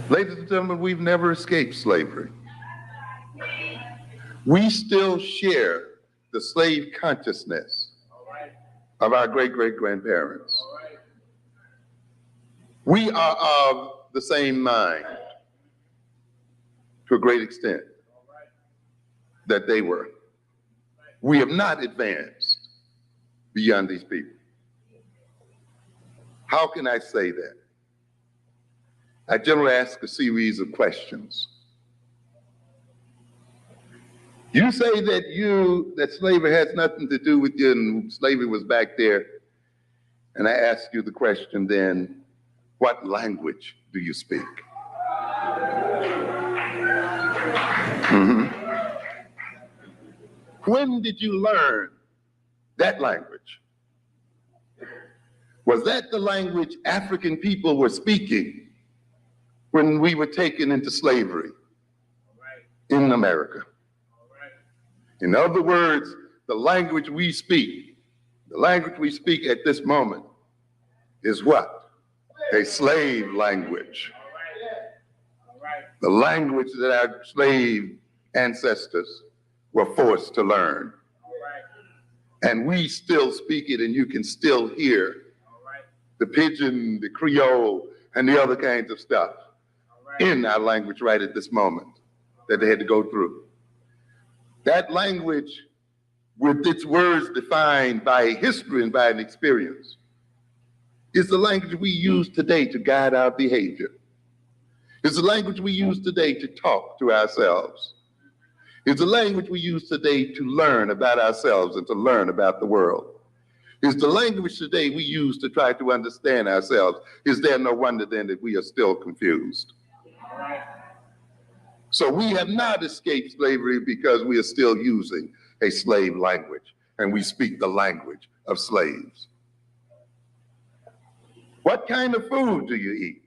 Ladies and gentlemen, we've never escaped slavery. We still share the slave consciousness of our great-great-grandparents. We are of the same mind to a great extent that they were. We have not advanced beyond these people. How can I say that? I generally ask a series of questions. You say that slavery has nothing to do with you and slavery was back there. And I ask you the question then, what language do you speak? Mm-hmm. When did you learn that language? Was that the language African people were speaking when we were taken into slavery in America? In other words, the language we speak at this moment is what? A slave language. The language that our slave ancestors were forced to learn. And we still speak it, and you can still hear the pidgin, the Creole, and the other kinds of stuff in our language right at this moment that they had to go through. That language, with its words defined by a history and by an experience, is the language we use today to guide our behavior. It's the language we use today to talk to ourselves. It's the language we use today to learn about ourselves and to learn about the world. It's the language today we use to try to understand ourselves. Is there no wonder then that we are still confused? So we have not escaped slavery because we are still using a slave language and we speak the language of slaves. What kind of food do you eat?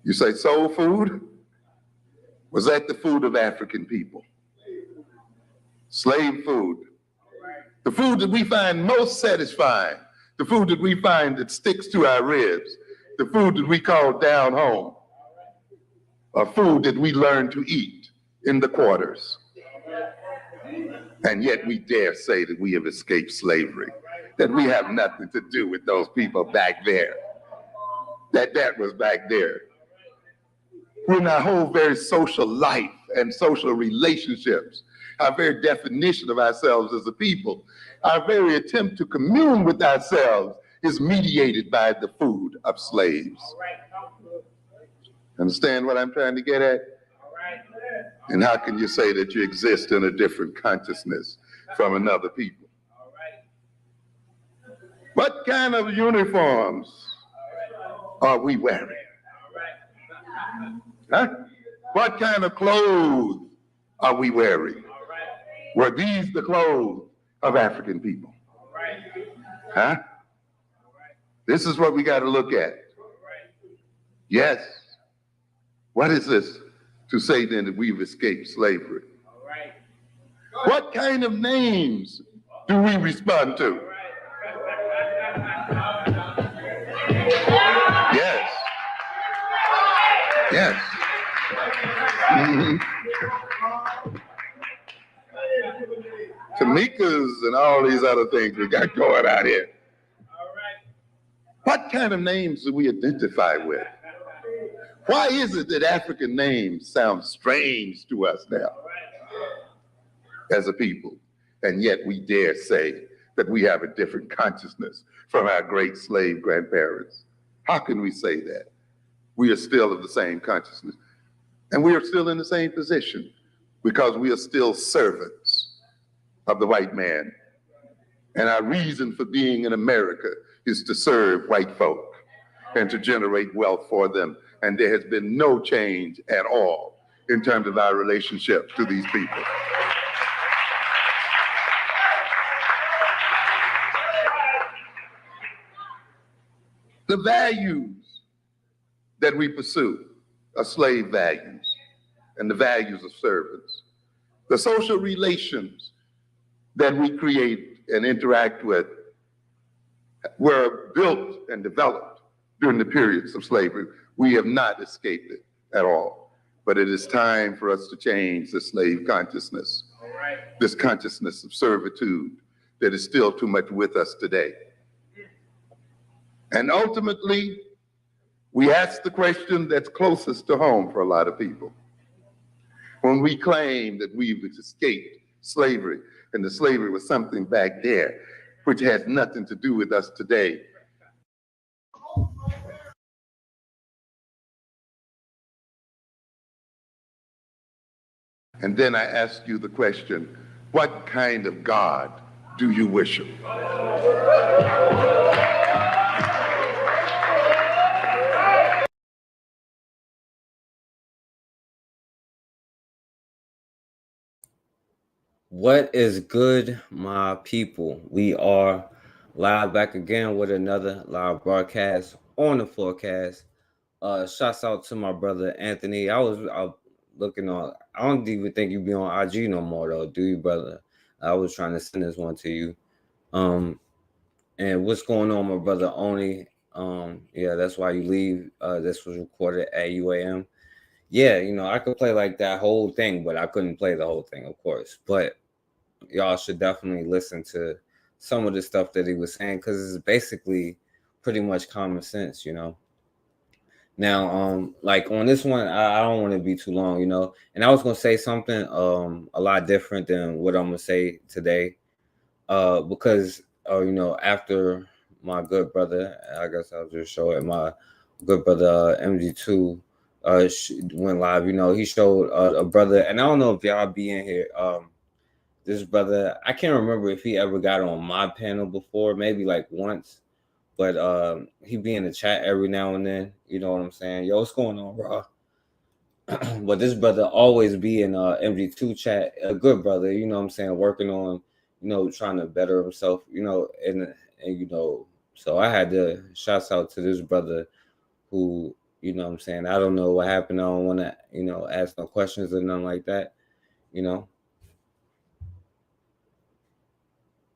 You say soul food? Was that the food of African people? Slave food. The food that we find most satisfying, the food that we find that sticks to our ribs, the food that we call down home, a food that we learn to eat in the quarters. And yet we dare say that we have escaped slavery, that we have nothing to do with those people back there, that was back there. When our whole very social life and social relationships, our very definition of ourselves as a people, our very attempt to commune with ourselves is mediated by the food of slaves. Understand what I'm trying to get at? And how can you say that you exist in a different consciousness from another people? What kind of uniforms are we wearing? Huh? What kind of clothes are we wearing? Were these the clothes of African people? Huh? This is what we got to look at. Yes. What is this to say then that we've escaped slavery? What kind of names do we respond to? Yes. Yes. Mm-hmm. Tamikas and all these other things we got going out here. What kind of names do we identify with? Why is it that African names sound strange to us now as a people, and yet we dare say that we have a different consciousness from our great slave grandparents? How can we say that? We are still of the same consciousness, and we are still in the same position because we are still servants of the white man. And our reason for being in America is to serve white folk and to generate wealth for them. And there has been no change at all in terms of our relationship to these people. The values that we pursue are slave values and the values of servants. The social relations that we create and interact with were built and developed during the periods of slavery. We have not escaped it at all. But it is time for us to change the slave consciousness, this consciousness of servitude that is still too much with us today. And ultimately, we ask the question that's closest to home for a lot of people. When we claim that we've escaped slavery, and the slavery was something back there, which has nothing to do with us today. And then I ask you the question, what kind of God do you worship? What is good, my people? We are live back again with another live broadcast on the forecast. Shouts out to my brother Anthony. I was looking on. I don't even think you be on IG no more though, do you, brother? I was trying to send this one to you. And what's going on, my brother Oni? Yeah, that's why you leave. This was recorded at UAM. Yeah, I could play like that whole thing, but I couldn't play the whole thing, of course. But y'all should definitely listen to some of the stuff that he was saying because it's basically pretty much common sense, Now, like on this one, I don't want to be too long, and I was gonna say something a lot different than what I'm gonna say today, because after my good brother, I guess I'll just show it. My good brother MG2 went live. He showed a brother, and I don't know if y'all be in here. This brother, I can't remember if he ever got on my panel before, maybe like once, but he be in the chat every now and then. You know what I'm saying? Yo, what's going on, bro? But this brother always be in MG2 chat, a good brother, you know what I'm saying, working on, trying to better himself, and so I had to shouts out to this brother who, you know what I'm saying, I don't know what happened. I don't want to, ask no questions or nothing like that,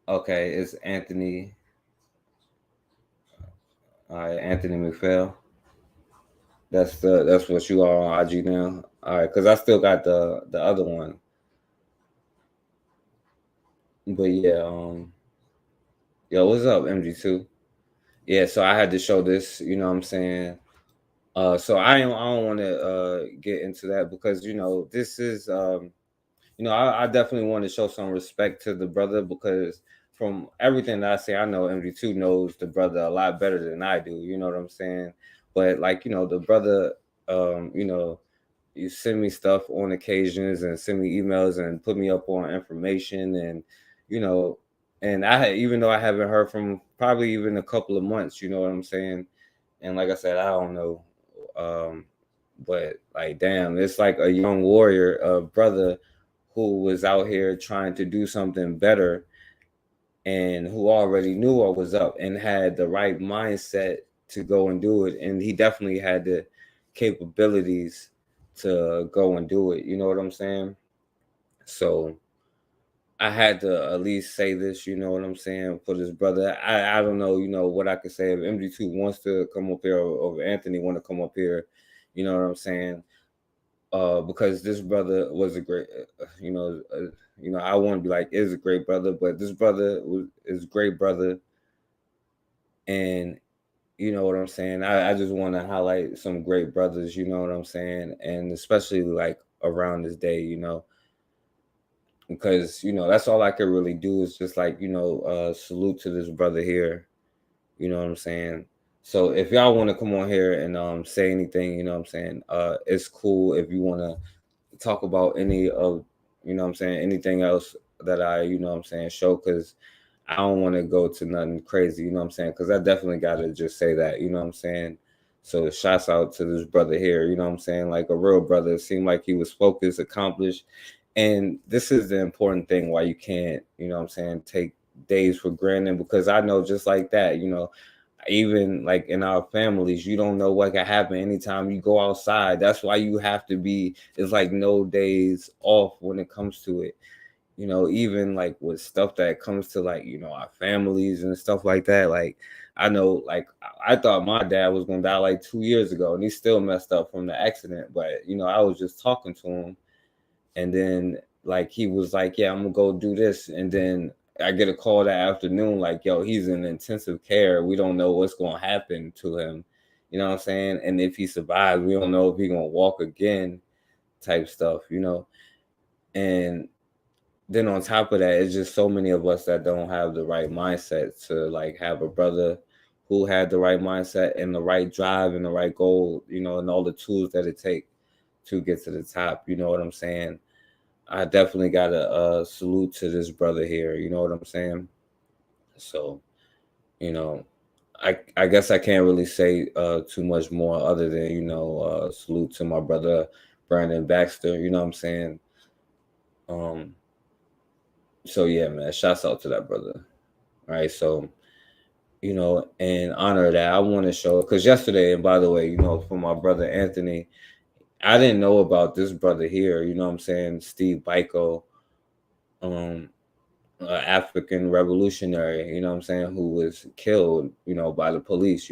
Okay, it's Anthony. All right, Anthony McPhail. That's what you are on IG now. All right, because I still got the other one. But yeah, yo, what's up, MG2? Yeah, so I had to show this. You know what I'm saying? So I don't want to get into that because this is I definitely want to show some respect to the brother because from everything that I say, I know MG2 knows the brother a lot better than I do. You know what I'm saying? But like the brother, you send me stuff on occasions and send me emails and put me up on information and and even though I haven't heard from probably even a couple of months, you know what I'm saying? And like I said, I don't know. But like damn, it's like a young warrior, a brother who was out here trying to do something better and who already knew what was up and had the right mindset to go and do it. And he definitely had the capabilities to go and do it. You know what I'm saying? So I had to at least say this, you know what I'm saying, for this brother. I don't know, what I could say. If MG2 wants to come up here or if Anthony want to come up here, you know what I'm saying? Because this brother was a great, I want to be like, is a great brother, but this brother is a great brother. And you know what I'm saying? I just want to highlight some great brothers, you know what I'm saying? And especially like around this day, because, that's all I could really do is just like, salute to this brother here, you know what I'm saying? So if y'all want to come on here and say anything, you know what I'm saying? It's cool if you want to talk about any of, you know what I'm saying, anything else that I, you know what I'm saying, show, because I don't want to go to nothing crazy, you know what I'm saying? Because I definitely got to just say that, you know what I'm saying? So shouts out to this brother here, you know what I'm saying? Like a real brother. It seemed like he was focused, accomplished. And this is the important thing why you can't, you know what I'm saying, take days for granted, because I know just like that, even like in our families, you don't know what can happen anytime you go outside. That's why you have to be, it's like no days off when it comes to it. Even like with stuff that comes to like, our families and stuff like that. Like I know, like, I thought my dad was gonna die like 2 years ago, and he's still messed up from the accident. But I was just talking to him, and then like he was like, "Yeah, I'm gonna go do this," and then I get a call that afternoon, like, "Yo, he's in intensive care. We don't know what's gonna happen to him." You know what I'm saying? And if he survives, we don't know if he's gonna walk again, type stuff. And then on top of that, it's just so many of us that don't have the right mindset to like have a brother who had the right mindset and the right drive and the right goal, and all the tools that it take to get to the top. You know what I'm saying? I definitely got a salute to this brother here. You know what I'm saying? So, I guess I can't really say too much more other than, salute to my brother Brandon Baxter. You know what I'm saying? So yeah, man, shouts out to that brother. Right. So, in honor of that, I want to show, because yesterday, and by the way, for my brother Anthony, I didn't know about this brother here, you know what I'm saying? Steve Biko, African revolutionary, you know what I'm saying, who was killed, by the police,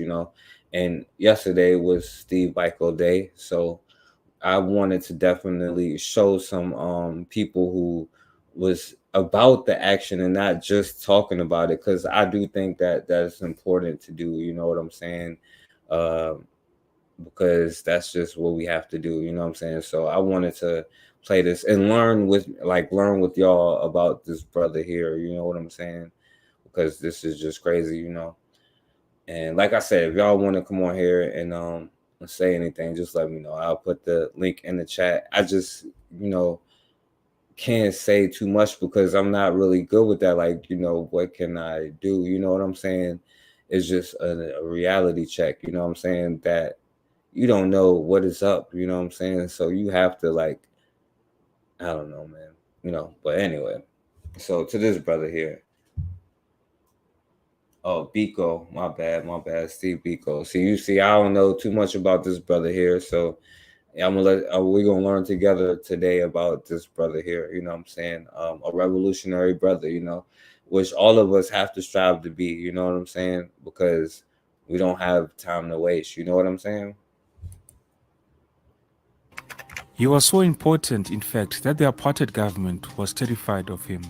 and yesterday was Steve Biko Day. So I wanted to definitely show some people who was about the action and not just talking about it, because I do think that that's important to do, you know what I'm saying? Because that's just what we have to do, you know what I'm saying? So I wanted to play this and learn with y'all about this brother here, you know what I'm saying? Because this is just crazy, And like I said, if y'all want to come on here and say anything, just let me know. I'll put the link in the chat. I just, can't say too much because I'm not really good with that. Like, what can I do? You know what I'm saying? It's just a reality check, you know what I'm saying? That you don't know what is up, you know what I'm saying? So you have to, like, I don't know, man, but anyway. So to this brother here. Oh, Biko, my bad, Steve Biko. See, I don't know too much about this brother here, so I'm gonna we're gonna learn together today about this brother here. You know what I'm saying? A revolutionary brother, which all of us have to strive to be. You know what I'm saying? Because we don't have time to waste. You know what I'm saying? He was so important, in fact, that the apartheid government was terrified of him.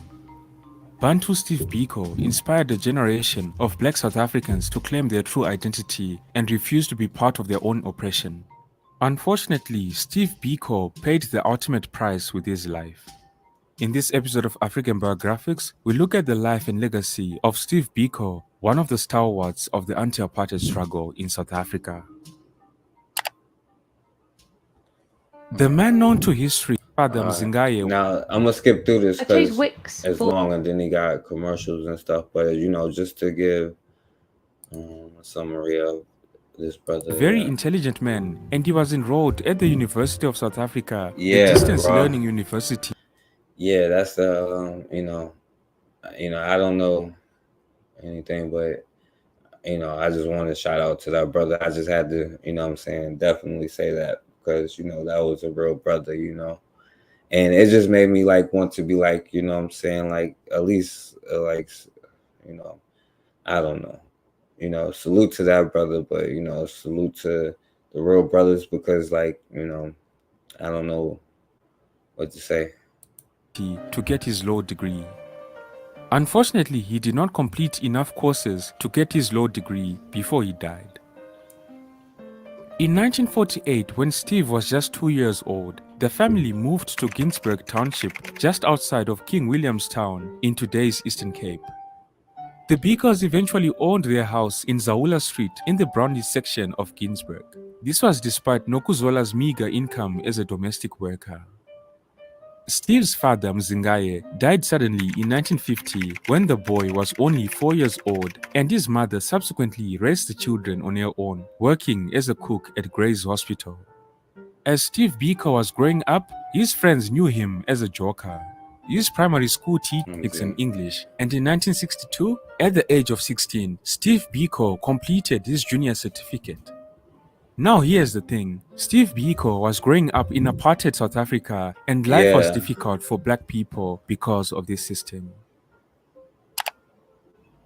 Bantu Steve Biko inspired a generation of black South Africans to claim their true identity and refuse to be part of their own oppression. Unfortunately, Steve Biko paid the ultimate price with his life. In this episode of African Biographics, we look at the life and legacy of Steve Biko, one of the stalwarts of the anti-apartheid struggle in South Africa. The man known to history, Father Mzingaye. Now, I'm going to skip through this because it's long and then he got commercials and stuff. But, just to give a summary of this brother. Very intelligent man, and he was enrolled at the University of South Africa, a distance learning university. Yeah, that's the, I don't know anything, but, I just want to shout out to that brother. I just had to, what I'm saying, definitely say that because, that was a real brother, and it just made me like want to be like, what I'm saying, like at least like, I don't know, salute to that brother, but salute to the real brothers because like, I don't know what to say. To get his law degree. Unfortunately, he did not complete enough courses to get his law degree before he died. In 1948, when Steve was just 2 years old, the family moved to Ginsberg Township, just outside of King Williamstown in today's Eastern Cape. The Bikos eventually owned their house in Zaula Street in the Brownie section of Ginsberg. This was despite Nokuzola's meager income as a domestic worker. Steve's father, Mzingaye, died suddenly in 1950 when the boy was only 4 years old, and his mother subsequently raised the children on her own, working as a cook at Gray's Hospital. As Steve Biko was growing up, his friends knew him as a joker. His primary school teacher in English, and in 1962, at the age of 16, Steve Biko completed his junior certificate. Now here's the thing, Steve Biko was growing up in apartheid South Africa and life was difficult for black people because of this system.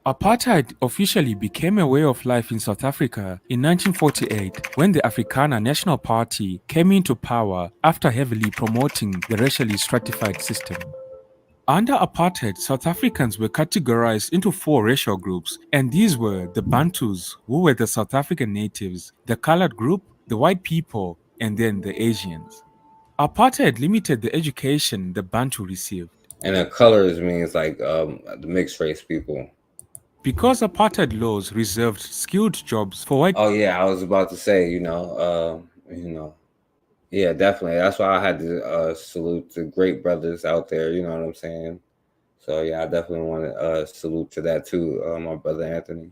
Apartheid officially became a way of life in South Africa in 1948 when the Afrikaner National Party came into power after heavily promoting the racially stratified system. Under apartheid, South Africans were categorized into 4 racial groups, and these were the Bantus, who were the South African natives, the colored group, the white people, and then the Asians. Apartheid limited the education the Bantu received. And the colors means like the mixed race people. Because apartheid laws reserved skilled jobs for white. Oh yeah, I was about to say, yeah, definitely. That's why I had to salute the great brothers out there. You know what I'm saying? So yeah, I definitely want to salute to that too, my brother Anthony.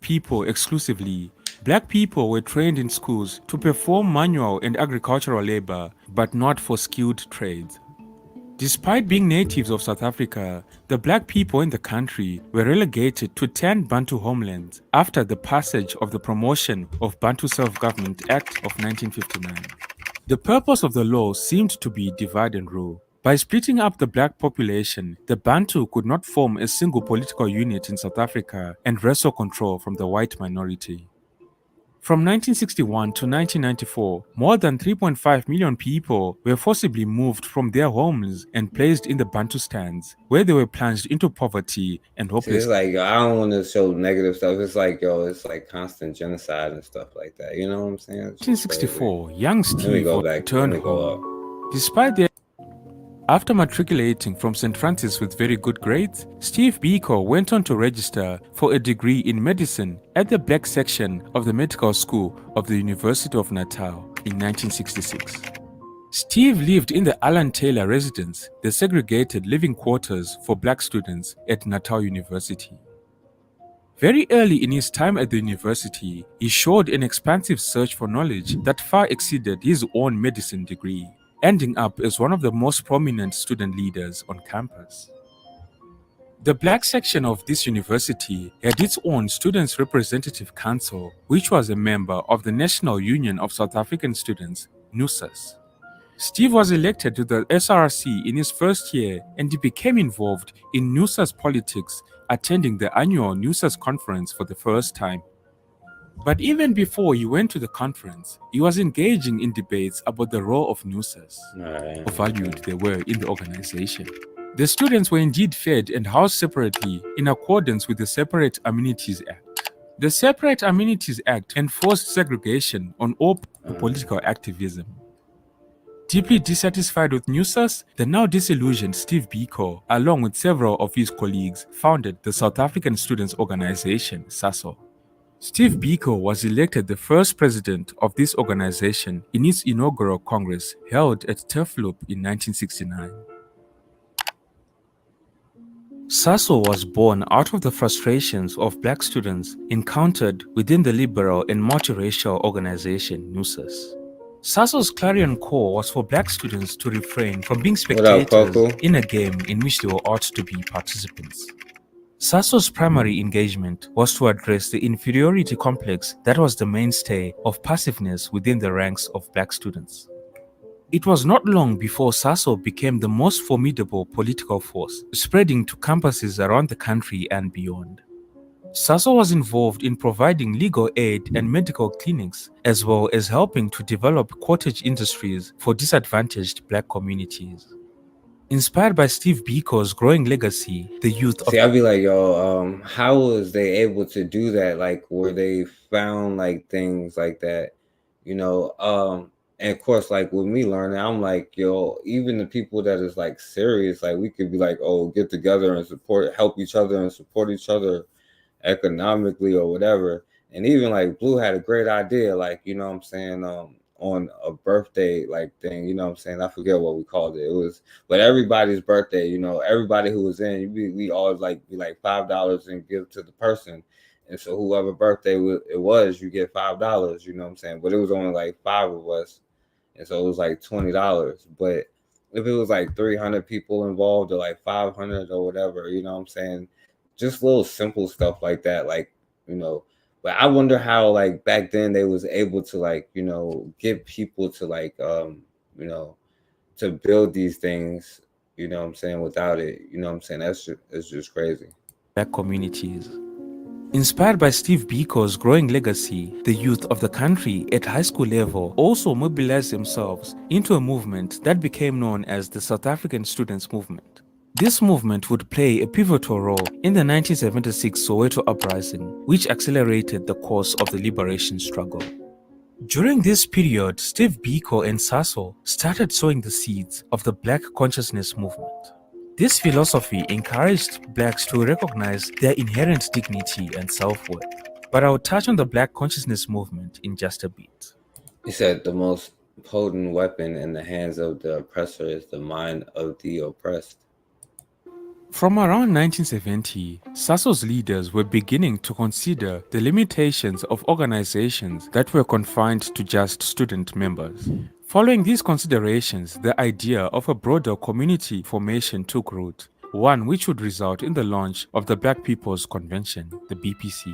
People exclusively. Black people were trained in schools to perform manual and agricultural labor, but not for skilled trades. Despite being natives of South Africa, the black people in the country were relegated to 10 Bantu homelands after the passage of the Promotion of Bantu Self-Government Act of 1959. The purpose of the law seemed to be divide and rule. By splitting up the black population, the Bantu could not form a single political unit in South Africa and wrestle control from the white minority. From 1961 to 1994, more than 3.5 million people were forcibly moved from their homes and placed in the Bantustans, where they were plunged into poverty and See, hopelessness. it's like I don't want to show negative stuff. It's like it's like constant genocide and stuff like that. You know what I'm saying? It's just crazy. 1964, young Let me Steve go back. Let returned me go home. up. Despite their After matriculating from St. Francis with very good grades, Steve Biko went on to register for a degree in medicine at the black section of the medical school of the University of Natal in 1966. Steve lived in the Alan Taylor residence, the segregated living quarters for black students at Natal University. Very early in his time at the university, he showed an expansive search for knowledge that far exceeded his own medicine degree, ending up as one of the most prominent student leaders on campus. The black section of this university had its own Students' Representative Council, which was a member of the National Union of South African Students, NUSAS. Steve was elected to the SRC in his first year and he became involved in NUSAS politics, attending the annual NUSAS conference for the first time. But even before he went to the conference, he was engaging in debates about the role of NUSAS, how valued they were in the organization. The students were indeed fed and housed separately in accordance with the Separate Amenities Act. The Separate Amenities Act enforced segregation on all political activism. Deeply dissatisfied with NUSAS, the now disillusioned Steve Biko, along with several of his colleagues, founded the South African Students' Organization, SASO. Steve Biko was elected the first president of this organization in its inaugural congress held at Turfloop in 1969. SASO was born out of the frustrations of black students encountered within the liberal and multiracial organization NUSAS. SASO's clarion call was for black students to refrain from being spectators in a game in which they were ought to be participants. SASO's primary engagement was to address the inferiority complex that was the mainstay of passiveness within the ranks of black students. It was not long before SASO became the most formidable political force, spreading to campuses around the country and beyond. SASO was involved in providing legal aid and medical clinics, as well as helping to develop cottage industries for disadvantaged black communities. Inspired by Steve Biko's growing legacy, the youth of— See, I'd be like, how was they able to do that? Like, where they found like things like that, and of course, like with me learning, I'm like, even the people that is like serious, like we could be like, oh, get together and help each other and support each other economically or whatever. And even like Blue had a great idea, like, you know what I'm saying, on a birthday like thing, you know what I'm saying? I forget what we called it. It was, but everybody's birthday, everybody who was in, we all like be like $5 and give to the person. And so whoever birthday it was, you get $5, you know what I'm saying? But it was only like 5 of us. And so it was like $20. But if it was like 300 people involved or like 500 or whatever, you know what I'm saying? Just little simple stuff like that, like, but I wonder how like back then they was able to like, get people to like, to build these things, you know what I'm saying, without it, you know what I'm saying? It's just crazy. black communities. Inspired by Steve Biko's growing legacy, the youth of the country at high school level also mobilized themselves into a movement that became known as the South African Students' Movement. This movement would play a pivotal role in the 1976 Soweto uprising, which accelerated the course of the liberation struggle. During this period, Steve Biko and SASO started sowing the seeds of the Black Consciousness movement. This philosophy encouraged blacks to recognize their inherent dignity and self-worth. But I'll touch on the Black Consciousness movement in just a bit. He said the most potent weapon in the hands of the oppressor is the mind of the oppressed. From around 1970, SASO's leaders were beginning to consider the limitations of organizations that were confined to just student members. Following these considerations, the idea of a broader community formation took root, one which would result in the launch of the Black People's Convention, the BPC.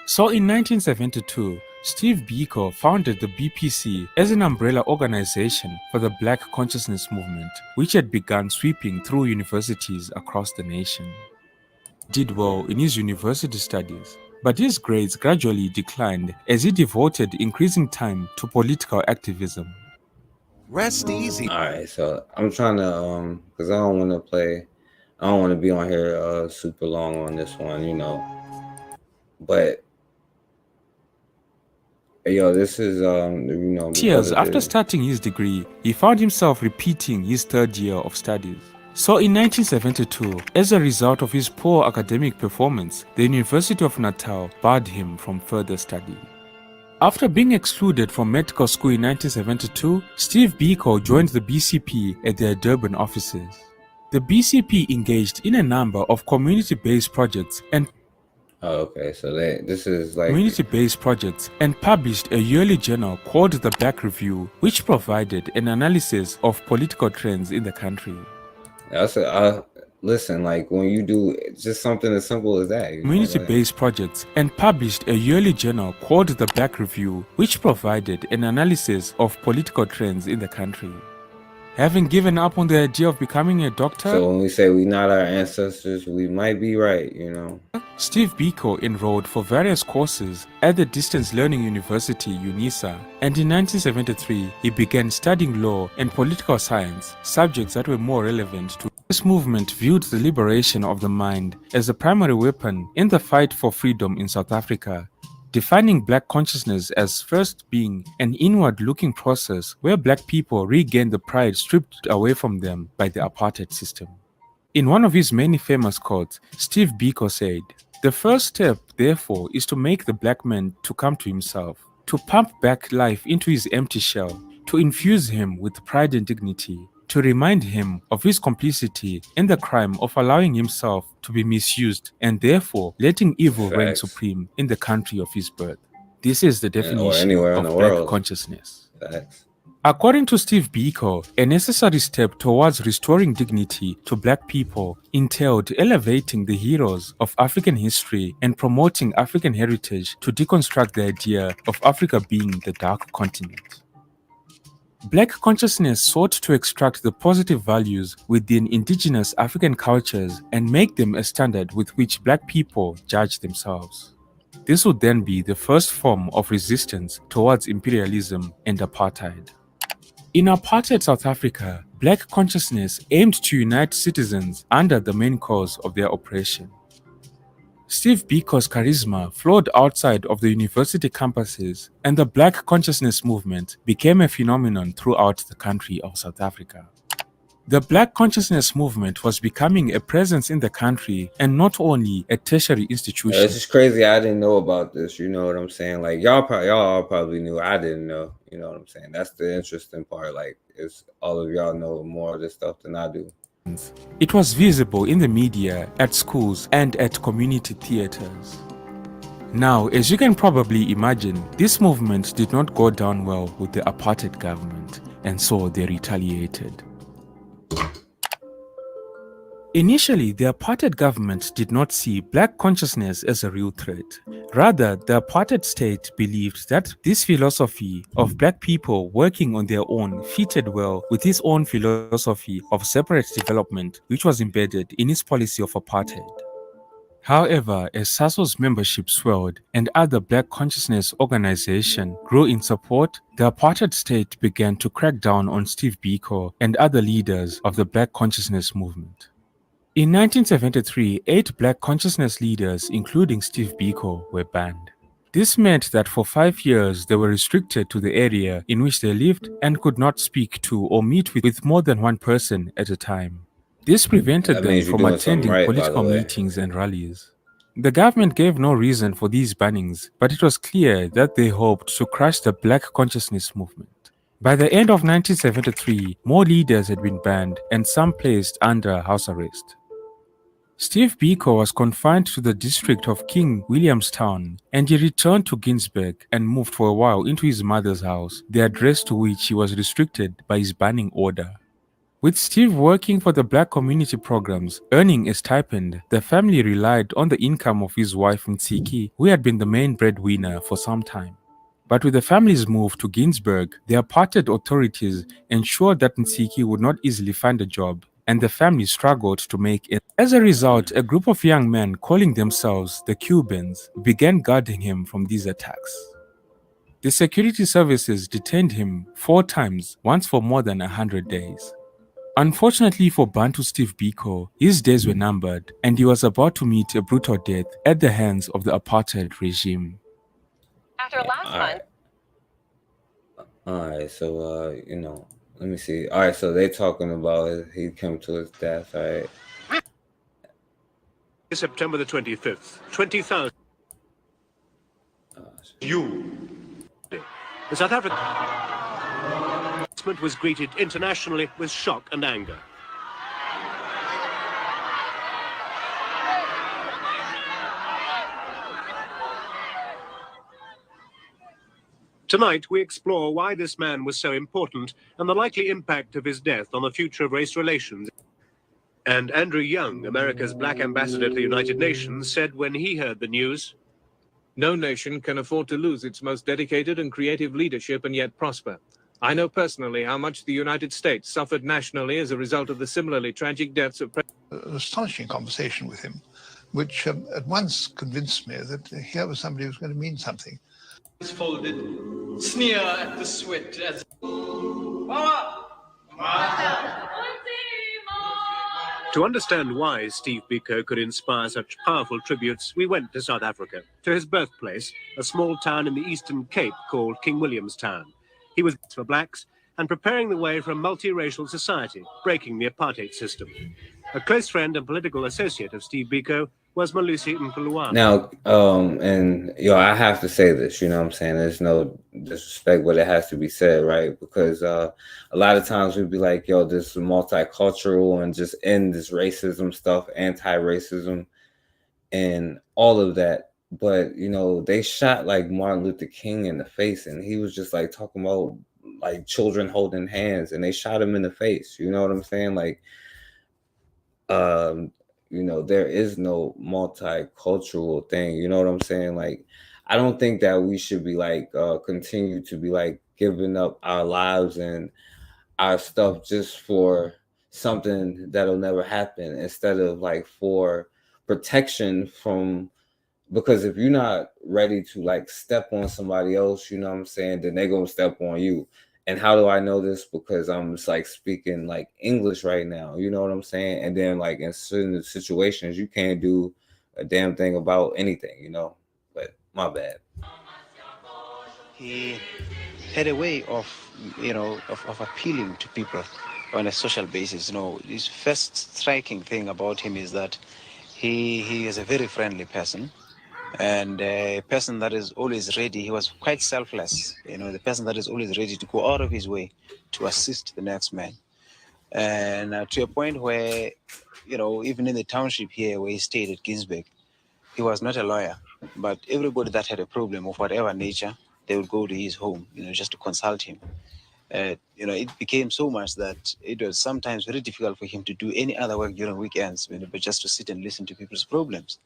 So in 1972, Steve Biko founded the BPC as an umbrella organization for the Black Consciousness movement, which had begun sweeping through universities across the nation. He did well in his university studies, but his grades gradually declined as he devoted increasing time to political activism. Rest easy. All right, so I'm trying to because I don't want to be on here super long on this one, you know. But yo, this is you know. Years after starting his degree, he found himself repeating his third year of studies. So in 1972, as a result of his poor academic performance, the University of Natal barred him from further study. After being excluded from medical school in 1972, Steve Biko joined the BCP at their Durban offices. The BCP engaged in a number of community-based projects and this is like community-based projects and published a yearly journal called the Black Review, which provided an analysis of political trends in the country. Listen, like when you do just something as simple as that. Community-based projects and published a yearly journal called the Black Review, which provided an analysis of political trends in the country. Having given up on the idea of becoming a doctor, so when we say we're not our ancestors, we might be right, you know. Steve Biko enrolled for various courses at the distance learning university UNISA, and in 1973 he began studying law and political science, subjects that were more relevant to. This movement viewed the liberation of the mind as the primary weapon in the fight for freedom in South Africa, defining Black consciousness as first being an inward-looking process where Black people regain the pride stripped away from them by the apartheid system. In one of his many famous quotes, Steve Biko said, "The first step, therefore, is to make the Black man to come to himself, to pump back life into his empty shell, to infuse him with pride and dignity, to remind him of his complicity in the crime of allowing himself to be misused and therefore letting evil reign supreme in the country of his birth." This is the definition of Black consciousness. Facts. According to Steve Biko, a necessary step towards restoring dignity to Black people entailed elevating the heroes of African history and promoting African heritage to deconstruct the idea of Africa being the dark continent. Black consciousness sought to extract the positive values within indigenous African cultures and make them a standard with which Black people judge themselves. This would then be the first form of resistance towards imperialism and apartheid. In apartheid South Africa, Black consciousness aimed to unite citizens under the main cause of their oppression. Steve Biko's charisma flowed outside of the university campuses, and the Black consciousness movement became a phenomenon throughout the country of South Africa. The Black consciousness movement was becoming a presence in the country and not only a tertiary institution. It's just crazy. I didn't know about this. You know what I'm saying? Like y'all all probably knew. I didn't know. You know what I'm saying? That's the interesting part. Like, it's all of y'all know more of this stuff than I do. It was visible in the media, at schools, and at community theaters. Now, as you can probably imagine, this movement did not go down well with the apartheid government, and so they retaliated. Initially, the apartheid government did not see Black consciousness as a real threat. Rather, the apartheid state believed that this philosophy of Black people working on their own fitted well with his own philosophy of separate development, which was embedded in his policy of apartheid. However, as SASO's membership swelled and other black consciousness organizations grew in support, the apartheid state began to crack down on Steve Biko and other leaders of the black consciousness movement. In 1973, 8 black consciousness leaders, including Steve Biko, were banned. This meant that for 5 years they were restricted to the area in which they lived and could not speak to or meet with more than one person at a time. This prevented That them means you're from doing something attending right, by the political way. meetings and rallies. The government gave no reason for these bannings, but it was clear that they hoped to crush the black consciousness movement. By the end of 1973, more leaders had been banned and some placed under house arrest. Steve Biko was confined to the district of King Williamstown, and he returned to Ginsberg and moved for a while into his mother's house, the address to which he was restricted by his banning order. With Steve working for the black community programs, earning a stipend, the family relied on the income of his wife Ntsiki, who had been the main breadwinner for some time. But with the family's move to Ginsberg, the apartheid authorities ensured that Ntsiki would not easily find a job, and the family struggled to make it. As a result, a group of young men calling themselves the Cubans began guarding him from these attacks. The security services detained him 4 times, once for more than 100 days. Unfortunately for Bantu Steve Biko, his days were numbered and he was about to meet a brutal death at the hands of the apartheid regime. After last month. Alright, so let me see. Alright, so they talking about he came to his death, alright. September the 25th, 20,000. The South African announcement was greeted internationally with shock and anger. Tonight, we explore why this man was so important and the likely impact of his death on the future of race relations. And Andrew Young, America's black ambassador to the United Nations, said when he heard the news, "No nation can afford to lose its most dedicated and creative leadership and yet prosper. I know personally how much the United States suffered nationally as a result of the similarly tragic deaths of An astonishing conversation with him, which at once convinced me that here was somebody who was going to mean something. Folded, sneer at the sweat as To understand why Steve Biko could inspire such powerful tributes, we went to South Africa, to his birthplace, a small town in the Eastern Cape called King Williamstown. He was for blacks and preparing the way for a multiracial society, breaking the apartheid system. A close friend and political associate of Steve Biko was Malusi Mpilwane. Now, and I have to say this, you know what I'm saying? There's no disrespect, but it has to be said, right? Because a lot of times we'd be like, this is multicultural and just end this racism stuff, anti-racism and all of that. But, they shot like Martin Luther King in the face and he was just like talking about like children holding hands and they shot him in the face. You know what I'm saying? Like, there is no multicultural thing. You know what I'm saying? Like, I don't think that we should be like continue to be like giving up our lives and our stuff just for something that'll never happen instead of like for protection from, because if you're not ready to like step on somebody else, you know what I'm saying, then they're gonna step on you. And how do I know this? Because I'm just like speaking like English right now, you know what I'm saying? And then like in certain situations, you can't do a damn thing about anything, but my bad. He had a way of appealing to people on a social basis. His first striking thing about him is that he is a very friendly person. And a person that is always ready. He was quite selfless, the person that is always ready to go out of his way to assist the next man. And to a point where, even in the township here where he stayed at Ginsberg, he was not a lawyer, but everybody that had a problem of whatever nature, they would go to his home, just to consult him. It became so much that it was sometimes very difficult for him to do any other work during weekends, but just to sit and listen to people's problems.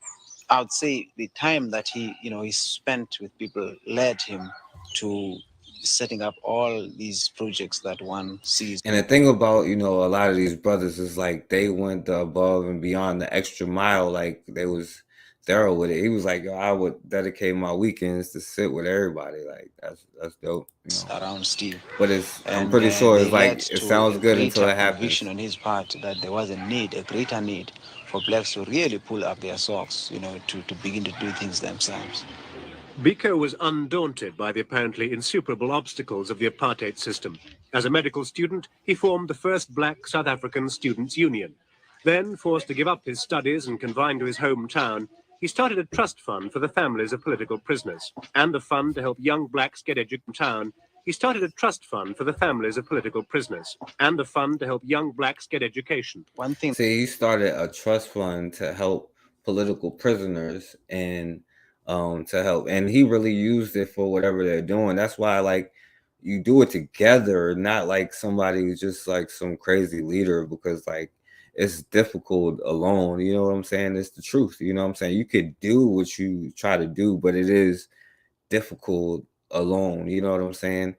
I would say the time that he spent with people led him to setting up all these projects that one sees. And the thing about, a lot of these brothers is like they went above and beyond the extra mile. Like they was thorough with it. He was like, yo, I would dedicate my weekends to sit with everybody. Like that's dope. You know? Around Steve. But I'm And, pretty sure it's they like led it to sounds a good until greater it happens. conviction on his part that there was a greater need for blacks to really pull up their socks, you know, to begin to do things themselves. Biko was undaunted by the apparently insuperable obstacles of the apartheid system. As a medical student, he formed the first black South African Students' Union. Then, forced to give up his studies and confined to his hometown, he started a trust fund for the families of political prisoners and a fund to help young blacks get education. He started a trust fund for the families of political prisoners and a fund to help young blacks get education. One thing. See, he started a trust fund to help political prisoners and to help, and he really used it for whatever they're doing. That's why, like, you do it together, not like somebody who's just like some crazy leader, because like it's difficult alone. You know what I'm saying? It's the truth. You know what I'm saying? You could do what you try to do, but it is difficult alone. You know what I'm saying?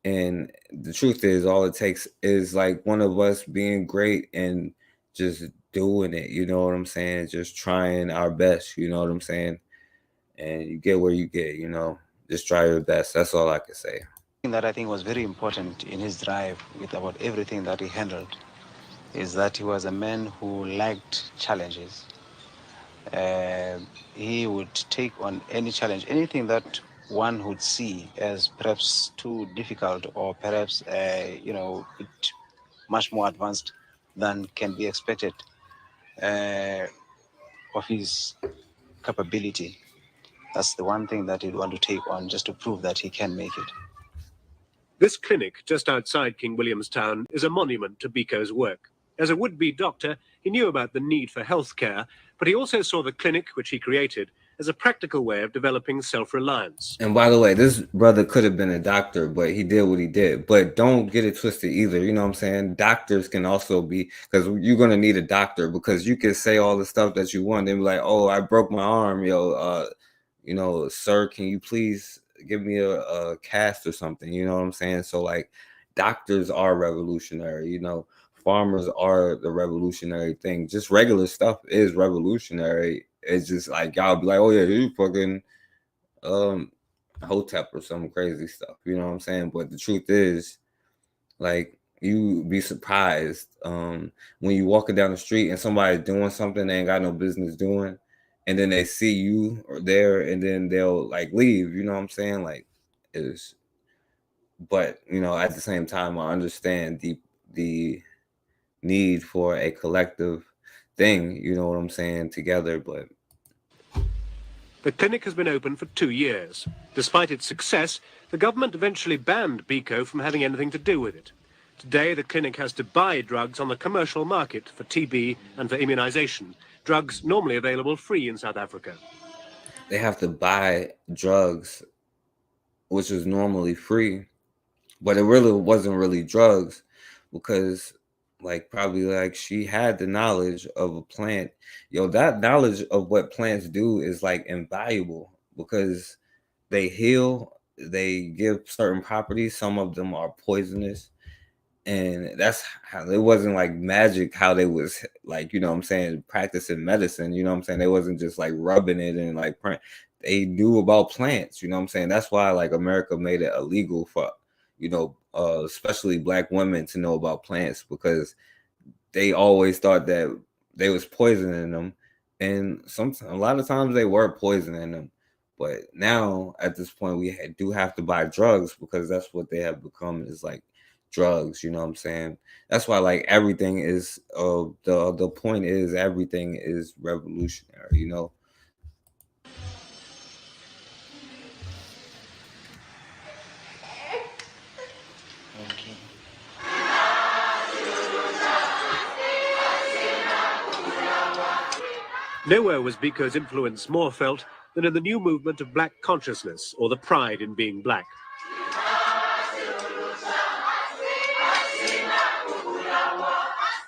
And the truth is, all it takes is like one of us being great and just doing it. You know what I'm saying? Just trying our best. You know what I'm saying? And you get where you get. You know, just try your best. That's all I can say. That I think was very important in his drive with about everything that he handled is that he was a man who liked challenges. He would take on any challenge, anything that one would see as perhaps too difficult or perhaps you know, much more advanced than can be expected of his capability. That's the one thing that he'd want to take on just to prove that he can make it. This clinic just outside King Williamstown is a monument to Biko's work. As a would-be doctor, he knew about the need for healthcare, but he also saw the clinic, which he created, as a practical way of developing self-reliance. And by the way, this brother could have been a doctor, but he did what he did. But don't get it twisted either. You know what I'm saying? Doctors can also be, because you're going to need a doctor, because you can say all the stuff that you want. They'll be like, oh, I broke my arm. Yo, you know, sir, can you please give me a cast or something? You know what I'm saying? So like doctors are revolutionary, you know, farmers are the revolutionary thing. Just regular stuff is revolutionary. It's just like y'all be like, oh yeah, you fucking Hotep or some crazy stuff. You know what I'm saying? But the truth is, like, you be surprised when you walking down the street and somebody's doing something they ain't got no business doing, and then they see you or there, and then they'll like leave. You know what I'm saying? Like, is, but you know, at the same time, I understand the need for a collective thing. You know what I'm saying? Together, but. The clinic has been open for 2 years. Despite its success, the government eventually banned Biko from having anything to do with it. Today, the clinic has to buy drugs on the commercial market for TB and for immunization, drugs normally available free in South Africa. They have to buy drugs, which is normally free, but it really wasn't really drugs, because like probably like she had the knowledge of a plant. Yo, that knowledge of what plants do is like invaluable, because they heal, they give certain properties. Some of them are poisonous, and that's how it wasn't like magic how they was like, you know what I'm saying, practicing medicine. You know what I'm saying? They wasn't just like rubbing it and like they knew about plants. You know what I'm saying? That's why like America made it illegal for, you know, especially black women to know about plants, because they always thought that they was poisoning them, and a lot of times they were poisoning them. But now at this point, we do have to buy drugs, because that's what they have become, is like drugs. You know what I'm saying? That's why like everything is the point is everything is revolutionary. You know. Nowhere was Biko's influence more felt than in the new movement of black consciousness, or the pride in being black.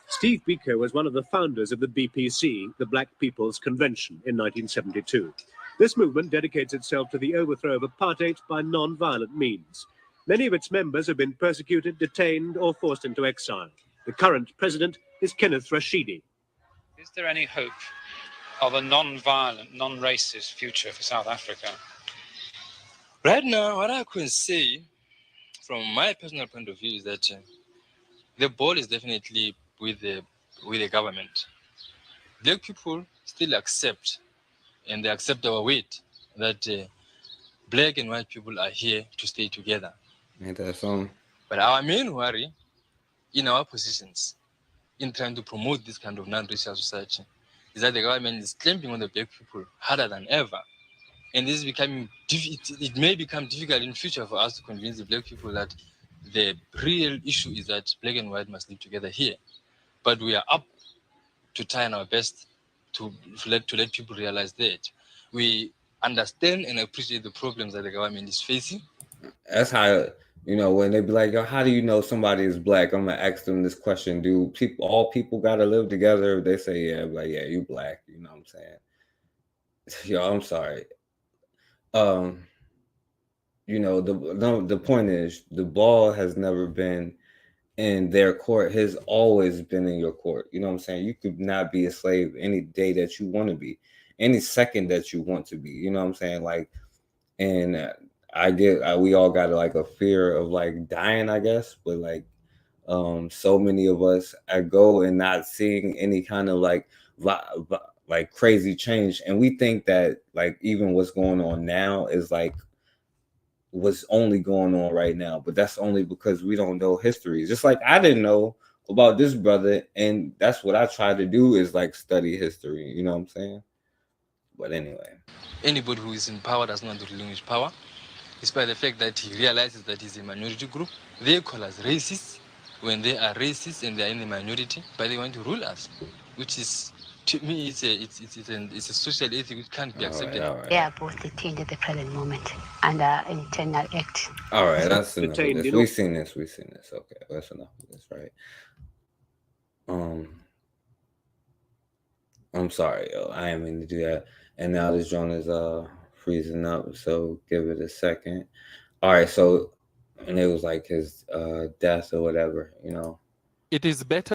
Steve Biko was one of the founders of the BPC, the Black People's Convention, in 1972. This movement dedicates itself to the overthrow of apartheid by non-violent means. Many of its members have been persecuted, detained, or forced into exile. The current president is Kenneth Rashidi. Is there any hope of a non-violent, non-racist future for South Africa? Right now, what I can say from my personal point of view is that the ball is definitely with the government. Black people still accept, and they accept our weight, that black and white people are here to stay together. Ain't that something? But our main worry in our positions in trying to promote this kind of non-racial society is that the government is clamping on the black people harder than ever. And this is becoming, it may become difficult in future for us to convince the black people that the real issue is that black and white must live together here. But we are up to trying our best to let people realize that. We understand and appreciate the problems that the government is facing. That's how, you know, when they be like, yo, how do you know somebody is black? I'm gonna ask them this question. Do all people gotta live together? They say, yeah, I'm like, yeah, you black, you know what I'm saying? Yo, I'm sorry. You know, the point is, the ball has never been in their court, has always been in your court. You know what I'm saying? You could not be a slave any day that you want to be, any second that you want to be. You know what I'm saying? Like, and we all got like a fear of like dying, I guess, but like so many of us go and not seeing any kind of like crazy change, and we think that like even what's going on now is like what's only going on right now, but that's only because we don't know history. Just like I didn't know about this brother, and that's what I try to do, is like study history, you know what I'm saying? But anyway, anybody who is in power does not relinquish power, despite the fact that he realizes that he's a minority group. They call us racist when they are racist and they are in the minority, but they want to rule us, which is, to me, it's a social ethic which can't be accepted. All right. They are both detained at the present moment under internal act. All right, that's enough of this. We've seen this. Okay, that's enough of this, right? I'm sorry, yo. I didn't mean to do that. And now this joint is freezing up, so give it a second. All right, so, and it was like his death or whatever, you know. It is better.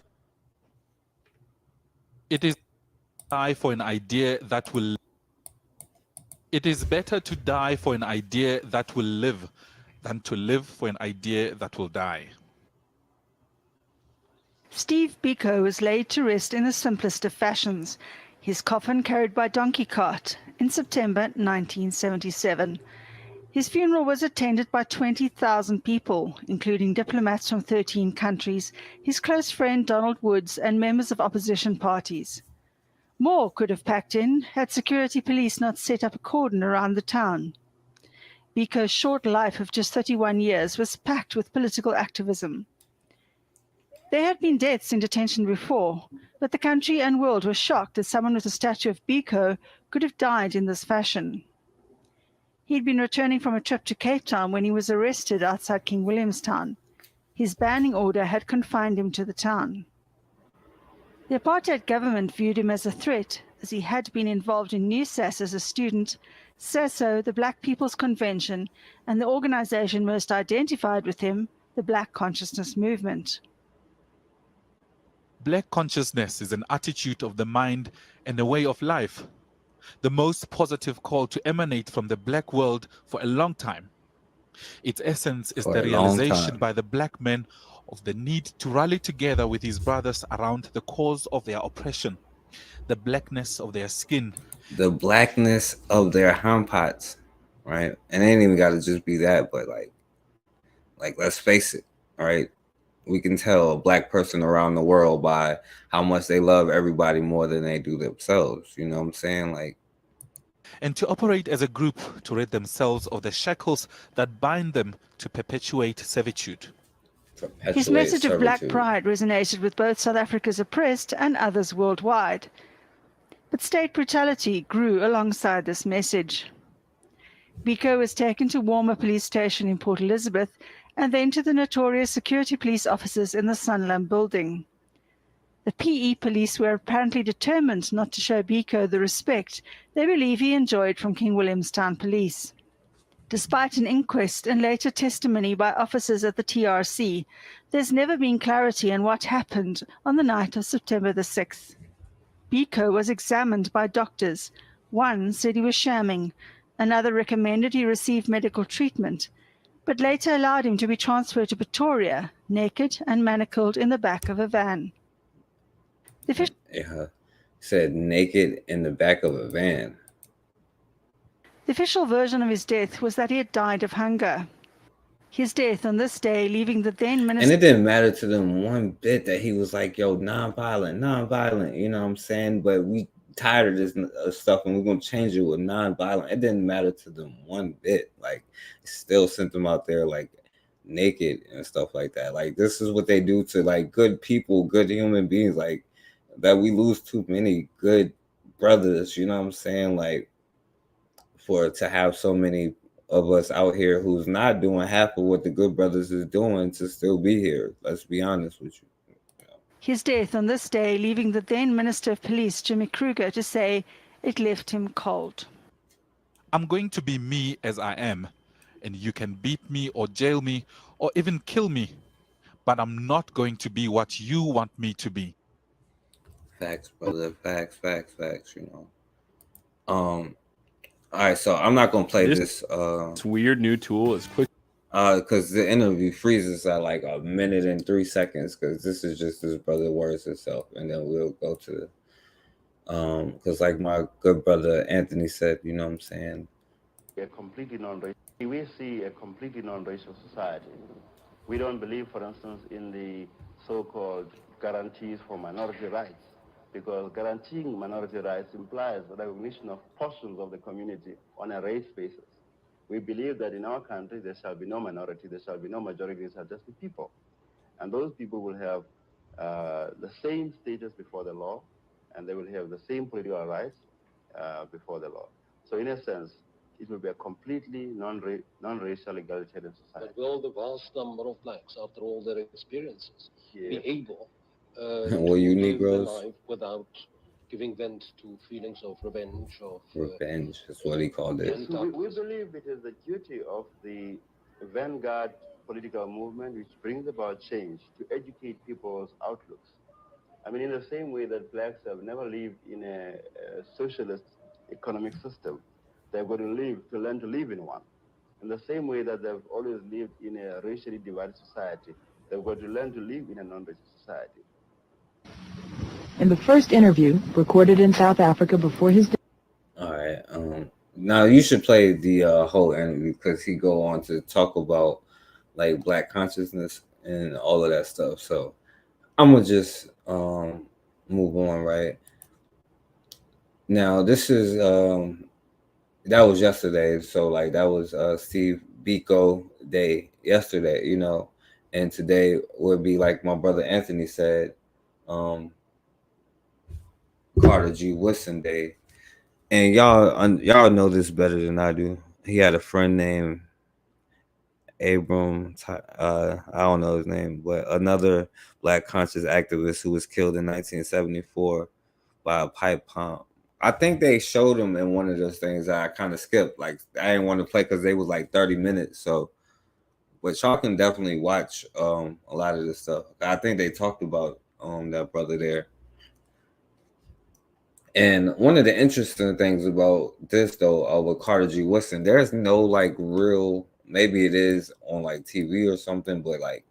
It is die for an idea that will. It is better to die for an idea that will live than to live for an idea that will die. Steve Biko was laid to rest in the simplest of fashions, his coffin carried by donkey cart in September 1977. His funeral was attended by 20,000 people, including diplomats from 13 countries, his close friend Donald Woods, and members of opposition parties. More could have packed in had security police not set up a cordon around the town. Biko's short life of just 31 years was packed with political activism. There had been deaths in detention before, but the country and world were shocked that someone with a statue of Biko could have died in this fashion. He'd been returning from a trip to Cape Town when he was arrested outside King Williamstown. His banning order had confined him to the town. The apartheid government viewed him as a threat, as he had been involved in NUSAS as a student, SASO, the Black People's Convention, and the organization most identified with him, the Black Consciousness Movement. Black consciousness is an attitude of the mind and a way of life, the most positive call to emanate from the black world for a long time. Its essence is the realization by the black man of the need to rally together with his brothers around the cause of their oppression, the blackness of their skin, the blackness of their handpots, right? And it ain't even got to just be that, but like let's face it, all right? We can tell a black person around the world by how much they love everybody more than they do themselves. You know what I'm saying? Like, and to operate as a group to rid themselves of the shackles that bind them to perpetuate servitude. His message of black pride resonated with both South Africa's oppressed and others worldwide. But state brutality grew alongside this message. Biko was taken to Walmer Police Station in Port Elizabeth and then to the notorious security police officers in the Sanlam building. The PE police were apparently determined not to show Biko the respect they believe he enjoyed from King Williamstown Police. Despite an inquest and later testimony by officers at the TRC, there's never been clarity on what happened on the night of September the 6th. Biko was examined by doctors. One said he was shamming, another recommended he receive medical treatment, but later allowed him to be transferred to Pretoria, naked and manacled in the back of a van. Yeah, said naked in the back of a van. The official version of his death was that he had died of hunger. His death on this day, leaving the then minister... And it didn't matter to them one bit that he was like, yo, non-violent, you know what I'm saying? But we tired of this stuff and we're going to change it with non-violent. It didn't matter to them one bit. Like, it still sent them out there, like, naked and stuff like that. Like, this is what they do to, like, good people, good human beings. Like, that we lose too many good brothers, you know what I'm saying? Like, to have so many of us out here who's not doing half of what the good brothers is doing to still be here. Let's be honest with you. His death on this day, leaving the then Minister of Police, Jimmy Kruger, to say it left him cold. I'm going to be me as I am, and you can beat me or jail me or even kill me, but I'm not going to be what you want me to be. Facts, brother. Facts, you know. All right, so I'm not gonna play this weird new tool is quick because the interview freezes at like a minute and 3 seconds because this is just his brother words itself, and then we'll go to because like my good brother Anthony said, you know what I'm saying, a completely non-racial. We see a completely non-racial society. We don't believe, for instance, in the so-called guarantees for minority rights, because guaranteeing minority rights implies the recognition of portions of the community on a race basis. We believe that in our country there shall be no minority, there shall be no majority, there shall just be people. And those people will have the same status before the law, and they will have the same political rights before the law. So in a sense, it will be a completely non-racial egalitarian society. But will the vast number of blacks, after all their experiences, be able well, you to live their Negroes life without giving vent to feelings of revenge? Revenge is what he called it. Yes, we believe it is the duty of the vanguard political movement which brings about change to educate people's outlooks. I mean, in the same way that blacks have never lived in a socialist economic system, they've got to learn to live in one. In the same way that they've always lived in a racially divided society, they've got to learn to live in a non-racial society. In the first interview recorded in South Africa before his death. All right. Now you should play the whole interview because he go on to talk about like black consciousness and all of that stuff. So I'm gonna just move on right now. This is that was yesterday. So like that was Steve Biko Day yesterday, you know, and today would be like my brother Anthony said, Carter G. Woodson Day. And y'all know this better than I do. He had a friend named Abram, I don't know his name, but another black conscious activist who was killed in 1974 by a pipe bomb. I think they showed him in one of those things that I kind of skipped. Like I didn't want to play because they was like 30 minutes. So, but y'all can definitely watch a lot of this stuff. I think they talked about that brother there. And one of the interesting things about this though, with Carter G. Woodson, there's no like real, maybe it is on like TV or something, but like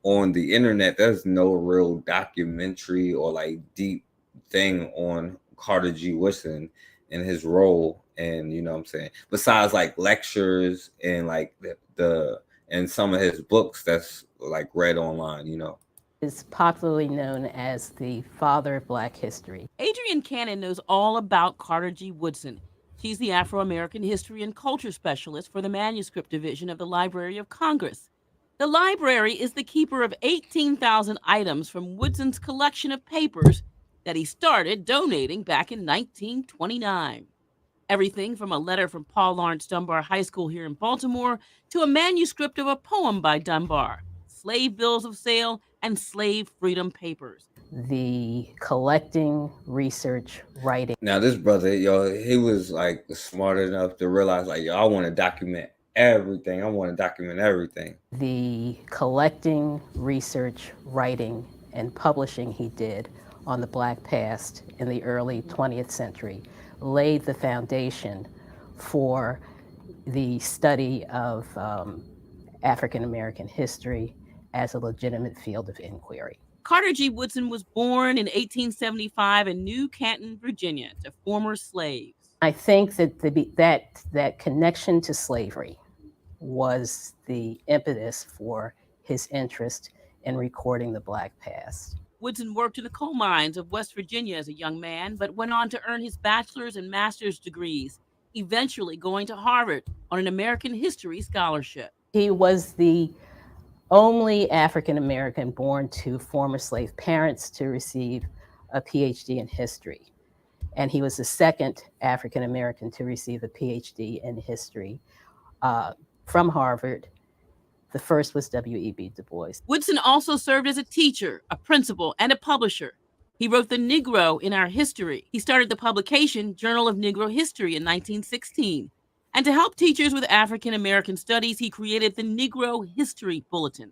on the internet, there's no real documentary or like deep thing on Carter G. Woodson and his role. And you know what I'm saying? Besides like lectures and like the and some of his books that's like read online, you know. Is popularly known as the father of Black history. Adrienne Cannon knows all about Carter G. Woodson. She's the Afro-American History and Culture Specialist for the Manuscript Division of the Library of Congress. The library is the keeper of 18,000 items from Woodson's collection of papers that he started donating back in 1929. Everything from a letter from Paul Laurence Dunbar High School here in Baltimore to a manuscript of a poem by Dunbar, slave bills of sale, and slave freedom papers. The collecting, research, writing. Now this brother, he was like smart enough to realize like, I want to document everything. The collecting, research, writing, and publishing he did on the Black past in the early 20th century laid the foundation for the study of African American history as a legitimate field of inquiry. Carter G. Woodson was born in 1875 in New Canton, Virginia, to former slaves. I think that that connection to slavery was the impetus for his interest in recording the Black past. Woodson worked in the coal mines of West Virginia as a young man, but went on to earn his bachelor's and master's degrees, eventually going to Harvard on an American history scholarship. He was the only African American born to former slave parents to receive a PhD in history. And he was the second African American to receive a PhD in history from Harvard. The first was W.E.B. Du Bois. Woodson also served as a teacher, a principal, and a publisher. He wrote The Negro in Our History. He started the publication Journal of Negro History in 1916. And to help teachers with African American studies, he created the Negro History Bulletin.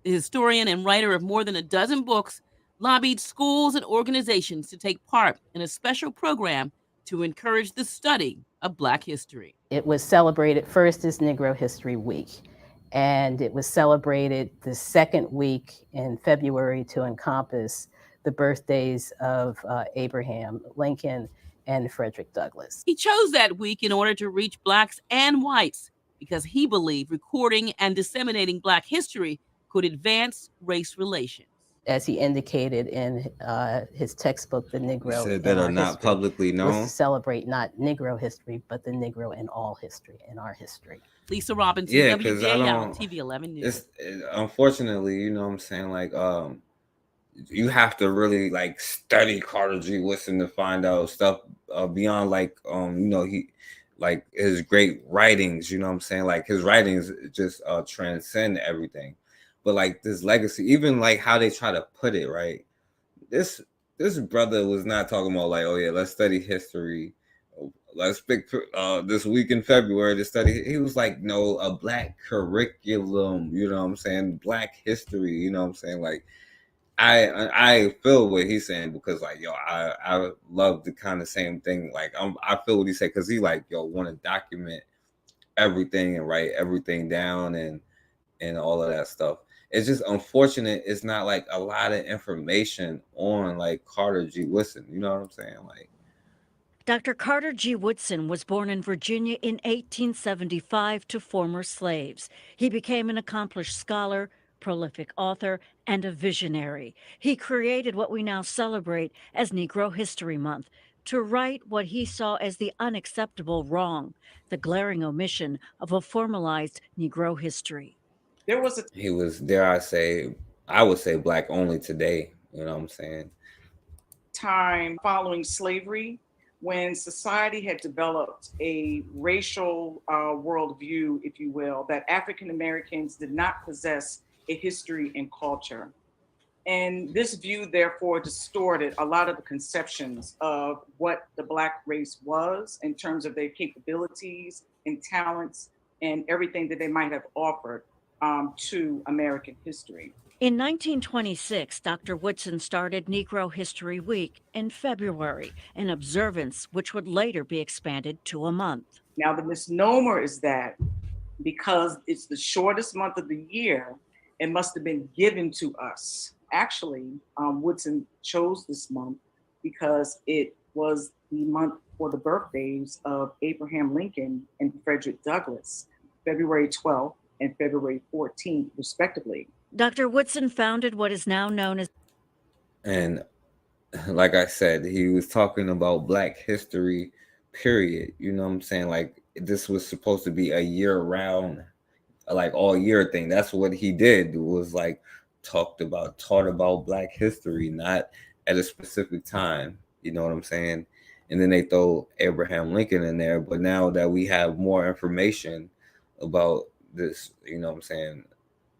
The historian and writer of more than a dozen books lobbied schools and organizations to take part in a special program to encourage the study of Black history. It was celebrated first as Negro History Week, and it was celebrated the second week in February to encompass the birthdays of Abraham Lincoln and Frederick Douglass. He chose that week in order to reach Blacks and whites because he believed recording and disseminating Black history could advance race relations. As he indicated in his textbook, The Negro Said that are not publicly known. Was to celebrate not Negro history, but the Negro in all history, in our history. Lisa Robinson, Yeah, WJL, TV 11 News. Unfortunately, you know what I'm saying, like, you have to really like study Carter G. Woodson to find out stuff beyond like you know, he like his great writings, you know what I'm saying? Like his writings just transcend everything. But like this legacy, even like how they try to put it, right? This brother was not talking about like, oh yeah, let's study history. Let's pick this week in February to study. He was like, no, a Black curriculum, you know what I'm saying? Black history, you know what I'm saying? Like, I feel what he's saying because like, yo, I love the kind of same thing. Like I feel what he said because he like, yo, want to document everything and write everything down and all of that stuff. It's just unfortunate it's not like a lot of information on like Carter G. Woodson. You know what I'm saying? Like, Dr. Carter G. Woodson was born in Virginia in 1875 to former slaves. He became an accomplished scholar, prolific author, and a visionary. He created what we now celebrate as Negro History Month to right what he saw as the unacceptable wrong, the glaring omission of a formalized Negro history. he was, dare I would say Black only today. You know what I'm saying? Time following slavery, when society had developed a racial worldview, if you will, that African Americans did not possess a history and culture. And this view, therefore, distorted a lot of the conceptions of what the Black race was in terms of their capabilities and talents and everything that they might have offered to American history. In 1926, Dr. Woodson started Negro History Week in February, an observance which would later be expanded to a month. Now, the misnomer is that because it's the shortest month of the year, it must have been given to us. Actually, Woodson chose this month because it was the month for the birthdays of Abraham Lincoln and Frederick Douglass, February 12th and February 14th, respectively. Dr. Woodson founded what is now known as... And like I said, he was talking about Black history, period. You know what I'm saying? Like this was supposed to be a year-round, like all year thing. That's what he did, was like taught about Black history, not at a specific time. You know what I'm saying? And then they throw Abraham Lincoln in there. But now that we have more information about this, you know what I'm saying,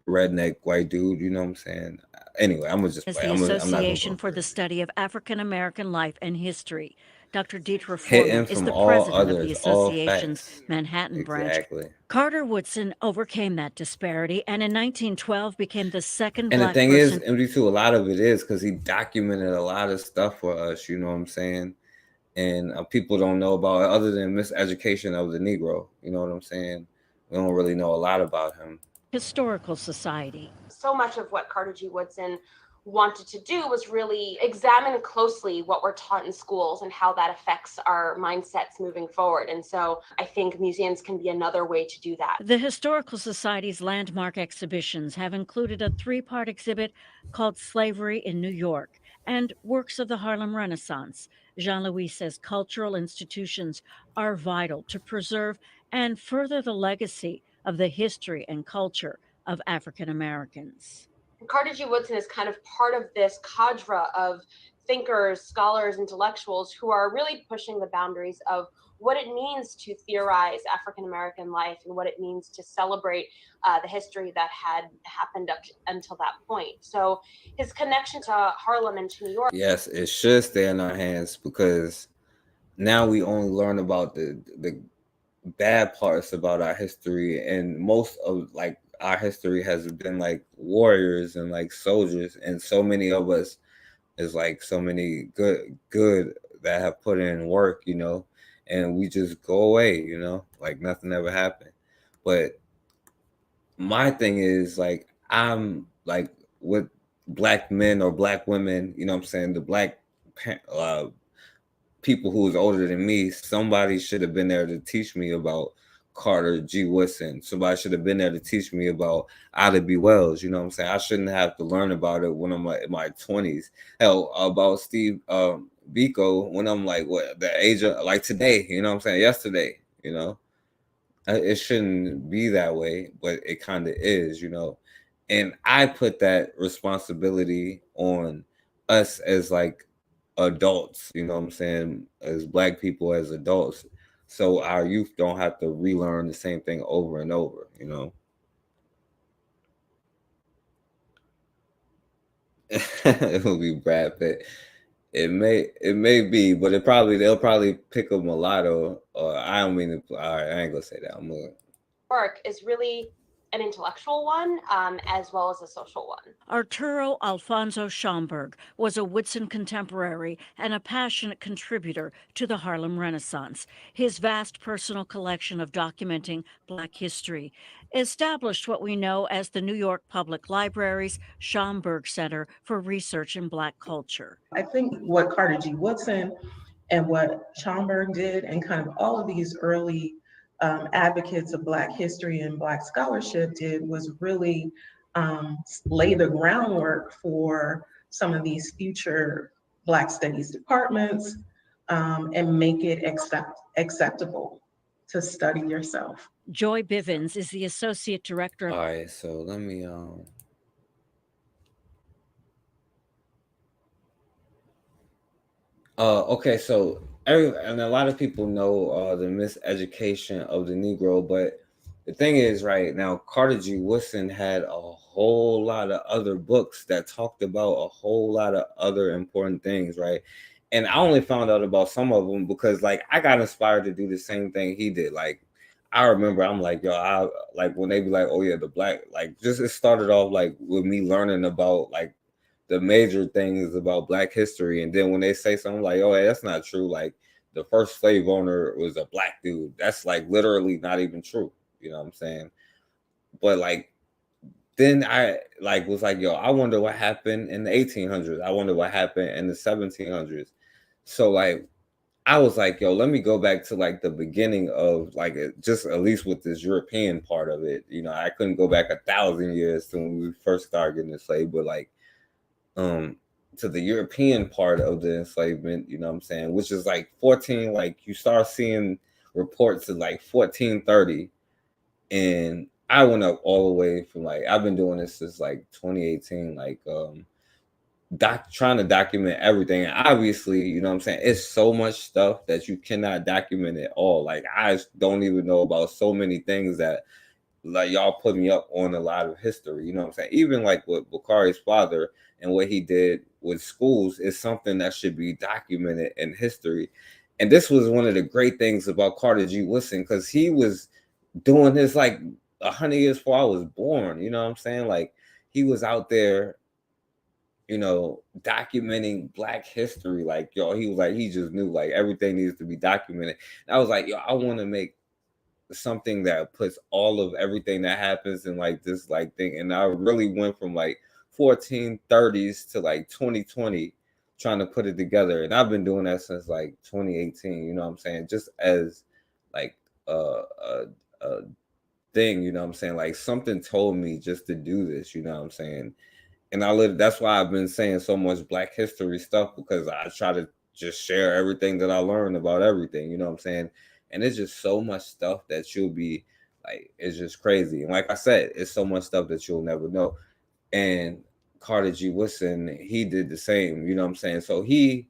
redneck white dude, you know what I'm saying? Anyway, I'm gonna just as play. the I'm not Association for the Study of African American Life and History. Dr. Dieter Hidden Foreman is from the all president of the others, all association's facts. Manhattan branch. Exactly. Carter Woodson overcame that disparity and in 1912 became the second And the Black thing is, person. MD2, a lot of it is because he documented a lot of stuff for us, you know what I'm saying? And people don't know about it other than miseducation of the Negro, you know what I'm saying? We don't really know a lot about him. Historical Society. So much of what Carter G. Woodson wanted to do was really examine closely what we're taught in schools and how that affects our mindsets moving forward. And so I think museums can be another way to do that. The Historical Society's landmark exhibitions have included a 3-part exhibit called Slavery in New York and Works of the Harlem Renaissance. Jean-Louis says cultural institutions are vital to preserve and further the legacy of the history and culture of African Americans. Carter G. Woodson is kind of part of this cadre of thinkers, scholars, intellectuals who are really pushing the boundaries of what it means to theorize African American life and what it means to celebrate the history that had happened up until that point. So his connection to Harlem and to New York. Yes, it should stay in our hands because now we only learn about the bad parts about our history, and most of like our history has been like warriors and like soldiers, and so many of us is like so many good that have put in work, you know, and we just go away, you know, like nothing ever happened. But my thing is like I'm like with Black men or Black women, you know what I'm saying, the Black people who was older than me, somebody should have been there to teach me about Carter G. Woodson. Somebody should have been there to teach me about Ida B. Wells. You know what I'm saying? I shouldn't have to learn about it when I'm in my 20s. Hell, about Steve Biko when I'm like what the age of like today. You know what I'm saying? Yesterday. You know, it shouldn't be that way, but it kind of is. You know, and I put that responsibility on us as like adults. You know what I'm saying? As Black people, as adults. So our youth don't have to relearn the same thing over and over, you know. It will be Brad Pitt. It may be, but they'll probably pick a mulatto. Or I don't mean to. All right, I ain't gonna say that. I'm gonna. Work is really an intellectual one as well as a social one. Arturo Alfonso Schomburg was a Woodson contemporary and a passionate contributor to the Harlem Renaissance. His vast personal collection of documenting Black history established what we know as the New York Public Library's Schomburg Center for Research in Black Culture. I think what Carter G. Woodson and what Schomburg did, and kind of all of these early advocates of Black history and Black scholarship did, was really lay the groundwork for some of these future Black studies departments and make it acceptable to study yourself. Joy Bivens is the associate director of. All right, so let me okay, so and a lot of people know the miseducation of the Negro, but the thing is, right now, Carter G. Woodson had a whole lot of other books that talked about a whole lot of other important things, right? And I only found out about some of them because, like, I got inspired to do the same thing he did. Like, I remember I'm like, yo, I like when they be like, oh yeah, the Black, like, just it started off like with me learning about like the major things about Black history, and then when they say something like, oh, hey, that's not true, like the first slave owner was a Black dude, that's like literally not even true, you know what I'm saying? But like then I like was like, yo, I wonder what happened in the 1800s, I wonder what happened in the 1700s. So like I was like, yo, let me go back to like the beginning of like just at least with this European part of it. You know, I couldn't go back 1,000 years to when we first started getting enslaved, but like to the European part of the enslavement, you know what I'm saying, which is like 14, like you start seeing reports of like 1430. And I went up all the way from like, I've been doing this since like 2018, like trying to document everything. And obviously, you know what I'm saying, it's so much stuff that you cannot document it all. Like I don't even know about so many things that like y'all put me up on a lot of history, you know what I'm saying? Even like with Bakari's father and what he did with schools is something that should be documented in history. And this was one of the great things about Carter G. Woodson, because he was doing this like 100 years before I was born. You know what I'm saying? Like, he was out there, you know, documenting Black history. Like, yo, he was like, he just knew like everything needs to be documented. And I was like, yo, I want to make something that puts all of everything that happens in like this like thing. And I really went from like 1430s to like 2020 trying to put it together. And I've been doing that since like 2018, you know what I'm saying? Just as like a thing, you know what I'm saying? Like, something told me just to do this, you know what I'm saying? And that's why I've been saying so much Black history stuff, because I try to just share everything that I learned about everything, you know what I'm saying? And it's just so much stuff that you'll be like, it's just crazy. And like I said, it's so much stuff that you'll never know. And Carter G. Woodson, he did the same, you know what I'm saying? So he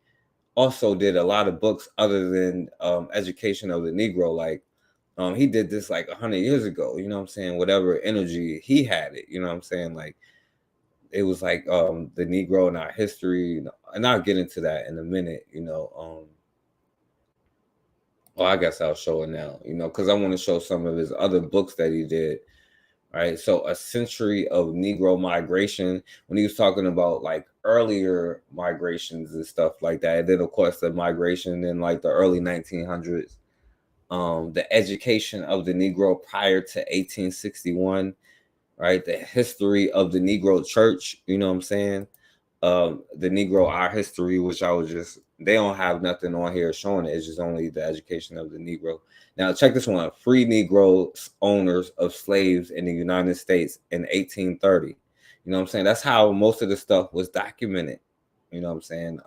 also did a lot of books other than Education of the Negro. Like, he did this like 100 years ago, you know what I'm saying? Whatever energy he had it, you know what I'm saying? Like, it was like the Negro in our history, and I'll get into that in a minute, you know. Well, I guess I'll show it now, you know, because I want to show some of his other books that he did. Right. So A Century of Negro Migration, when he was talking about like earlier migrations and stuff like that. And then, of course, the migration in like the early 1900s, the education of the Negro prior to 1861, right? The history of the Negro church, you know what I'm saying? The Negro, Our History, which they don't have nothing on here showing it. It's just only the education of the Negro. Now, check this one. Free Negro owners of slaves in the United States in 1830. You know what I'm saying? That's how most of the stuff was documented. You know what I'm saying?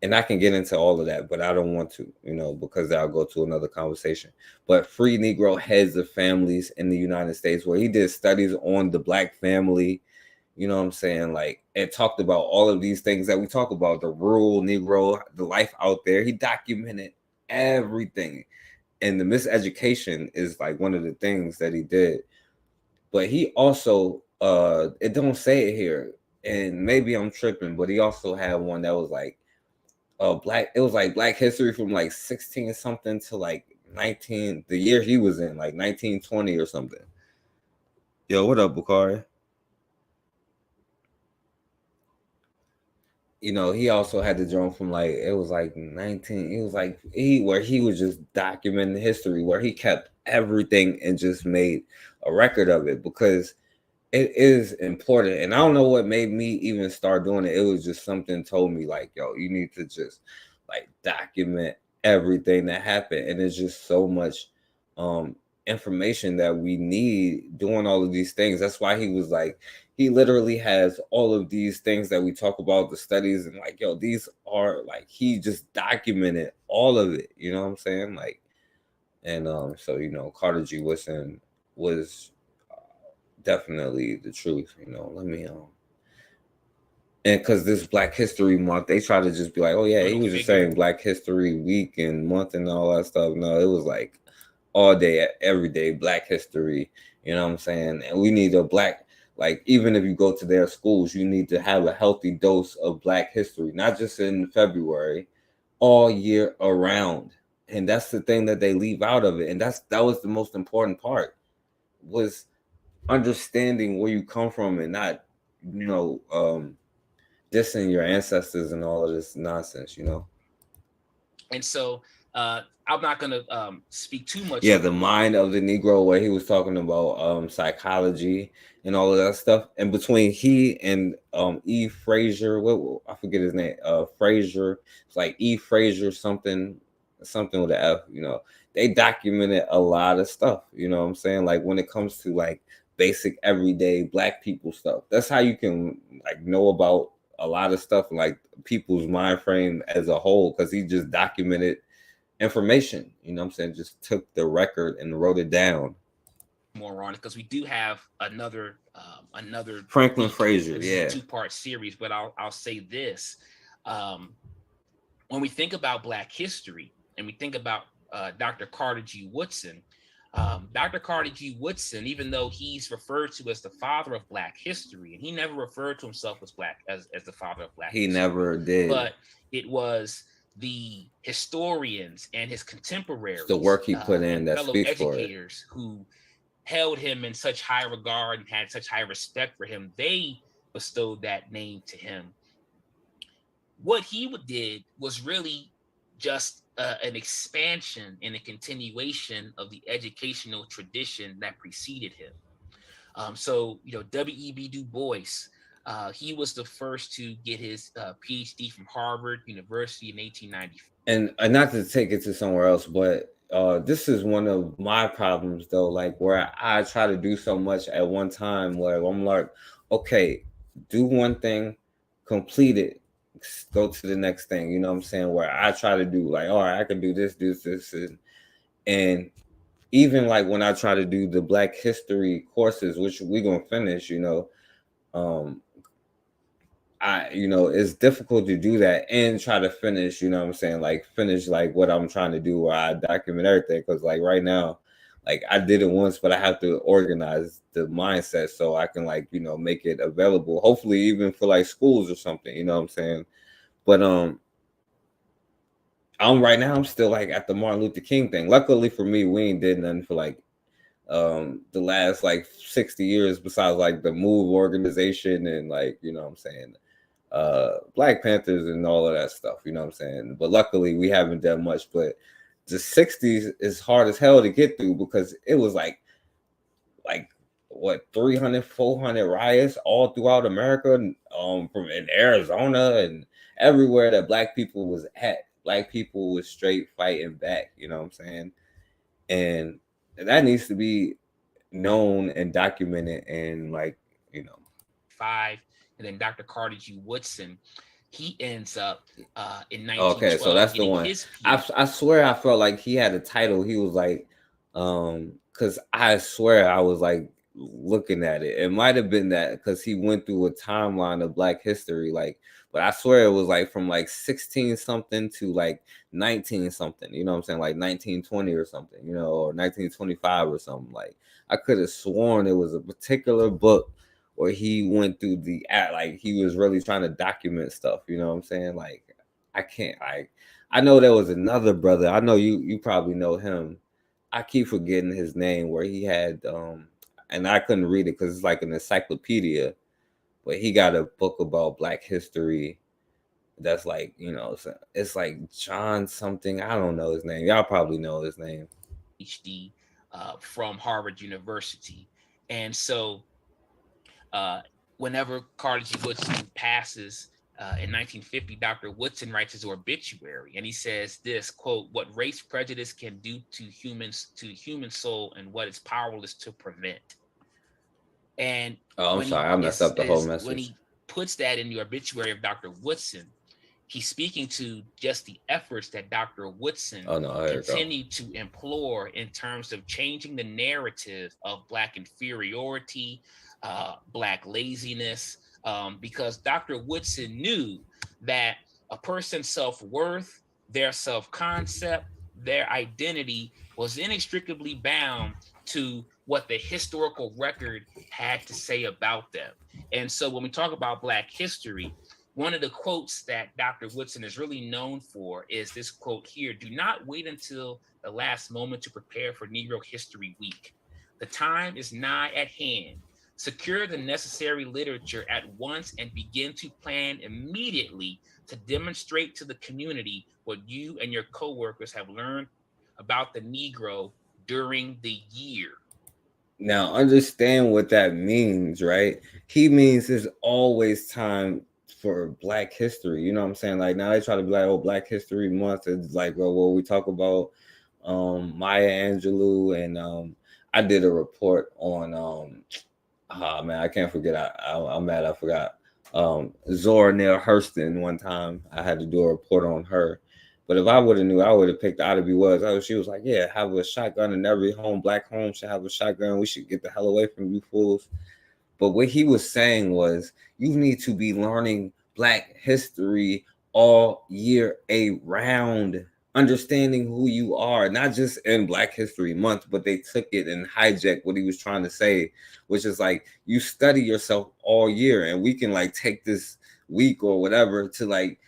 And I can get into all of that, but I don't want to, you know, because I'll go to another conversation. But Free Negro Heads of Families in the United States, where he did studies on the Black family, you know what I'm saying? Like, it talked about all of these things that we talk about, the rural Negro, the life out there. He documented everything. And the miseducation is like one of the things that he did. But he also, it don't say it here, and maybe I'm tripping, but he also had one that was like, it was like Black history from like 16 something to like 19, the year he was in, like 1920 or something. Yo, what up, Bukhari? You know, he also had the drum from like, it was like 19, it was like where he was just documenting history, where he kept everything and just made a record of it, because it is important. And I don't know what made me even start doing it. It was just something told me like, yo, you need to just like document everything that happened. And it's just so much information that we need doing all of these things. That's why he was like, he literally has all of these things that we talk about, the studies, and like, yo, these are like, he just documented all of it, you know what I'm saying? Like, and so, you know, Carter G. Woodson was definitely the truth, you know. Let me and because this Black History Month, they try to just be like, oh yeah, he was just saying Black History Week and month and all that stuff. No, it was like all day, every day, Black history, you know what I'm saying? And we need a Black, like, even if you go to their schools, you need to have a healthy dose of Black history, not just in February, all year around. And that's the thing that they leave out of it. And that was the most important part, was understanding where you come from and not, you know, dissing your ancestors and all of this nonsense, you know. And so I'm not going to speak too much. Yeah, the mind of the Negro, where he was talking about psychology and all of that stuff. And between he and E. Fraser, I forget his name, Fraser, it's like E. Fraser something with an F, you know. They documented a lot of stuff, you know what I'm saying? Like, when it comes to like basic everyday Black people stuff, that's how you can like know about a lot of stuff, like people's mind frame as a whole, because he just documented information, you know what I'm saying? Just took the record and wrote it down. More on it, because we do have another Franklin Fraser, yeah, 2-part series. But I'll say this: when we think about Black history and we think about Dr. Carter G. Woodson, Dr. Carter G. Woodson, even though he's referred to as the father of Black history, and he never referred to himself as the father of Black he history, never did, but it was the historians and his contemporaries, the work he put in and that fellow speaks for it. educators who held him in such high regard and had such high respect for him, they bestowed that name to him. What he did was really just an expansion and a continuation of the educational tradition that preceded him. So, you know, W.E.B. Du Bois, he was the first to get his PhD from Harvard University in 1894. And not to take it to somewhere else, but this is one of my problems though, like where I try to do so much at one time where I'm like, okay, do one thing, complete it, go to the next thing, you know what I'm saying? Where I try to do like, all right, I can do this, and even like when I try to do the Black History courses, which we're gonna finish, you know, it's difficult to do that and try to finish, you know what I'm saying? Like finish like what I'm trying to do where I document everything. Cause like right now, like I did it once, but I have to organize the mindset so I can like, you know, make it available, hopefully even for like schools or something, you know what I'm saying? But right now I'm still like at the Martin Luther King thing. Luckily for me, we ain't did nothing for like the last like 60 years besides like the MOVE organization and like, you know what I'm saying, Black Panthers and all of that stuff, you know what I'm saying? But luckily we haven't done much. But the 60s is hard as hell to get through because it was like what 300, 400 riots all throughout America, from in Arizona and everywhere that Black people was at. Black people was straight fighting back, you know what I'm saying? And that needs to be known and documented and like, you know. And then Dr. Carter G. Woodson, he ends up in 1912. Okay, so that's the one. I swear I felt like he had a title. He was like, because I swear I was like looking at it. It might have been that because he went through a timeline of Black history, like, but I swear it was like from like 16 something to like 19 something, you know what I'm saying? Like 1920 or something, you know, or 1925 or something. Like I could have sworn it was a particular book where he went through like he was really trying to document stuff, you know what I'm saying? Like I know there was another brother. I know you probably know him. I keep forgetting his name where he had and I couldn't read it because it's like an encyclopedia, but he got a book about Black history that's like, you know, it's like John something. I don't know his name. Y'all probably know his name. PhD from Harvard University. And so whenever Carter G. Woodson passes in 1950, Dr. Woodson writes his obituary, and he says this, quote, "What race prejudice can do to humans, to the human soul, and what it's powerless to prevent." And I'm sorry, I messed up the whole message. When he puts that in the obituary of Dr. Woodson, he's speaking to just the efforts that Dr. Woodson continued to implore in terms of changing the narrative of Black inferiority, Black laziness, because Dr. Woodson knew that a person's self-worth, their self-concept, their identity was inextricably bound to what the historical record had to say about them. And so when we talk about Black history, one of the quotes that Dr. Woodson is really known for is this quote here: "Do not wait until the last moment to prepare for Negro History Week. The time is nigh at hand. Secure the necessary literature at once and begin to plan immediately to demonstrate to the community what you and your coworkers have learned about the Negro during the year." Now, understand what that means, right? He means there's always time for Black history. You know what I'm saying? Like now they try to be like, oh, Black History Month. It's like, well, we talk about Maya Angelou, and I did a report on man, I can't forget. I'm mad I forgot. Zora Neale Hurston one time. I had to do a report on her. But if I would have knew, I would have picked Ida B. Wells. Oh, she was like, yeah, have a shotgun in every home. Black home should have a shotgun. We should get the hell away from you fools. But what he was saying was, you need to be learning Black history all year around, understanding who you are, not just in Black History Month, but they took it and hijacked what he was trying to say, which is like, you study yourself all year, and we can like take this week or whatever to like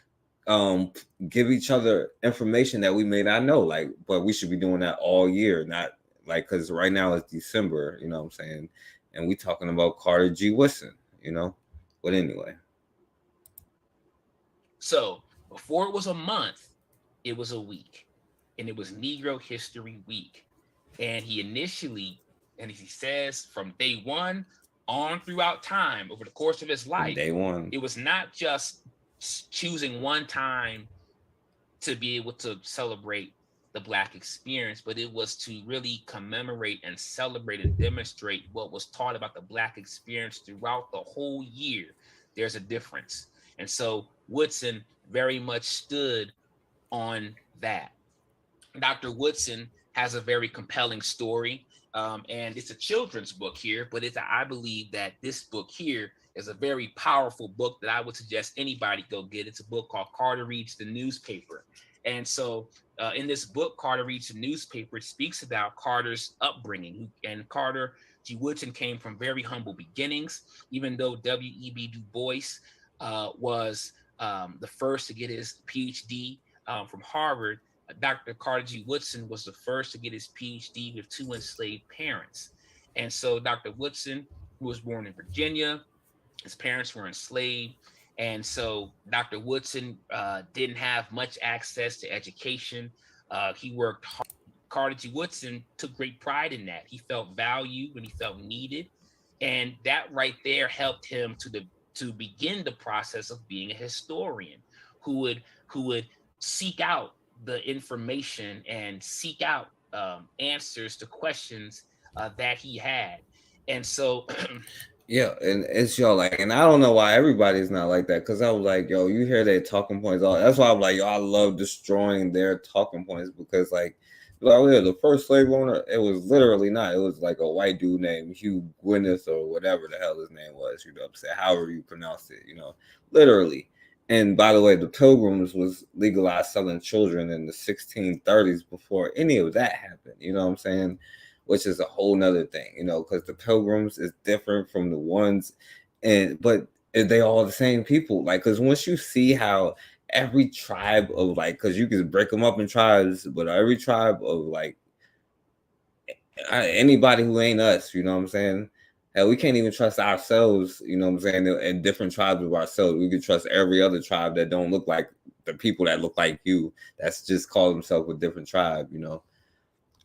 give each other information that we may not know, like, but we should be doing that all year, not like, because right now it's December, you know what I'm saying, and we talking about Carter G. Woodson, you know. But anyway, so before it was a month, it was a week, and it was Negro History Week. And he initially, and as he says, from day one on throughout time, over the course of his life, day one, it was not just choosing one time to be able to celebrate the Black experience, but it was to really commemorate and celebrate and demonstrate what was taught about the Black experience throughout the whole year. There's a difference. And so Woodson very much stood on that. Dr. Woodson has a very compelling story, and it's a children's book here, but I believe that this book here is a very powerful book that I would suggest anybody go get. It's a book called Carter Reads the Newspaper. And so in this book, Carter Reads the Newspaper, it speaks about Carter's upbringing. And Carter G. Woodson came from very humble beginnings, even though W.E.B. Du Bois was the first to get his PhD from Harvard. Dr. Carter G. Woodson was the first to get his PhD with 2 enslaved parents. And so Dr. Woodson, who was born in Virginia, his parents were enslaved. And so Dr. Woodson didn't have much access to education. He worked hard. Carter G. Woodson took great pride in that. He felt valued and he felt needed. And that right there helped him to begin the process of being a historian who would seek out the information and seek out answers to questions that he had. And so yeah, and it's like, and I don't know why everybody's not like that, because I was like, yo, you hear their talking points all. That's why I'm like, yo, I love destroying their talking points, because like oh yeah, the first slave owner, it was literally not. It was like a white dude named Hugh Gwyneth or whatever the hell his name was, you know what I'm saying, however you pronounce it, you know, literally. And by the way, the Pilgrims was legalized selling children in the 1630s before any of that happened, you know what I'm saying? Which is a whole nother thing, you know, because the Pilgrims is different from the ones, but they all the same people. Like, because once you see how every tribe of like, because you can break them up in tribes, but every tribe of like anybody who ain't us, you know what I'm saying? Hell, we can't even trust ourselves, you know what I'm saying, in different tribes of ourselves. We can trust every other tribe that don't look like the people that look like you, that's just call themselves a different tribe, you know.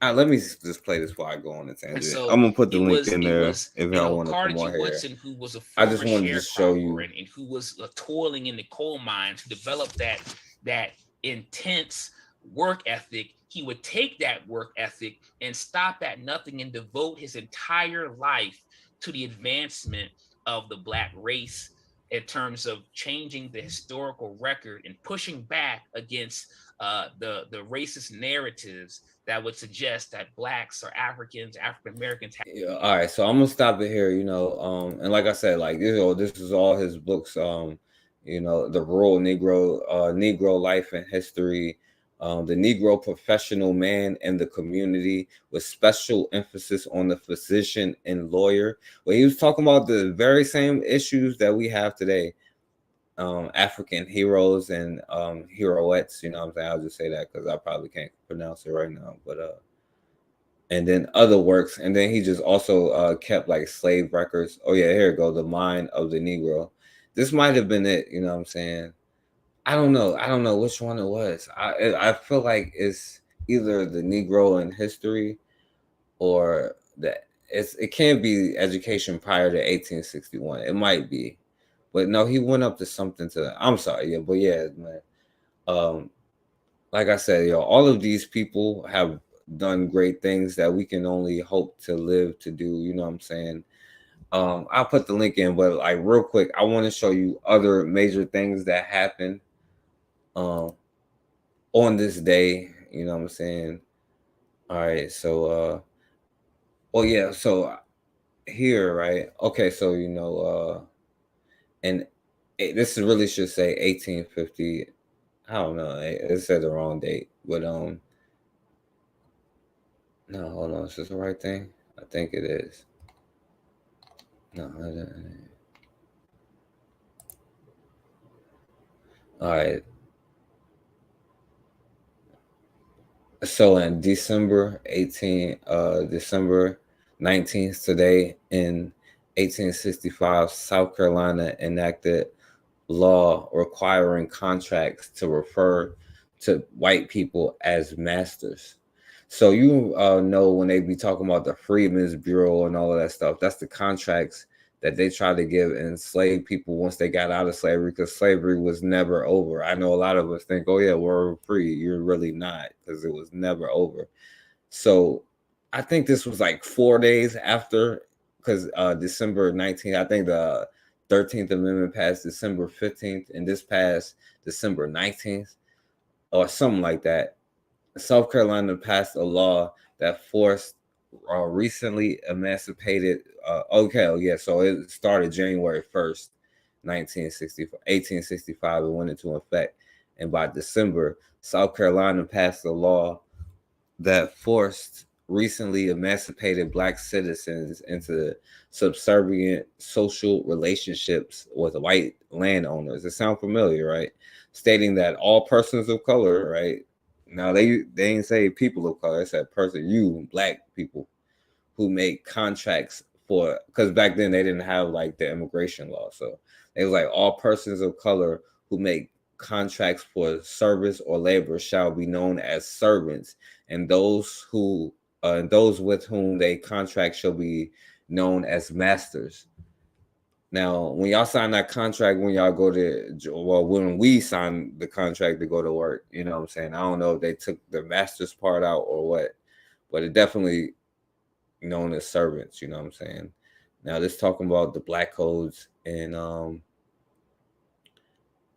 Let me just play this before I go on the tangent. So I'm gonna put the link in there if y'all want to come on here. Woodson, who was a I just wanted to show you, and who was toiling in the coal mines to develop that intense work ethic. He would take that work ethic and stop at nothing and devote his entire life to the advancement of the Black race in terms of changing the historical record and pushing back against the racist narratives that would suggest that Blacks or African Americans. Yeah, all right, so I'm gonna stop it here, you know, and like I said, like this is all his books, you know, the rural Negro life and history, the Negro professional man and the community, with special emphasis on the physician and lawyer. Well, he was talking about the very same issues that we have today. African heroes and heroettes, you know what I'm saying? I'll just say that because I probably can't pronounce it right now, but and then other works, and then he just also kept like slave records. Oh yeah, here it go, The Mind of the Negro. This might have been it, you know what I'm saying? I don't know which one it was. I feel like it's either the Negro in history or it can't be education prior to 1861. It might be. But no, he went up to something to that. I'm sorry, yeah, but yeah, man. Like I said, yo, all of these people have done great things that we can only hope to live to do. You know what I'm saying? I'll put the link in, but like real quick, I want to show you other major things that happened on this day. You know what I'm saying? All right, so well, yeah, so here, right? Okay, so you know, and this really should say 1850. I don't know. It said the wrong date, but no, hold on. Is this the right thing? I think it is. No. All right. So in December 19th today in 1865, South Carolina enacted law requiring contracts to refer to white people as masters. So you know when they be talking about the Freedmen's Bureau and all of that stuff, that's the contracts that they tried to give enslaved people once they got out of slavery, because slavery was never over. I know a lot of us think, oh yeah, we're free. You're really not, because it was never over. So I think this was like 4 days after, because December 19th, I think the 13th Amendment passed December 15th, and this passed December 19th, or something like that. South Carolina passed a law that forced recently emancipated. So it started January 1st, 1865. It went into effect. And by December, South Carolina passed a law that forced recently emancipated Black citizens into subservient social relationships with white landowners. It sounds familiar, right? Stating that all persons of color, right? Now they ain't say people of color. It said Black people who make contracts for, because back then they didn't have like the immigration law. So it was like all persons of color who make contracts for service or labor shall be known as servants, and those with whom they contract shall be known as masters. Now, when y'all sign that contract, when we signed the contract to go to work, you know what I'm saying? I don't know if they took the master's part out or what, but it definitely known as servants, you know what I'm saying? Now, this talking about the Black codes, and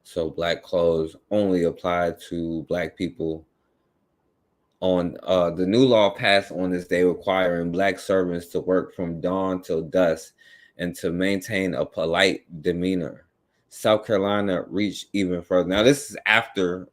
so Black codes only apply to Black people. On the new law passed on this day requiring Black servants to work from dawn till dusk and to maintain a polite demeanor. South Carolina reached even further. Now, this is after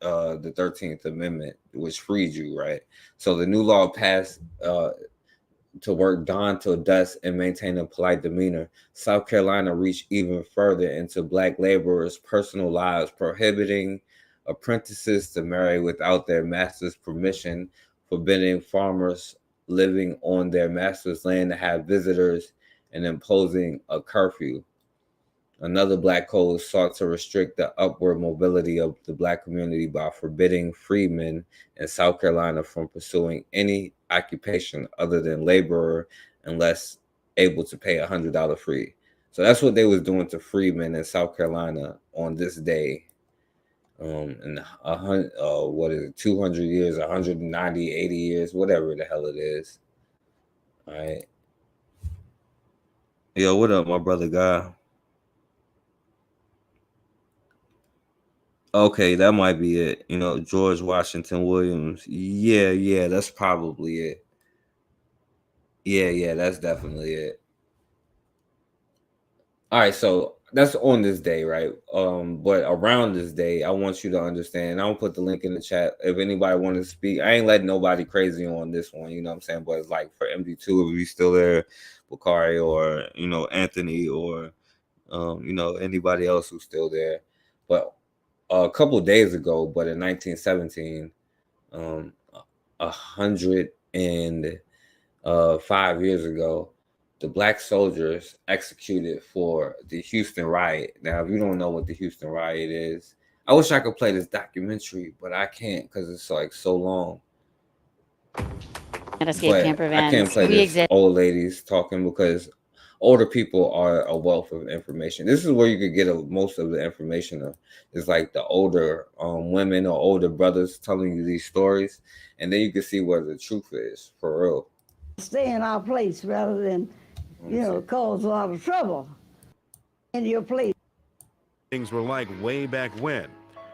the 13th Amendment, which freed you, right? So the new law passed to work dawn till dusk and maintain a polite demeanor. South Carolina reached even further into Black laborers' personal lives, prohibiting apprentices to marry without their master's permission, forbidding farmers living on their master's land to have visitors, and imposing a curfew. Another Black code sought to restrict the upward mobility of the Black community by forbidding freedmen in South Carolina from pursuing any occupation other than laborer unless able to pay $100 free. So that's what they was doing to freedmen in South Carolina on this day. In 200 years, 190, 80 years, whatever the hell it is. All right. Yo, what up, my brother guy? Okay, that might be it. You know, George Washington Williams. Yeah, that's probably it. Yeah, that's definitely it. All right, so that's on this day, right? But around this day, I want you to understand. I'll put the link in the chat. If anybody want to speak, I ain't letting nobody crazy on this one, you know what I'm saying? But it's like for MD2, if you still there, Bakari, or Anthony, or anybody else who's still there. But a couple of days ago, but in 1917, 105 years ago, the Black soldiers executed for the Houston riot. Now, if you don't know what the Houston riot is, I wish I could play this documentary, but I can't because it's like so long. At Escape Camper Vans. I can't play this old ladies talking, because older people are a wealth of information. This is where you could get most of the information. It's like the older women or older brothers telling you these stories, and then you can see where the truth is for real. Stay in our place rather than cause a lot of trouble in your place. Things were like way back when,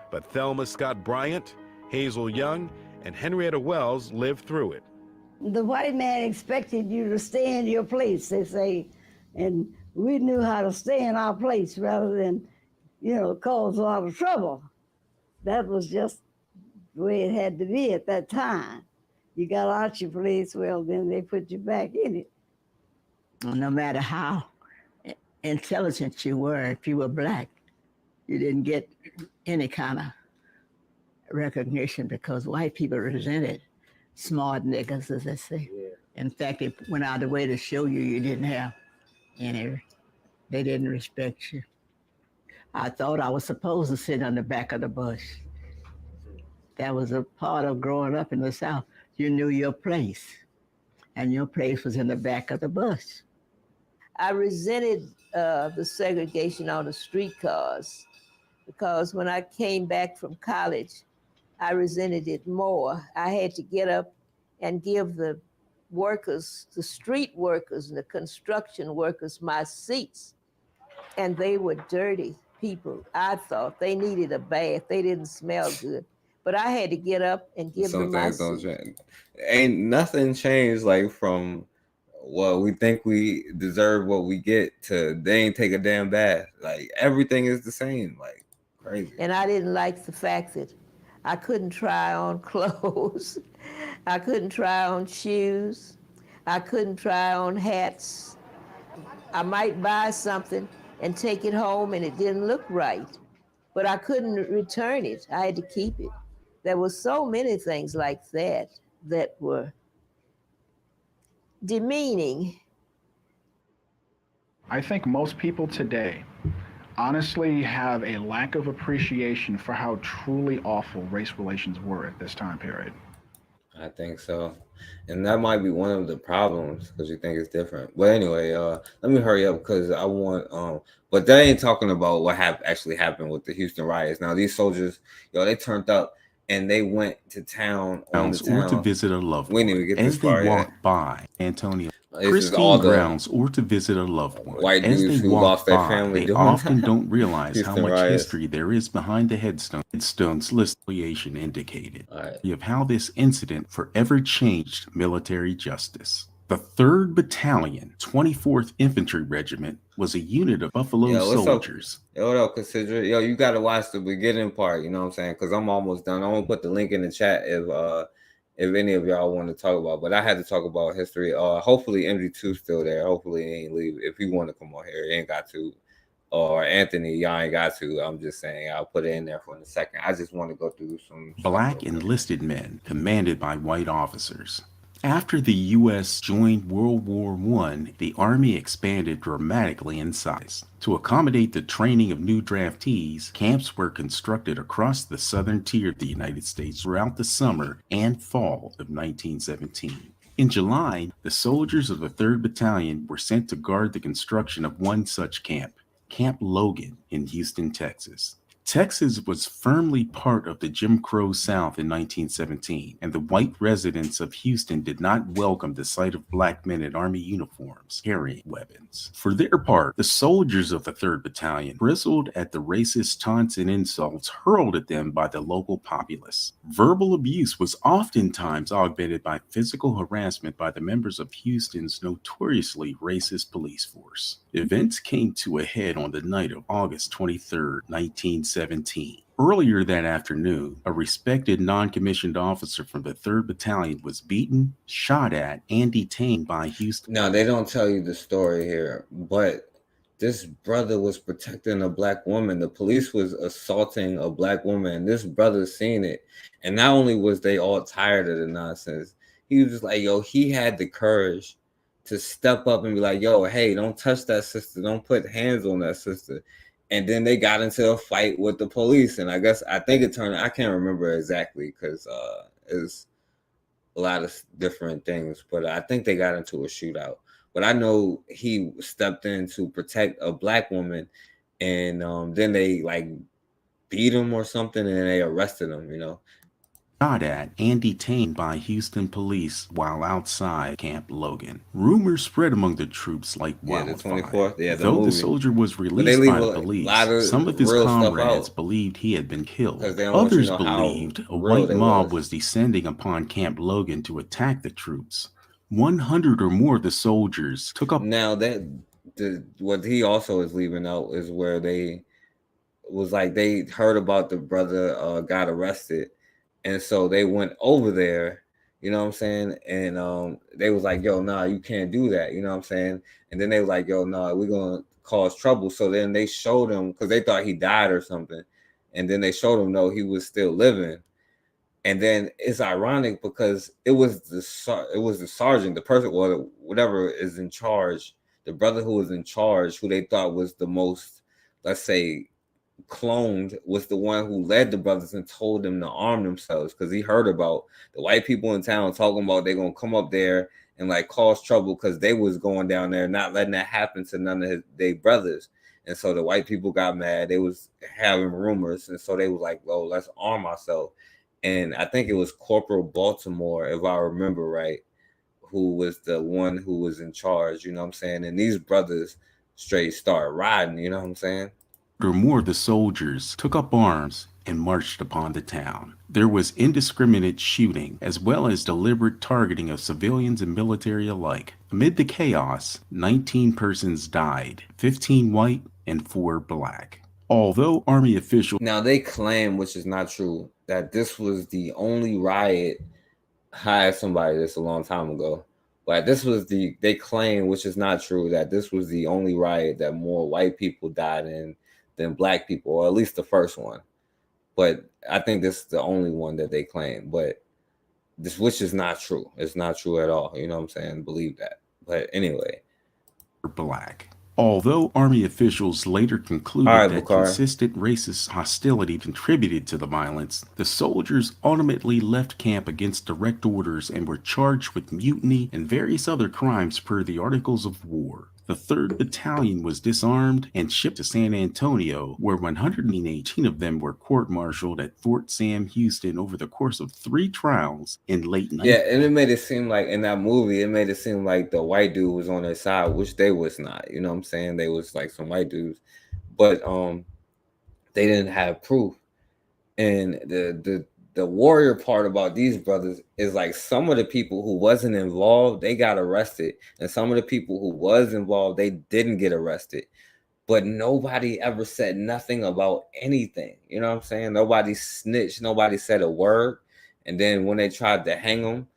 but Thelma Scott Bryant, Hazel Young, and Henrietta Wells lived through it. The white man expected you to stay in your place, they say, and we knew how to stay in our place rather than, cause a lot of trouble. That was just the way it had to be at that time. You got out your place, well, then they put you back in it. No matter how intelligent you were, if you were Black, you didn't get any kind of recognition because white people resented smart niggas, as they say. In fact, they went out of the way to show you didn't have any. They didn't respect you. I thought I was supposed to sit on the back of the bus. That was a part of growing up in the South. You knew your place, and your place was in the back of the bus. I resented the segregation on the streetcars because when I came back from college, I resented it more. I had to get up and give the workers, the street workers and the construction workers, my seats. And they were dirty people. I thought they needed a bath. They didn't smell good. But I had to get up and give them my seat. Ain't nothing changed like from well, we think we deserve what we get to they ain't take a damn bath. Like everything is the same. Like crazy. And I didn't like the fact that I couldn't try on clothes. I couldn't try on shoes. I couldn't try on hats. I might buy something and take it home and it didn't look right, but I couldn't return it. I had to keep it. There were so many things like that that were demeaning. I think most people today honestly have a lack of appreciation for how truly awful race relations were at this time period. I think so. And that might be one of the problems because you think it's different. But anyway, let me hurry up because I want but that ain't talking about what actually happened with the Houston riots. Now these soldiers, they turned up and they went to town on the town. Or to visit a loved We one. didn't even get As this they far walked yet. by Antonio This is Christine all the grounds or to visit a loved one. white As dudes they who walk lost their by, family they doing often don't realize how Houston much riots. history there is behind the headstone. Headstone's affiliation indicated Right. of how this incident forever changed military justice. The 3rd Battalion, 24th Infantry Regiment, was a unit of Buffalo Yo, what's up? soldiers. Yo, what up, consider you gotta watch the beginning part, you know what I'm saying? Because I'm almost done. I'm gonna put the link in the chat if any of y'all want to talk about, but I had to talk about history. Hopefully MG2 still there. Hopefully he ain't leave. If he want to come on here, he ain't got to. Or Anthony, y'all ain't got to. I'm just saying I'll put it in there for a second. I just want to go through some Black enlisted men commanded by white officers. After the U.S. joined World War I, the Army expanded dramatically in size. To accommodate the training of new draftees, camps were constructed across the southern tier of the United States throughout the summer and fall of 1917. In July, the soldiers of the 3rd Battalion were sent to guard the construction of one such camp, Camp Logan in Houston, Texas. Texas was firmly part of the Jim Crow South in 1917, and the white residents of Houston did not welcome the sight of black men in Army uniforms carrying weapons. For their part, the soldiers of the 3rd Battalion bristled at the racist taunts and insults hurled at them by the local populace. Verbal abuse was oftentimes augmented by physical harassment by the members of Houston's notoriously racist police force. Events came to a head on the night of August 23, 1917. Earlier that afternoon, a respected non-commissioned officer from the 3rd Battalion was beaten, shot at, and detained by Houston. Now they don't tell you the story here, but this brother was protecting a black woman. The police was assaulting a black woman, and this brother seen it. And not only was they all tired of the nonsense, he was just like, yo, he had the courage to step up and be like, yo, hey, don't touch that sister. Don't put hands on that sister. And then they got into a fight with the police. And I think it turned, I can't remember exactly because it's a lot of different things, but I think they got into a shootout. But I know he stepped in to protect a black woman, and then they like beat him or something, and they arrested him, Shot at and detained by Houston police while outside Camp Logan. Rumors spread among the troops like wildfire. The 24th, the Though movie. the soldier was But they released leave by the a police, lot of some of his real stuff comrades out. believed he had been killed. 'Cause they don't want you Others to know how believed a real white they mob was descending upon Camp Logan to attack the troops. 100 or more of the soldiers took up. Now what he also is leaving out is where they was like they heard about the brother got arrested, and so they went over there, you know what I'm saying, and they was like, yo, nah, you can't do that, you know what I'm saying, and then they was like, yo, nah, we're gonna cause trouble. So then they showed him because they thought he died or something, and then they showed him no, he was still living, And then it's ironic because it was the sergeant, the person, or whatever is in charge, the brother who was in charge, who they thought was the most, let's say, cloned, was the one who led the brothers and told them to arm themselves, because he heard about the white people in town talking about they're gonna come up there and like cause trouble, because they was going down there not letting that happen to none of their brothers. And so the white people got mad. They was having rumors, and so they was like, "Oh, let's arm ourselves." And I think it was Corporal Baltimore, if I remember right, who was the one who was in charge, you know what I'm saying? And these brothers straight started riding, you know what I'm saying? Or more, the soldiers took up arms and marched upon the town. There was indiscriminate shooting, as well as deliberate targeting of civilians and military alike. Amid the chaos, 19 persons died, 15 white and 4 black. Although Army officials... Now they claim, which is not true, that this was the only riot. I asked somebody this a long time ago, but they claim, which is not true, that this was the only riot that more white people died in than black people, or at least the first one. But I think this is the only one that they claim, but this, which is not true. It's not true at all. You know what I'm saying? Believe that. But anyway. Black. Although Army officials later concluded that consistent racist hostility contributed to the violence, the soldiers ultimately left camp against direct orders and were charged with mutiny and various other crimes per the Articles of War. The 3rd Battalion was disarmed and shipped to San Antonio, where 118 of them were court-martialed at Fort Sam Houston over the course of 3 trials in late 19... Yeah, and it made it seem like, in that movie, it made it seem like the white dude was on their side, which they was not. You know what I'm saying? They was like some white dudes. But they didn't have proof. And the warrior part about these brothers is like, some of the people who wasn't involved, they got arrested, and some of the people who was involved, they didn't get arrested. But nobody ever said nothing about anything. You know what I'm saying? Nobody snitched, nobody said a word. And then when they tried to hang them,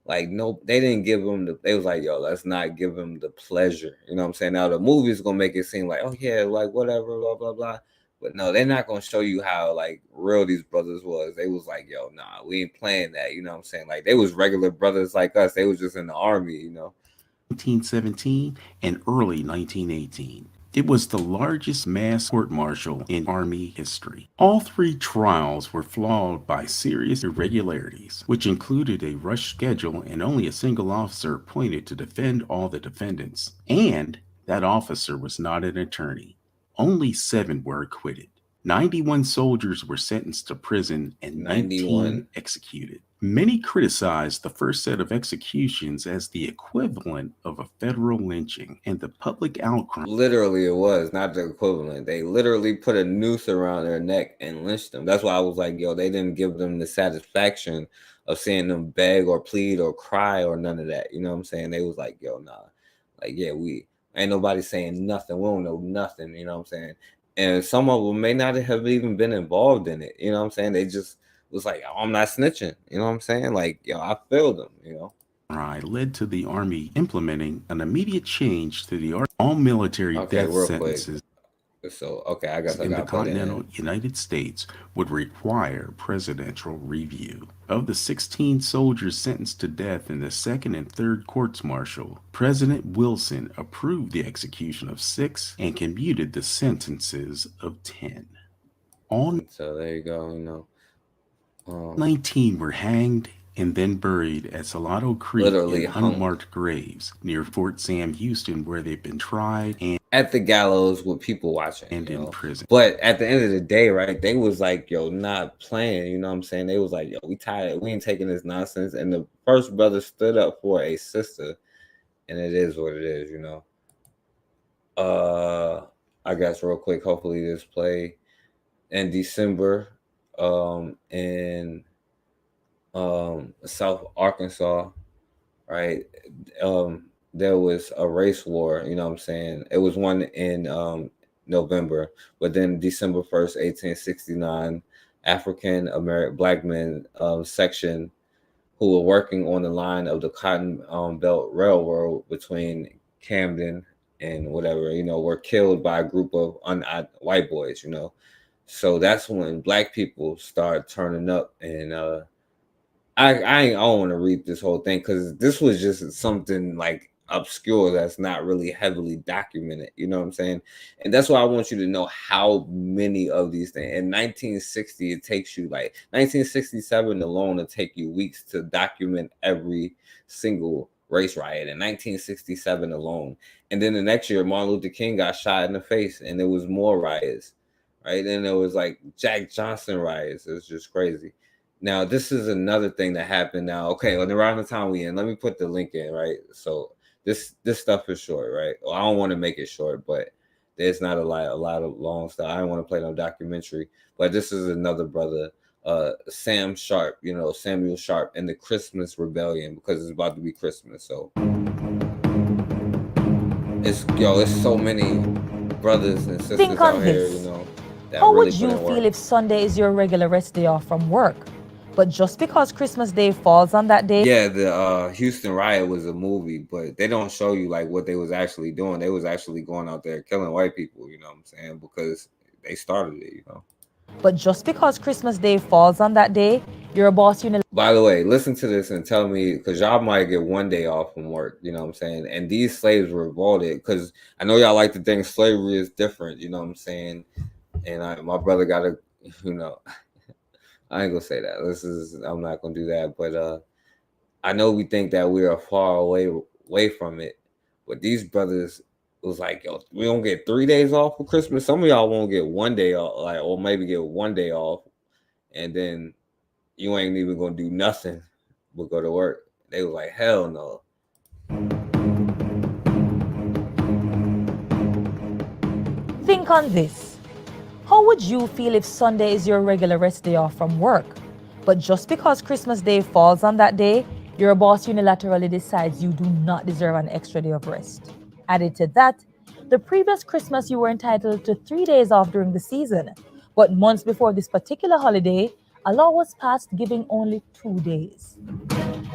like, no, they didn't give them they was like, yo, let's not give them the pleasure. You know what I'm saying? Now the movie is gonna make it seem like, oh yeah, like whatever, blah blah blah. But no, they're not gonna show you how like real these brothers was. They was like, yo, nah, we ain't playing that. You know what I'm saying? Like, they was regular brothers like us. They was just in the army, you know. 1917 and early 1918. It was the largest mass court-martial in Army history. All 3 trials were flawed by serious irregularities, which included a rush schedule and only a single officer appointed to defend all the defendants. And that officer was not an attorney. Only 7 were acquitted. 91 soldiers were sentenced to prison and 19 executed. Many criticized the first set of executions as the equivalent of a federal lynching, and the public outcry... Literally, it was not the equivalent. They literally put a noose around their neck and lynched them. That's why I was like, yo, they didn't give them the satisfaction of seeing them beg or plead or cry or none of that. You know what I'm saying? They was like, yo, nah. Like, yeah, we ain't nobody saying nothing. We don't know nothing. You know what I'm saying? And some of them may not have even been involved in it. You know what I'm saying? They just was like, oh, I'm not snitching. You know what I'm saying? Like, yo, I failed them, you know? Led to the Army implementing an immediate change to the all military death sentences. So, okay, I guess in the continental United States would require presidential review. Of the 16 soldiers sentenced to death in the 2nd and 3rd courts-martial, President Wilson approved the execution of 6 and commuted the sentences of 10. So there you go, you know. 19 were hanged and then buried at Salado Creek Literally in unmarked graves near Fort Sam Houston, where they've been tried and at the gallows with people watching and in prison. But at the end of the day, right, they was like, yo, not playing, you know what I'm saying? They was like, yo, we tired, we ain't taking this nonsense. And the first brother stood up for a sister, and it is what it is, you know. I guess real quick, hopefully this play in December in South Arkansas, right? There was a race war, you know what I'm saying? It was one in November, but then December 1st, 1869, African American black men section who were working on the line of the Cotton Belt Railroad between Camden and whatever, you know, were killed by a group of white boys, you know. So that's when black people start turning up and I don't want to read this whole thing because this was just something like obscure that's not really heavily documented. You know what I'm saying? And that's why I want you to know how many of these things. In 1960, it takes you like 1967 alone to take you weeks to document every single race riot in 1967 alone. And then the next year, Martin Luther King got shot in the face, and there was more riots. Right? Then there was like Jack Johnson riots. It was just crazy. Now, this is another thing that happened now. Okay, around the time we in, let me put the link in, right? So this stuff is short, right? Well, I don't want to make it short, but there's not a lot of long stuff. I don't want to play no documentary, but this is another brother, Sam Sharp, Samuel Sharp, and the Christmas Rebellion, because it's about to be Christmas. So it's so many brothers and sisters Think on out here, this. that How really would you put in work. feel if Sunday is your regular rest day off from work, but just because Christmas Day falls on that day? Yeah, the Houston riot was a movie, but they don't show you like what they was actually doing. They was actually going out there killing white people, you know what I'm saying? Because they started it, But just because Christmas Day falls on that day, your boss By the way, listen to this and tell me, because y'all might get one day off from work, you know what I'm saying? And these slaves revolted, because I know y'all like to think slavery is different, you know what I'm saying? And my brother got to, I ain't gonna say that. I'm not gonna do that. But I know we think that we are far away from it. But these brothers was like, yo, we don't get 3 days off for Christmas. Some of y'all won't get 1 day off, or maybe get 1 day off, and then you ain't even gonna do nothing but go to work. They was like, hell no. Think on this. How would you feel if Sunday is your regular rest day off from work, but just because Christmas Day falls on that day, your boss unilaterally decides you do not deserve an extra day of rest? Added to that, the previous Christmas you were entitled to 3 days off during the season, but months before this particular holiday, a law was passed giving only 2 days.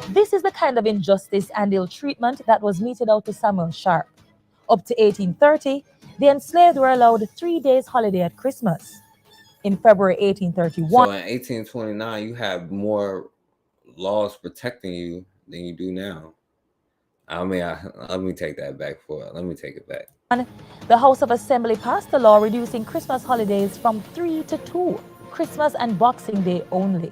This is the kind of injustice and ill treatment that was meted out to Samuel Sharp. Up to 1830, the enslaved were allowed 3 days holiday at Christmas. In February 1831, So in 1829, you have more laws protecting you than you do now. I mean, let me take that back let me take it back. the House of Assembly passed a law reducing Christmas holidays from 3 to 2, Christmas and Boxing Day only.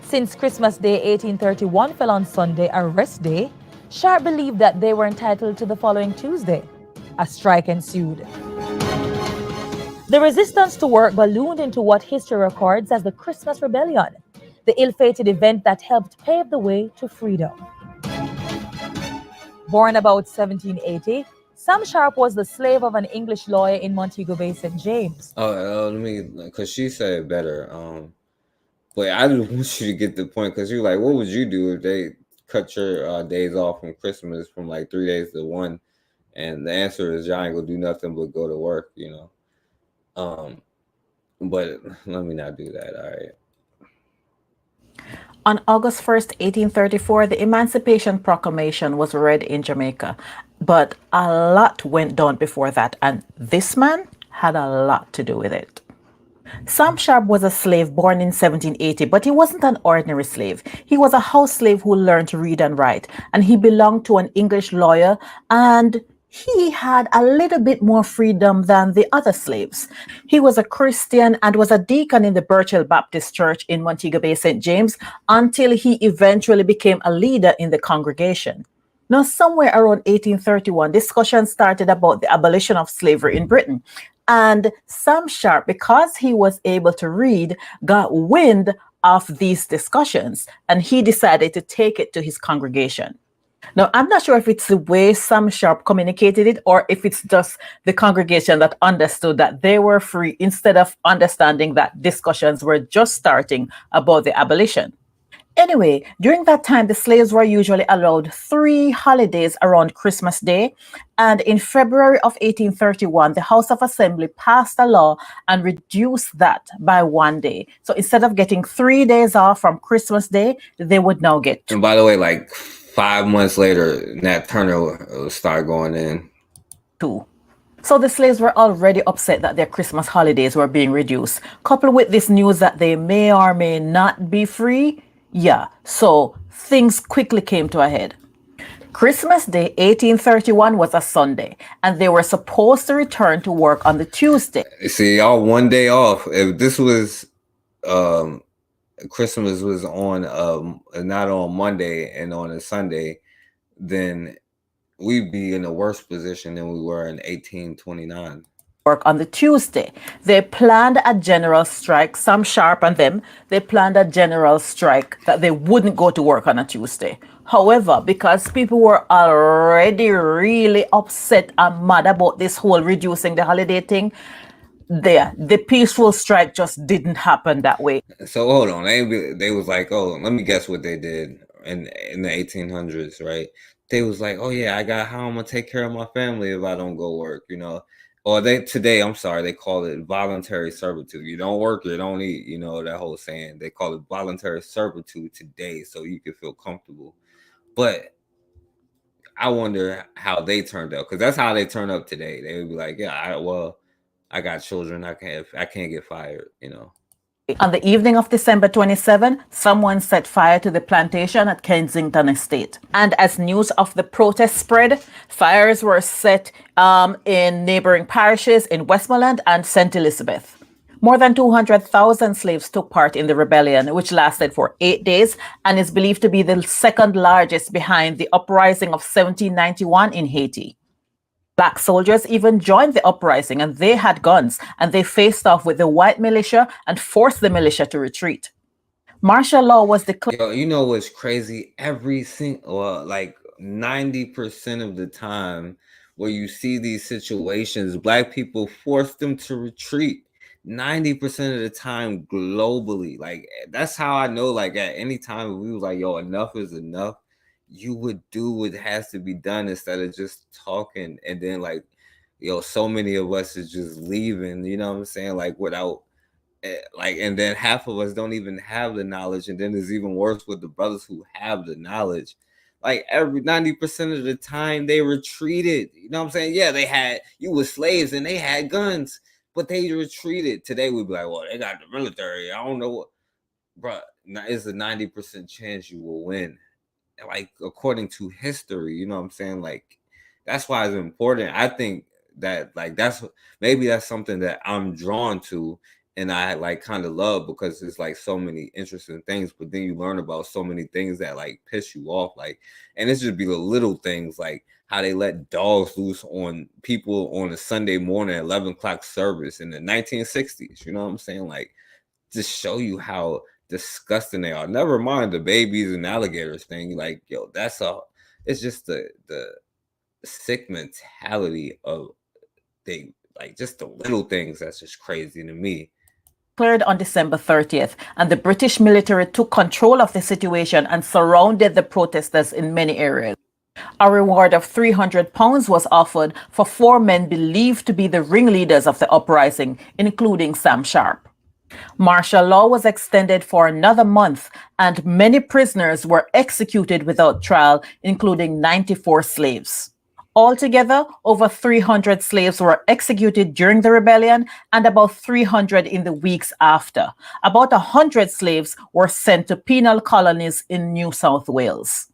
Since Christmas Day 1831 fell on Sunday, a rest day, Sharp believed that they were entitled to the following Tuesday. A strike ensued. The resistance to work ballooned into what history records as the Christmas Rebellion, the ill-fated event that helped pave the way to freedom. Born about 1780, Sam Sharp was the slave of an English lawyer in Montego Bay, St. James. Let me, because she said it better. But I just want you to get the point, because you're like, what would you do if they cut your days off from Christmas from like 3 days to 1? And the answer is y'all ain't gonna do nothing but go to work, But let me not do that. All right. On August 1st, 1834, the Emancipation Proclamation was read in Jamaica, but a lot went down before that, and this man had a lot to do with it. Sam Sharp was a slave born in 1780, but he wasn't an ordinary slave. He was a house slave who learned to read and write, and he belonged to an English lawyer, and he had a little bit more freedom than the other slaves. He was a Christian and was a deacon in the Birchhill Baptist Church in Montego Bay, St. James, until he eventually became a leader in the congregation. Now, somewhere around 1831, discussions started about the abolition of slavery in Britain. And Sam Sharp, because he was able to read, got wind of these discussions, and he decided to take it to his congregation. Now, I'm not sure if it's the way Sam Sharp communicated it or if it's just the congregation that understood that they were free instead of understanding that discussions were just starting about the abolition. Anyway, during that time, the slaves were usually allowed 3 holidays around Christmas Day. And in February of 1831, the House of Assembly passed a law and reduced that by 1 day. So instead of getting 3 days off from Christmas Day, they would now get 2. And by the way, like 5 months later, Nat Turner will start going in. 2. So the slaves were already upset that their Christmas holidays were being reduced. Coupled with this news that they may or may not be free, Yeah, so things quickly came to a head. Christmas Day 1831 was a Sunday, and they were supposed to return to work on the Tuesday. See, y'all 1 day off. If this was Christmas was on not on Monday and on a Sunday, then we'd be in a worse position than we were in 1829. Work on the Tuesday. They planned a general strike. Sam Sharp and them, they planned a general strike that they wouldn't go to work on a Tuesday. However, because people were already really upset and mad about this whole reducing the holiday thing, the peaceful strike just didn't happen that way. So hold on, they was like, oh, let me guess what they did in the 1800s, right? They was like, oh yeah, how I'm gonna take care of my family if I don't go work, you know? Or they call it voluntary servitude. You don't work, you don't eat, you know, that whole saying. They call it voluntary servitude today so you can feel comfortable. But I wonder how they turned out, because that's how they turn up today. They would be like, yeah, I got children, I can't get fired, you know. On the evening of December 27, someone set fire to the plantation at Kensington Estate. And as news of the protest spread, fires were set in neighboring parishes in Westmoreland and St. Elizabeth. More than 200,000 slaves took part in the rebellion, which lasted for 8 days and is believed to be the second largest behind the uprising of 1791 in Haiti. Black soldiers even joined the uprising, and they had guns, and they faced off with the white militia and forced the militia to retreat. Martial law was declared. Yo, you know what's crazy? Like 90% of the time where you see these situations, Black people force them to retreat. 90% of the time globally. Like, that's how I know, like, at any time we was like, yo, enough is enough, you would do what has to be done instead of just talking. And then, like, yo, so many of us is just leaving, you know what I'm saying? Like, without, like, and then half of us don't even have the knowledge. And then it's even worse with the brothers who have the knowledge. Like, every 90% of the time they retreated, you know what I'm saying? Yeah, you were slaves and they had guns, but they retreated. Today we'd be like, well, they got the military. I don't know what, bro. It's a 90% chance you will win. Like, according to history, you know what I'm saying? Like, that's why it's important. I think that, like, that's something that I'm drawn to and I like kind of love, because it's like so many interesting things, but then you learn about so many things that like piss you off. Like, and it's just be the little things, like how they let dogs loose on people on a Sunday morning at 11 o'clock service in the 1960s. You know what I'm saying? Like, just show you how disgusting they are. Never mind the babies and alligators thing. Like, yo, it's just the sick mentality of just the little things that's just crazy to me. Declared on December 30th, and the British military took control of the situation and surrounded the protesters in many areas. A reward of £300 was offered for 4 men believed to be the ringleaders of the uprising, including Sam Sharp. Martial law was extended for another month, and many prisoners were executed without trial, including 94 slaves. Altogether, over 300 slaves were executed during the rebellion and about 300 in the weeks after. About 100 slaves were sent to penal colonies in New South Wales.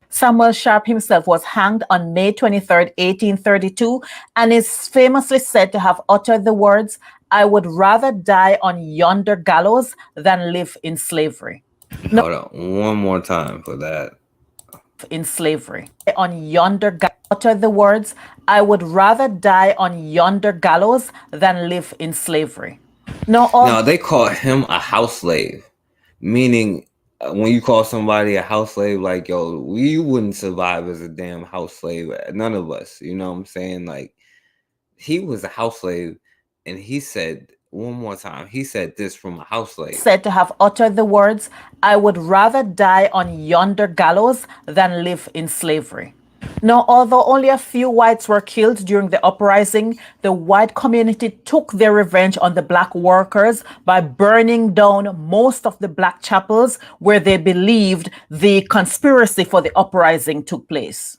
Samuel Sharp himself was hanged on May 23, 1832, and is famously said to have uttered the words, "I would rather die on yonder gallows than live in slavery." No, hold on, one more time for that. In slavery. On yonder uttered the words, "I would rather die on yonder gallows than live in slavery." No, they call him a house slave, meaning when you call somebody a house slave, like, yo, we wouldn't survive as a damn house slave. None of us, you know what I'm saying? Like, he was a house slave, and he said, one more time, he said this from a house slave. Said to have uttered the words, "I would rather die on yonder gallows than live in slavery." Now, although only a few whites were killed during the uprising, the white community took their revenge on the black workers by burning down most of the black chapels where they believed the conspiracy for the uprising took place.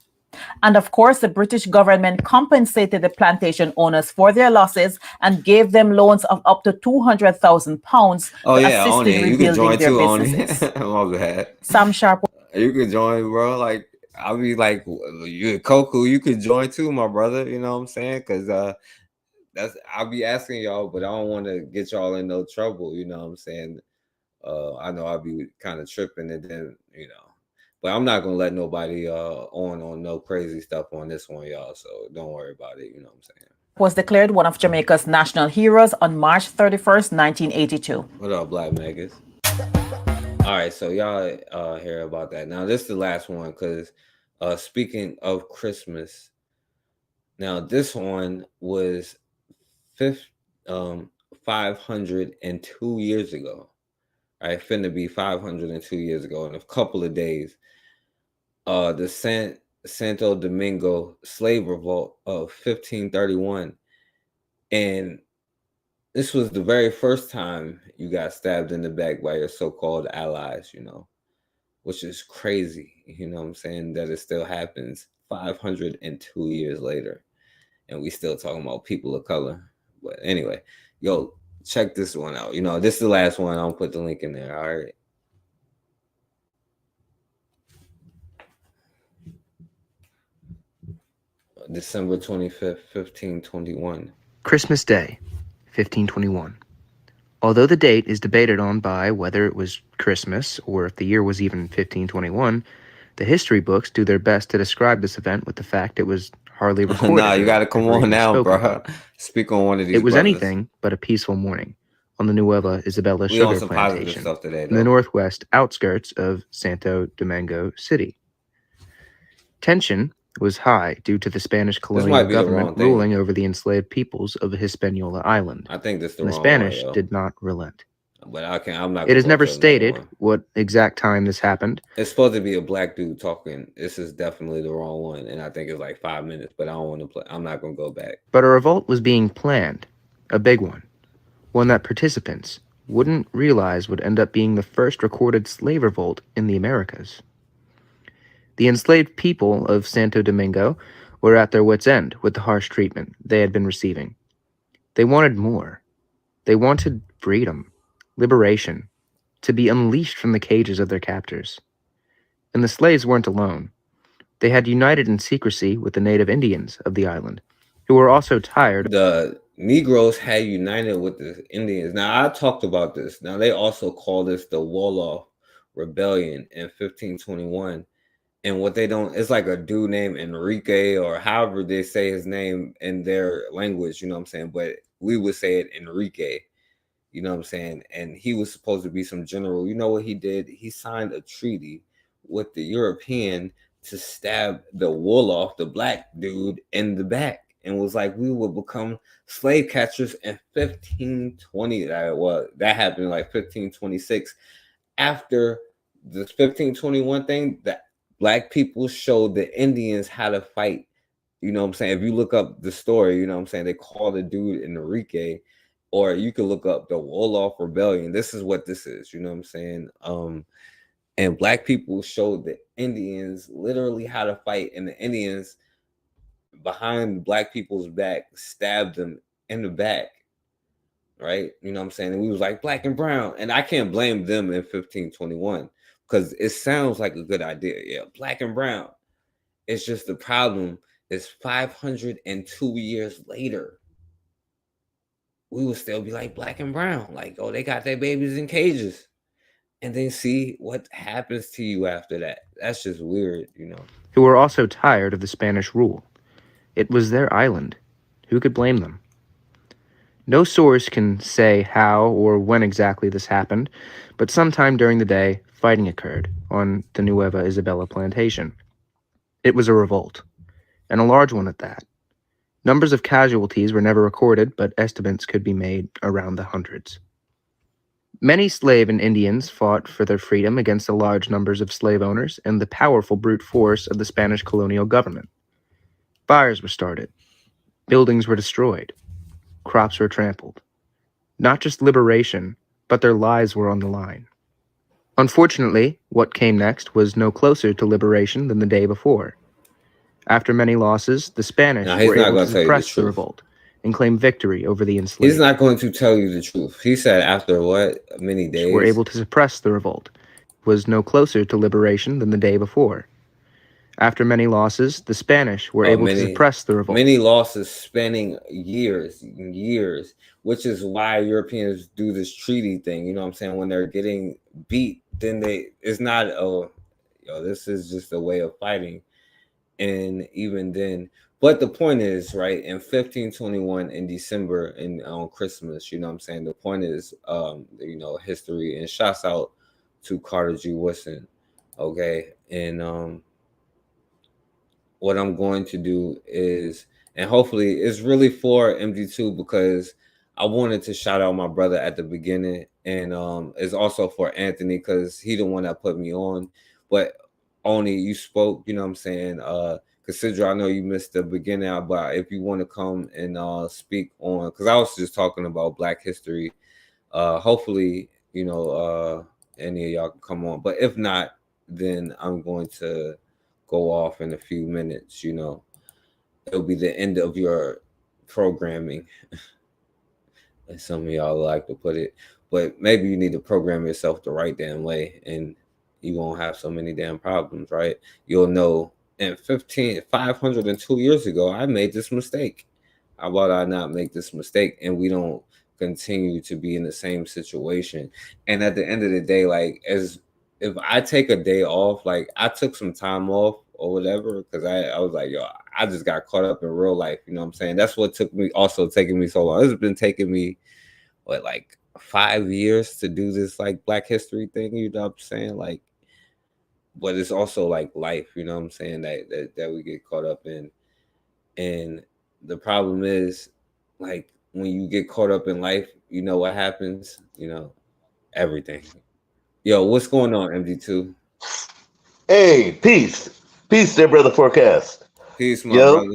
And of course, the British government compensated the plantation owners for their losses and gave them loans of up to £200,000 Oh to yeah, assist Oni, in you can rebuilding join their too, Oni. businesses. My bad. Sam Sharp. You can join, bro. Like I'll be like, you Koku, you can join too, my brother. You know what I'm saying? Because that's I'll be asking y'all, but I don't want to get y'all in no trouble. You know what I'm saying? I know I'll be kind of tripping, and then but I'm not gonna let nobody on no crazy stuff on this one, y'all. So don't worry about it. You know what I'm saying? Was declared one of Jamaica's national heroes on March 31st, 1982. What up, Black Megas? All right, so y'all hear about that. Now this is the last one because speaking of Christmas, now this one was 502 years ago. All right, finna be 502 years ago in a couple of days. The Santo Domingo slave revolt of 1531, and this was the very first time you got stabbed in the back by your so-called allies, which is crazy, you know what I'm saying, that it still happens 502 years later, and we still talking about people of color. But anyway, yo, check this one out. This is the last one. I'll put the link in there, all right? December 25th, 1521. Christmas Day, 1521. Although the date is debated on by whether it was Christmas or if the year was even 1521, the history books do their best to describe this event with the fact it was hardly recorded. Nah, you gotta come on now, bro. About. Speak on one of these. It was brothers. Anything but a peaceful morning on the Nueva Isabella sugar plantation today, in the northwest outskirts of Santo Domingo City. Tension was high due to the Spanish colonial government ruling over the enslaved peoples of Hispaniola Island. I think this the Spanish did not relent. But I'm not. It is never stated what exact time this happened. It's supposed to be a black dude talking. This is definitely the wrong one, and I think it's like 5 minutes. But I don't want to play. I'm not gonna go back. But a revolt was being planned, a big one that participants wouldn't realize would end up being the first recorded slave revolt in the Americas. The enslaved people of Santo Domingo were at their wits' end with the harsh treatment they had been receiving. They wanted more. They wanted freedom, liberation, to be unleashed from the cages of their captors. And the slaves weren't alone. They had united in secrecy with the native Indians of the island, who were also tired. The Negroes had united with the Indians. Now, I talked about this. Now, they also call this the Wolof Rebellion in 1521. And what they don't, it's like a dude named Enrique, or however they say his name in their language, you know what I'm saying? But we would say it Enrique, you know what I'm saying? And he was supposed to be some general. You know what he did? He signed a treaty with the European to stab the Wolof, the black dude, in the back, and was like, we will become slave catchers in 1520. That happened in like 1526. After the 1521 thing, that Black people showed the Indians how to fight. You know what I'm saying? If you look up the story, you know what I'm saying? They call the dude Enrique, or you can look up the Wolof Rebellion. This is what this is, you know what I'm saying? And Black people showed the Indians literally how to fight, and the Indians behind Black people's back stabbed them in the back, right? You know what I'm saying? And we was like, black and brown. And I can't blame them in 1521. Because it sounds like a good idea. Yeah, black and brown. It's just the problem is 502 years later, we would still be like black and brown. Like, oh, they got their babies in cages. And then see what happens to you after that. That's just weird, Who were also tired of the Spanish rule. It was their island. Who could blame them? No source can say how or when exactly this happened, but sometime during the day, fighting occurred on the Nueva Isabella plantation. It was a revolt, and a large one at that. Numbers of casualties were never recorded, but estimates could be made around the hundreds. Many slave and Indians fought for their freedom against the large numbers of slave owners and the powerful brute force of the Spanish colonial government. Fires were started. Buildings were destroyed. Crops were trampled. Not just liberation, but their lives were on the line. Unfortunately, what came next was no closer to liberation than the day before. After many losses, the Spanish No, he's were not able going to to tell you the suppress the truth. revolt and claim victory over the He's enslaved. not going to tell you the truth. He said after what? Many Were days? able to suppress the revolt, was no closer to liberation than the day before. After many losses, the Spanish were able to suppress the revolt. Many losses spanning years and years, which is why Europeans do this treaty thing. You know what I'm saying? When they're getting beat, then it's not, this is just a way of fighting. And even then, but the point is, right, in 1521 in December and on Christmas, you know what I'm saying? The point is, history, and shouts out to Carter G. Woodson, okay? And what I'm going to do is, and hopefully it's really for MD2 because I wanted to shout out my brother at the beginning, and it's also for Anthony because he the one that put me on. But only you spoke, you know what I'm saying? Consider I know you missed the beginning, but if you want to come and speak on, because I was just talking about Black history, hopefully, any of y'all can come on. But if not, then I'm going to go off in a few minutes. It'll be the end of your programming. As some of y'all like to put it. But maybe you need to program yourself the right damn way, and you won't have so many damn problems, right? You'll know. And 502 years ago, I made this mistake. How about I not make this mistake and we don't continue to be in the same situation? And at the end of the day, like, as if I take a day off, like I took some time off or whatever, because I was like, I just got caught up in real life. You know what I'm saying? That's what taking me so long. It's been taking me, like 5 years to do this like Black history thing, you know what I'm saying? Like, but it's also like life, you know what I'm saying, that we get caught up in. And the problem is, like, when you get caught up in life, you know what happens? Everything. Yo, what's going on, MD2? Hey, peace. Peace there, Brother Forecast. Peace, my brother.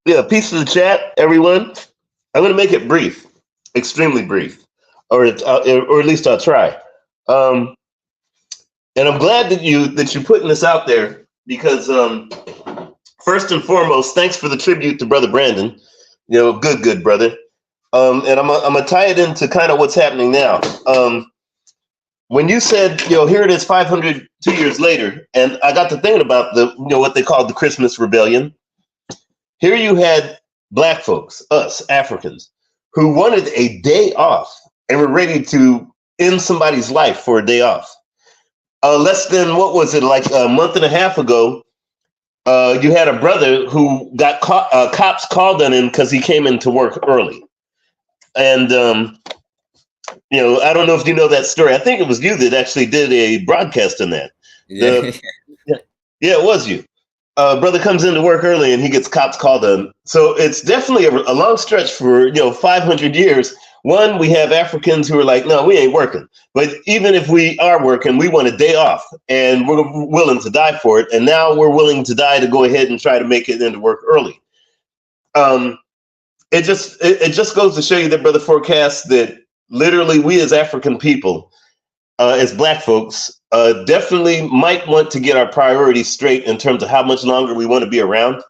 Yeah, peace to the chat, everyone. I'm going to make it brief, extremely brief, or at least I'll try. And I'm glad that you're putting this out there because first and foremost, thanks for the tribute to Brother Brandon. Good brother. And I'm gonna tie it into kind of what's happening now. When you said, here it is 502 years later, and I got to thinking about what they called the Christmas Rebellion. Here you had Black folks, us Africans, who wanted a day off and were ready to end somebody's life for a day off. Less than, what was it, like a month and a half ago, you had a brother who got cops called on him because he came into work early. And, I don't know if you know that story. I think it was you that actually did a broadcast on that. Yeah, it was you. Brother comes into work early and he gets cops called on. So it's definitely a long stretch for, 500 years. One, we have Africans who are like, no, we ain't working. But even if we are working, we want a day off and we're willing to die for it. And now we're willing to die to go ahead and try to make it into work early. It just goes to show you that, Brother Forecast, that literally we as African people, as Black folks, definitely might want to get our priorities straight in terms of how much longer we want to be around.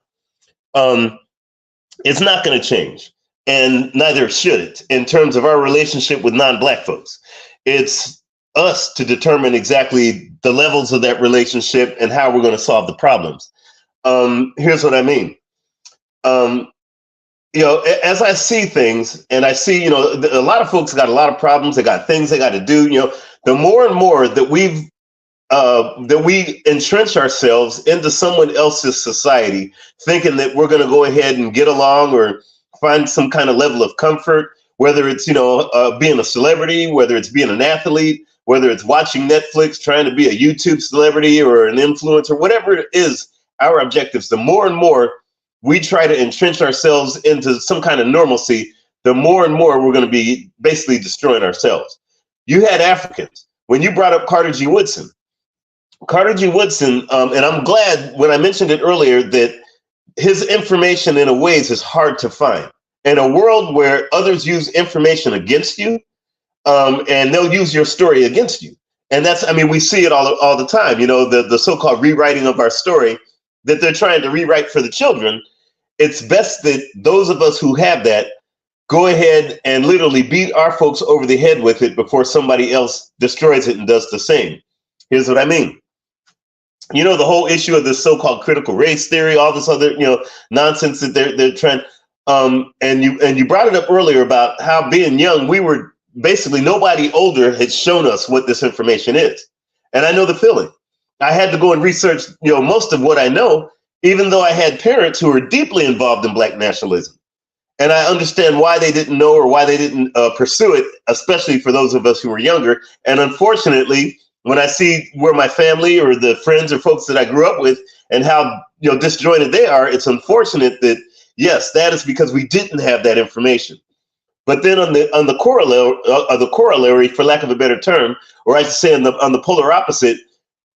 It's not going to change. And neither should it in terms of our relationship with non-Black folks. It's us to determine exactly the levels of that relationship and how we're going to solve the problems. Here's what I mean. As I see things and I see, a lot of folks got a lot of problems. They got things they got to do. The more and more that we entrench ourselves into someone else's society, thinking that we're going to go ahead and get along or find some kind of level of comfort, whether it's, being a celebrity, whether it's being an athlete, whether it's watching Netflix, trying to be a YouTube celebrity or an influencer, whatever it is, our objectives, the more and more we try to entrench ourselves into some kind of normalcy, the more and more we're going to be basically destroying ourselves. You had Africans. When you brought up Carter G. Woodson, and I'm glad when I mentioned it earlier that his information in a ways is hard to find. In a world where others use information against you, and they'll use your story against you. And we see it all the time, the so-called rewriting of our story that they're trying to rewrite for the children, it's best that those of us who have that go ahead and literally beat our folks over the head with it before somebody else destroys it and does the same. Here's what I mean. You know, the whole issue of this so-called critical race theory, all this other, nonsense that they're trying. And you brought it up earlier about how being young, we were basically, nobody older had shown us what this information is. And I know the feeling. I had to go and research, most of what I know, even though I had parents who were deeply involved in Black nationalism. And I understand why they didn't know or why they didn't pursue it, especially for those of us who were younger. And unfortunately, when I see where my family or the friends or folks that I grew up with and how disjointed they are, it's unfortunate that, yes, that is because we didn't have that information. But then on the corollary, for lack of a better term, or I should say on the polar opposite,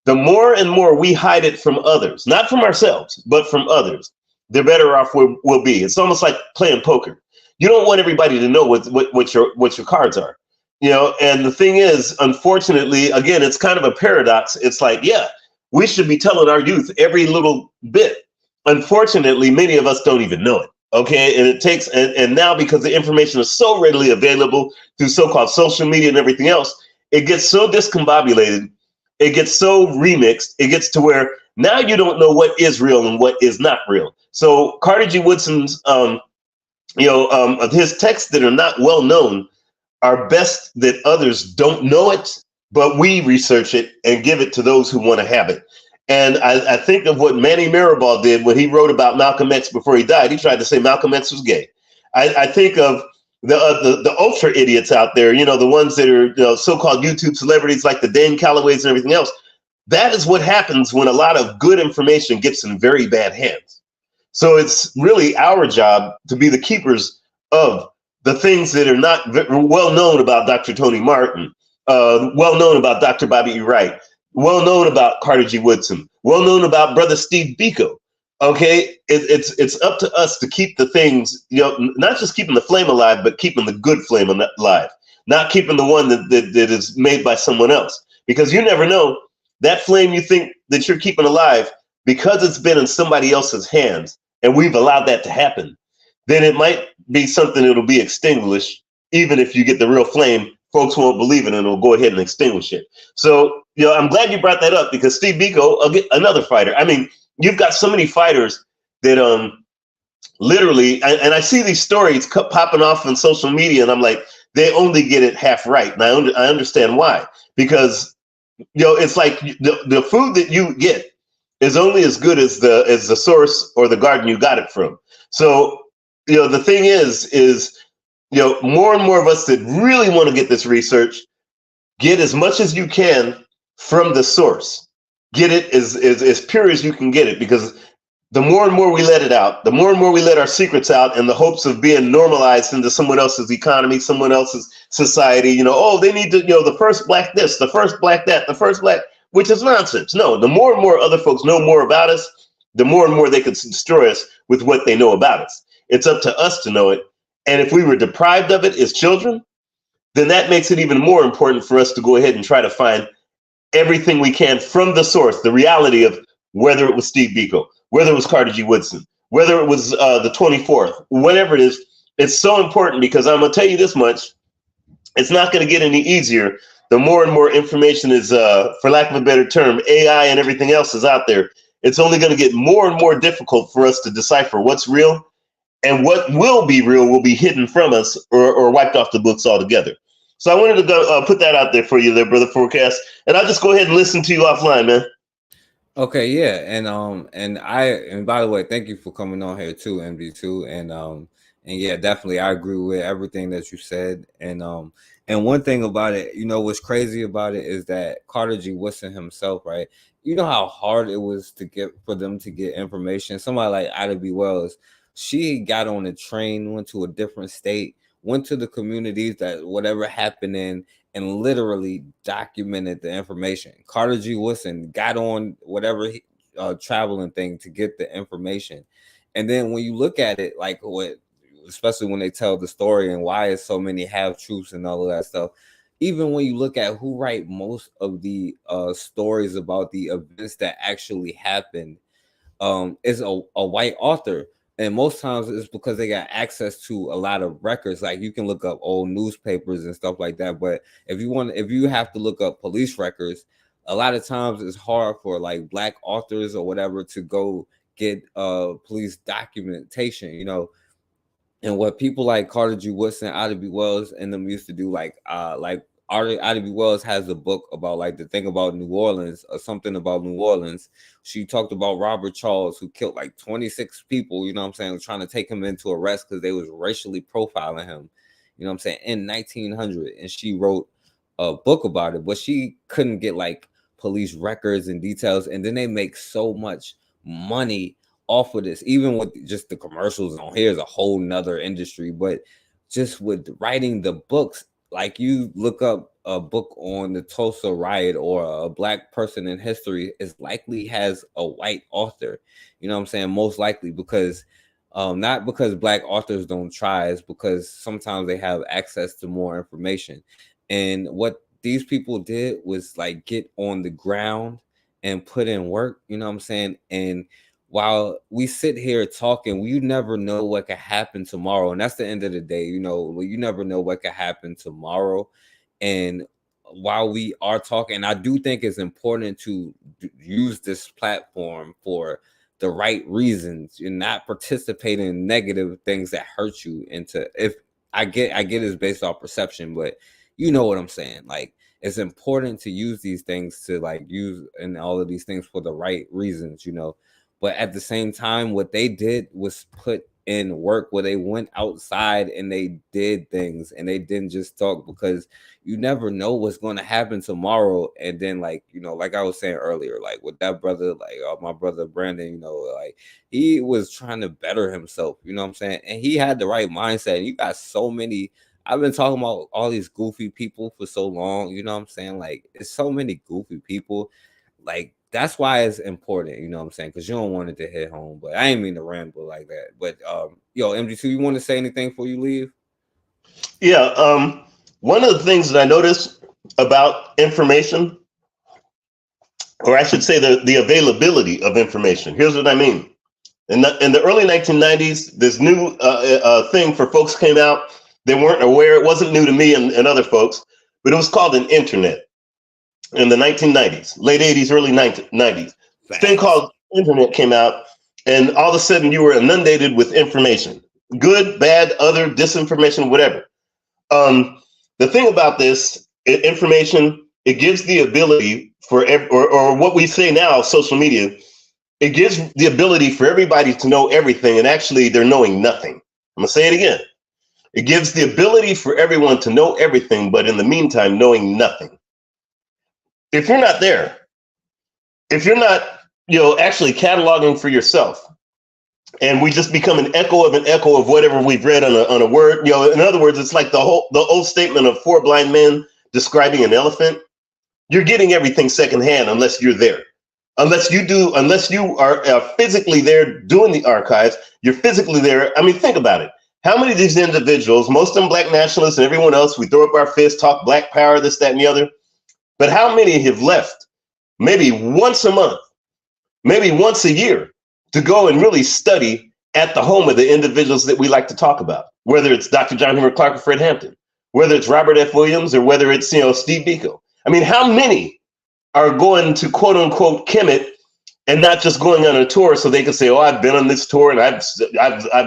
the more and more we hide it from others, not from ourselves, but from others, the better off we'll be. It's almost like playing poker. You don't want everybody to know what your cards are, and the thing is, unfortunately, again, it's kind of a paradox. It's like, yeah, we should be telling our youth every little bit. Unfortunately, many of us don't even know it. Okay. And it takes, and now because the information is so readily available through so-called social media and everything else, it gets so discombobulated. It gets so remixed. It gets to where now you don't know what is real and what is not real. So Carter G. Woodson's, his texts that are not well known are best that others don't know it, but we research it and give it to those who want to have it. And I think of what Manny Mirabal did when he wrote about Malcolm X before he died. He tried to say Malcolm X was gay. I think of the ultra idiots out there, the ones that are so-called YouTube celebrities like the Dane Callaways and everything else. That is what happens when a lot of good information gets in very bad hands. So it's really our job to be the keepers of the things that are not well known about Dr. Tony Martin, well known about Dr. Bobby E. Wright, well known about Carter G. Woodson, well known about Brother Steve Biko. Okay, it's up to us to keep the things, not just keeping the flame alive, but keeping the good flame alive, not keeping the one that is made by someone else. Because you never know, that flame you think that you're keeping alive, because it's been in somebody else's hands, and we've allowed that to happen, then it might be something that'll be extinguished. Even if you get the real flame, folks won't believe it and will go ahead and extinguish it. So, I'm glad you brought that up, because Steve Biko, another fighter. I mean, you've got so many fighters that literally, and I see these stories popping off on social media, and I'm like, they only get it half right. And I understand why, because it's like the food that you get is only as good as the source or the garden you got it from. So the thing is more and more of us that really want to get this research, get as much as you can from the source. Get it as pure as you can get it, because the more and more we let it out, the more and more we let our secrets out in the hopes of being normalized into someone else's economy, someone else's society, they need to, the first black this, the first black that, the first black, which is nonsense. No, the more and more other folks know more about us, the more and more they could destroy us with what they know about us. It's up to us to know it. And if we were deprived of it as children, then that makes it even more important for us to go ahead and try to find everything we can from the source, the reality of whether it was Steve Biko, whether it was Carter G. Woodson, whether it was the 24th, whatever it is. It's so important, because I'm going to tell you this much. It's not going to get any easier. The more and more information is, for lack of a better term, AI and everything else is out there. It's only going to get more and more difficult for us to decipher what's real, and what will be real will be hidden from us or wiped off the books altogether. So I wanted to go put that out there for you there, Brother Forecast. And I'll just go ahead and listen to you offline, man. Okay, yeah. And by the way, thank you for coming on here too, MD2. And yeah, definitely I agree with everything that you said. And one thing about it, what's crazy about it is that Carter G. Woodson himself, right? You know how hard it was for them to get information. Somebody like Ida B. Wells, she got on a train, went to a different state, went to the communities that whatever happened in, and literally documented the information. Carter G. Woodson got on whatever traveling thing to get the information. And then when you look at it, like especially when they tell the story and why it's so many half-truths and all of that stuff, even when you look at who write most of the stories about the events that actually happened, is a white author. And most times it's because they got access to a lot of records. Like you can look up old newspapers and stuff like that. But if you have to look up police records, a lot of times it's hard for like Black authors or whatever to go get police documentation, you know. And what people like Carter G. Woodson, Ida B. Wells, and them used to do, like Ida B. Wells has a book about like the thing about New Orleans or something about New Orleans. She talked about Robert Charles, who killed like 26 people, you know what I'm saying, trying to take him into arrest because they was racially profiling him, you know what I'm saying, in 1900. And she wrote a book about it, but she couldn't get like police records and details. And then they make so much money off of this, even with just the commercials on here is a whole nother industry. But just with writing the books, like you look up a book on the Tulsa riot or a Black person in history, is likely has a white author, you know what I'm saying, most likely, because not because Black authors don't try, it's because sometimes they have access to more information. And what these people did was like get on the ground and put in work, you know what I'm saying. And while we sit here talking, you never know what could happen tomorrow. And that's the end of the day, you know, you never know what could happen tomorrow. And while we are talking, I do think it's important to use this platform for the right reasons. You're not participating in negative things that hurt you. If I get it's based off perception, but you know what I'm saying? Like, it's important to use these things to like use and all of these things for the right reasons, you know. But at the same time, what they did was put in work, where they went outside and they did things, and they didn't just talk, because you never know what's going to happen tomorrow. And then, like, you know, like I was saying earlier, like with that brother, like my brother Brandon, you know, like he was trying to better himself, you know what I'm saying? And he had the right mindset. And you got so many, I've been talking about all these goofy people for so long, you know what I'm saying? Like, it's so many goofy people. Like, that's why it's important, you know what I'm saying? Because you don't want it to hit home. But I ain't mean to ramble like that. But yo, MG2, you want to say anything before you leave? Yeah. One of the things that I noticed about information, or I should say the availability of information. Here's what I mean. In the early 1990s, this new thing for folks came out. They weren't aware. It wasn't new to me and other folks, but it was called an internet. In the 1990s, late 80s, early 90s, this thing called internet came out, and all of a sudden you were inundated with information, good, bad, other, disinformation, whatever. The thing about this information, it gives the ability for, or what we say now, social media, it gives the ability for everybody to know everything, and actually they're knowing nothing. I'm gonna say it again. It gives the ability for everyone to know everything, but in the meantime, knowing nothing. If you're not there, if you're not, you know, actually cataloging for yourself, and we just become an echo of whatever we've read on a word, you know, in other words, it's like the old statement of 4 blind men describing an elephant. You're getting everything secondhand unless you're there. Unless you are physically there doing the archives, you're physically there. I mean, think about it. How many of these individuals, most of them Black nationalists and everyone else, we throw up our fists, talk Black power, this, that, and the other. But how many have left maybe once a month, maybe once a year, to go and really study at the home of the individuals that we like to talk about, whether it's Dr. John Henrik Clarke or Fred Hampton, whether it's Robert F. Williams, or whether it's, you know, Steve Biko? I mean, how many are going to quote unquote Kemet and not just going on a tour so they can say, oh, I've been on this tour and I've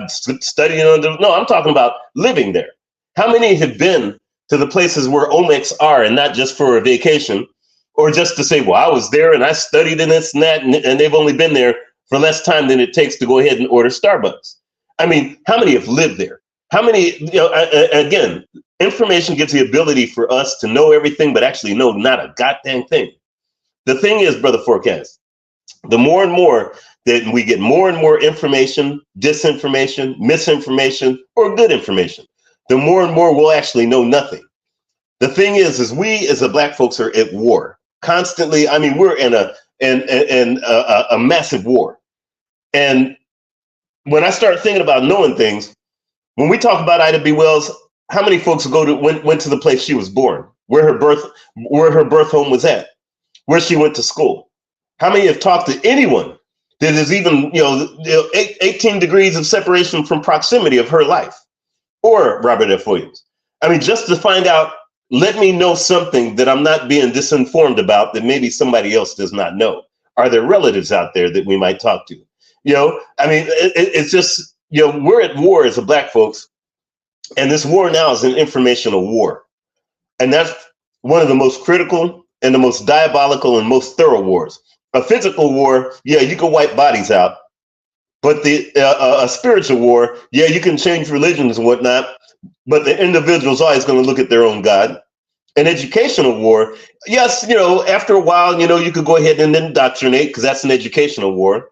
studied under? No, I'm talking about living there. How many have been to the places where Olmecs are, and not just for a vacation, or just to say, well, I was there and I studied in this and that, and they've only been there for less time than it takes to go ahead and order Starbucks? I mean, how many have lived there? How many, you know, again, information gives the ability for us to know everything, but actually know not a goddamn thing. The thing is, Brother Forecast, the more and more that we get more and more information, disinformation, misinformation, or good information, the more and more we'll actually know nothing. The thing is we as the Black folks are at war constantly. I mean, we're in a massive war. And when I start thinking about knowing things, when we talk about Ida B. Wells, how many folks went to the place she was born, where her birth home was at, where she went to school? How many have talked to anyone that is even, 18 degrees of separation from proximity of her life or Robert F. Williams. I mean, just to find out, let me know something that I'm not being disinformed about that maybe somebody else does not know. Are there relatives out there that we might talk to? It's just, we're at war as a Black folks, and this war now is an informational war. And that's one of the most critical and the most diabolical and most thorough wars. A physical war, yeah, you can wipe bodies out. But a spiritual war, yeah, you can change religions and whatnot, but the individual's always going to look at their own God. An educational war, yes, after a while, you could go ahead and indoctrinate because that's an educational war.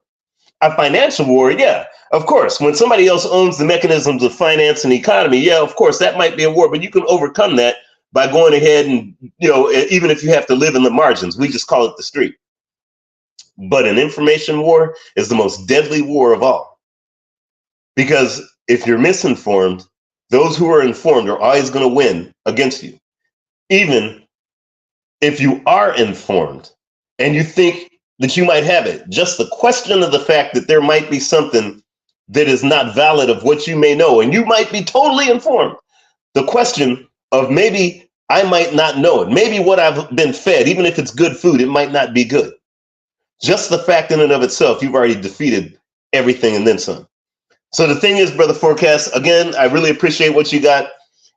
A financial war, yeah, of course. When somebody else owns the mechanisms of finance and economy, yeah, of course, that might be a war, but you can overcome that by going ahead and, even if you have to live in the margins, we just call it the street. But an information war is the most deadly war of all. Because if you're misinformed, those who are informed are always going to win against you. Even if you are informed and you think that you might have it, just the question of the fact that there might be something that is not valid of what you may know, and you might be totally informed. The question of maybe I might not know it. Maybe what I've been fed, even if it's good food, it might not be good. Just the fact in and of itself, you've already defeated everything and then some. So the thing is, Brother Forecast, again, I really appreciate what you got.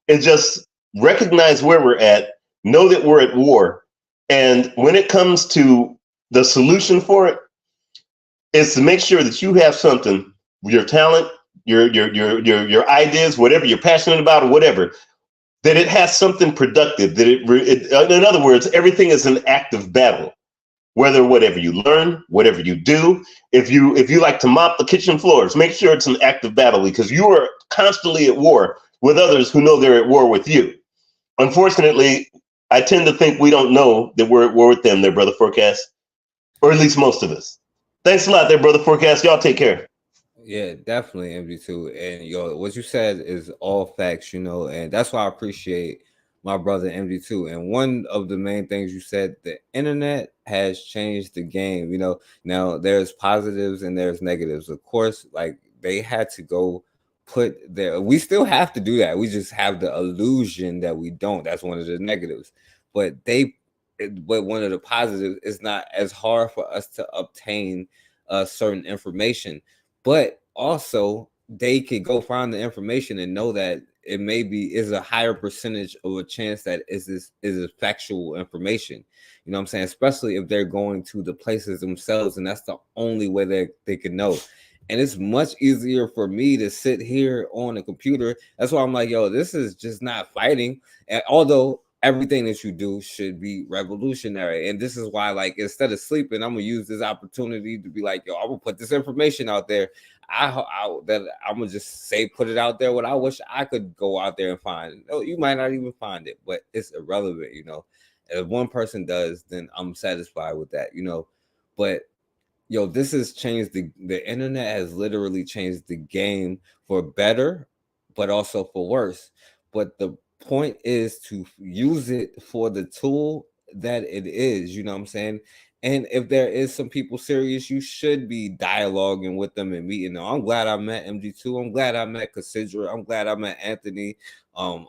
And just recognize where we're at, know that we're at war. And when it comes to the solution for it, is to make sure that you have something, your talent, your ideas, whatever you're passionate about or whatever, that it has something productive, that in other words, everything is an active battle. Whatever you learn, whatever you do, if you like to mop the kitchen floors, make sure it's an active battle because you are constantly at war with others who know they're at war with you. Unfortunately, I tend to think we don't know that we're at war with them, there, Brother Forecast, or at least most of us. Thanks a lot there, Brother Forecast. Y'all take care. Yeah, definitely, MD2. And what you said is all facts, and that's why I appreciate my brother MD2. And one of the main things you said, the internet has changed the game. Now there's positives and there's negatives. Of course, like they had to go put we still have to do that. We just have the illusion that we don't. That's one of the negatives. But one of the positives is not as hard for us to obtain certain information. But also they could go find the information and know that it is a higher percentage of a chance that is factual information. You know what I'm saying? Especially if they're going to the places themselves, and that's the only way they can know. And it's much easier for me to sit here on a computer. That's why I'm like, this is just not fighting. And although everything that you do should be revolutionary. And this is why, like, instead of sleeping, I'm gonna use this opportunity to be like, I'm gonna put this information out there. I'm gonna just put it out there. What I wish I could go out there and find. You might not even find it, but it's irrelevant, If one person does, then I'm satisfied with that, But this has changed the internet has literally changed the game for better, but also for worse. But the point is to use it for the tool that it is, you know what I'm saying? And if there is some people serious, you should be dialoguing with them and meeting them. I'm glad I met MD2. I'm glad I met Cassidra. I'm glad I met Anthony. Not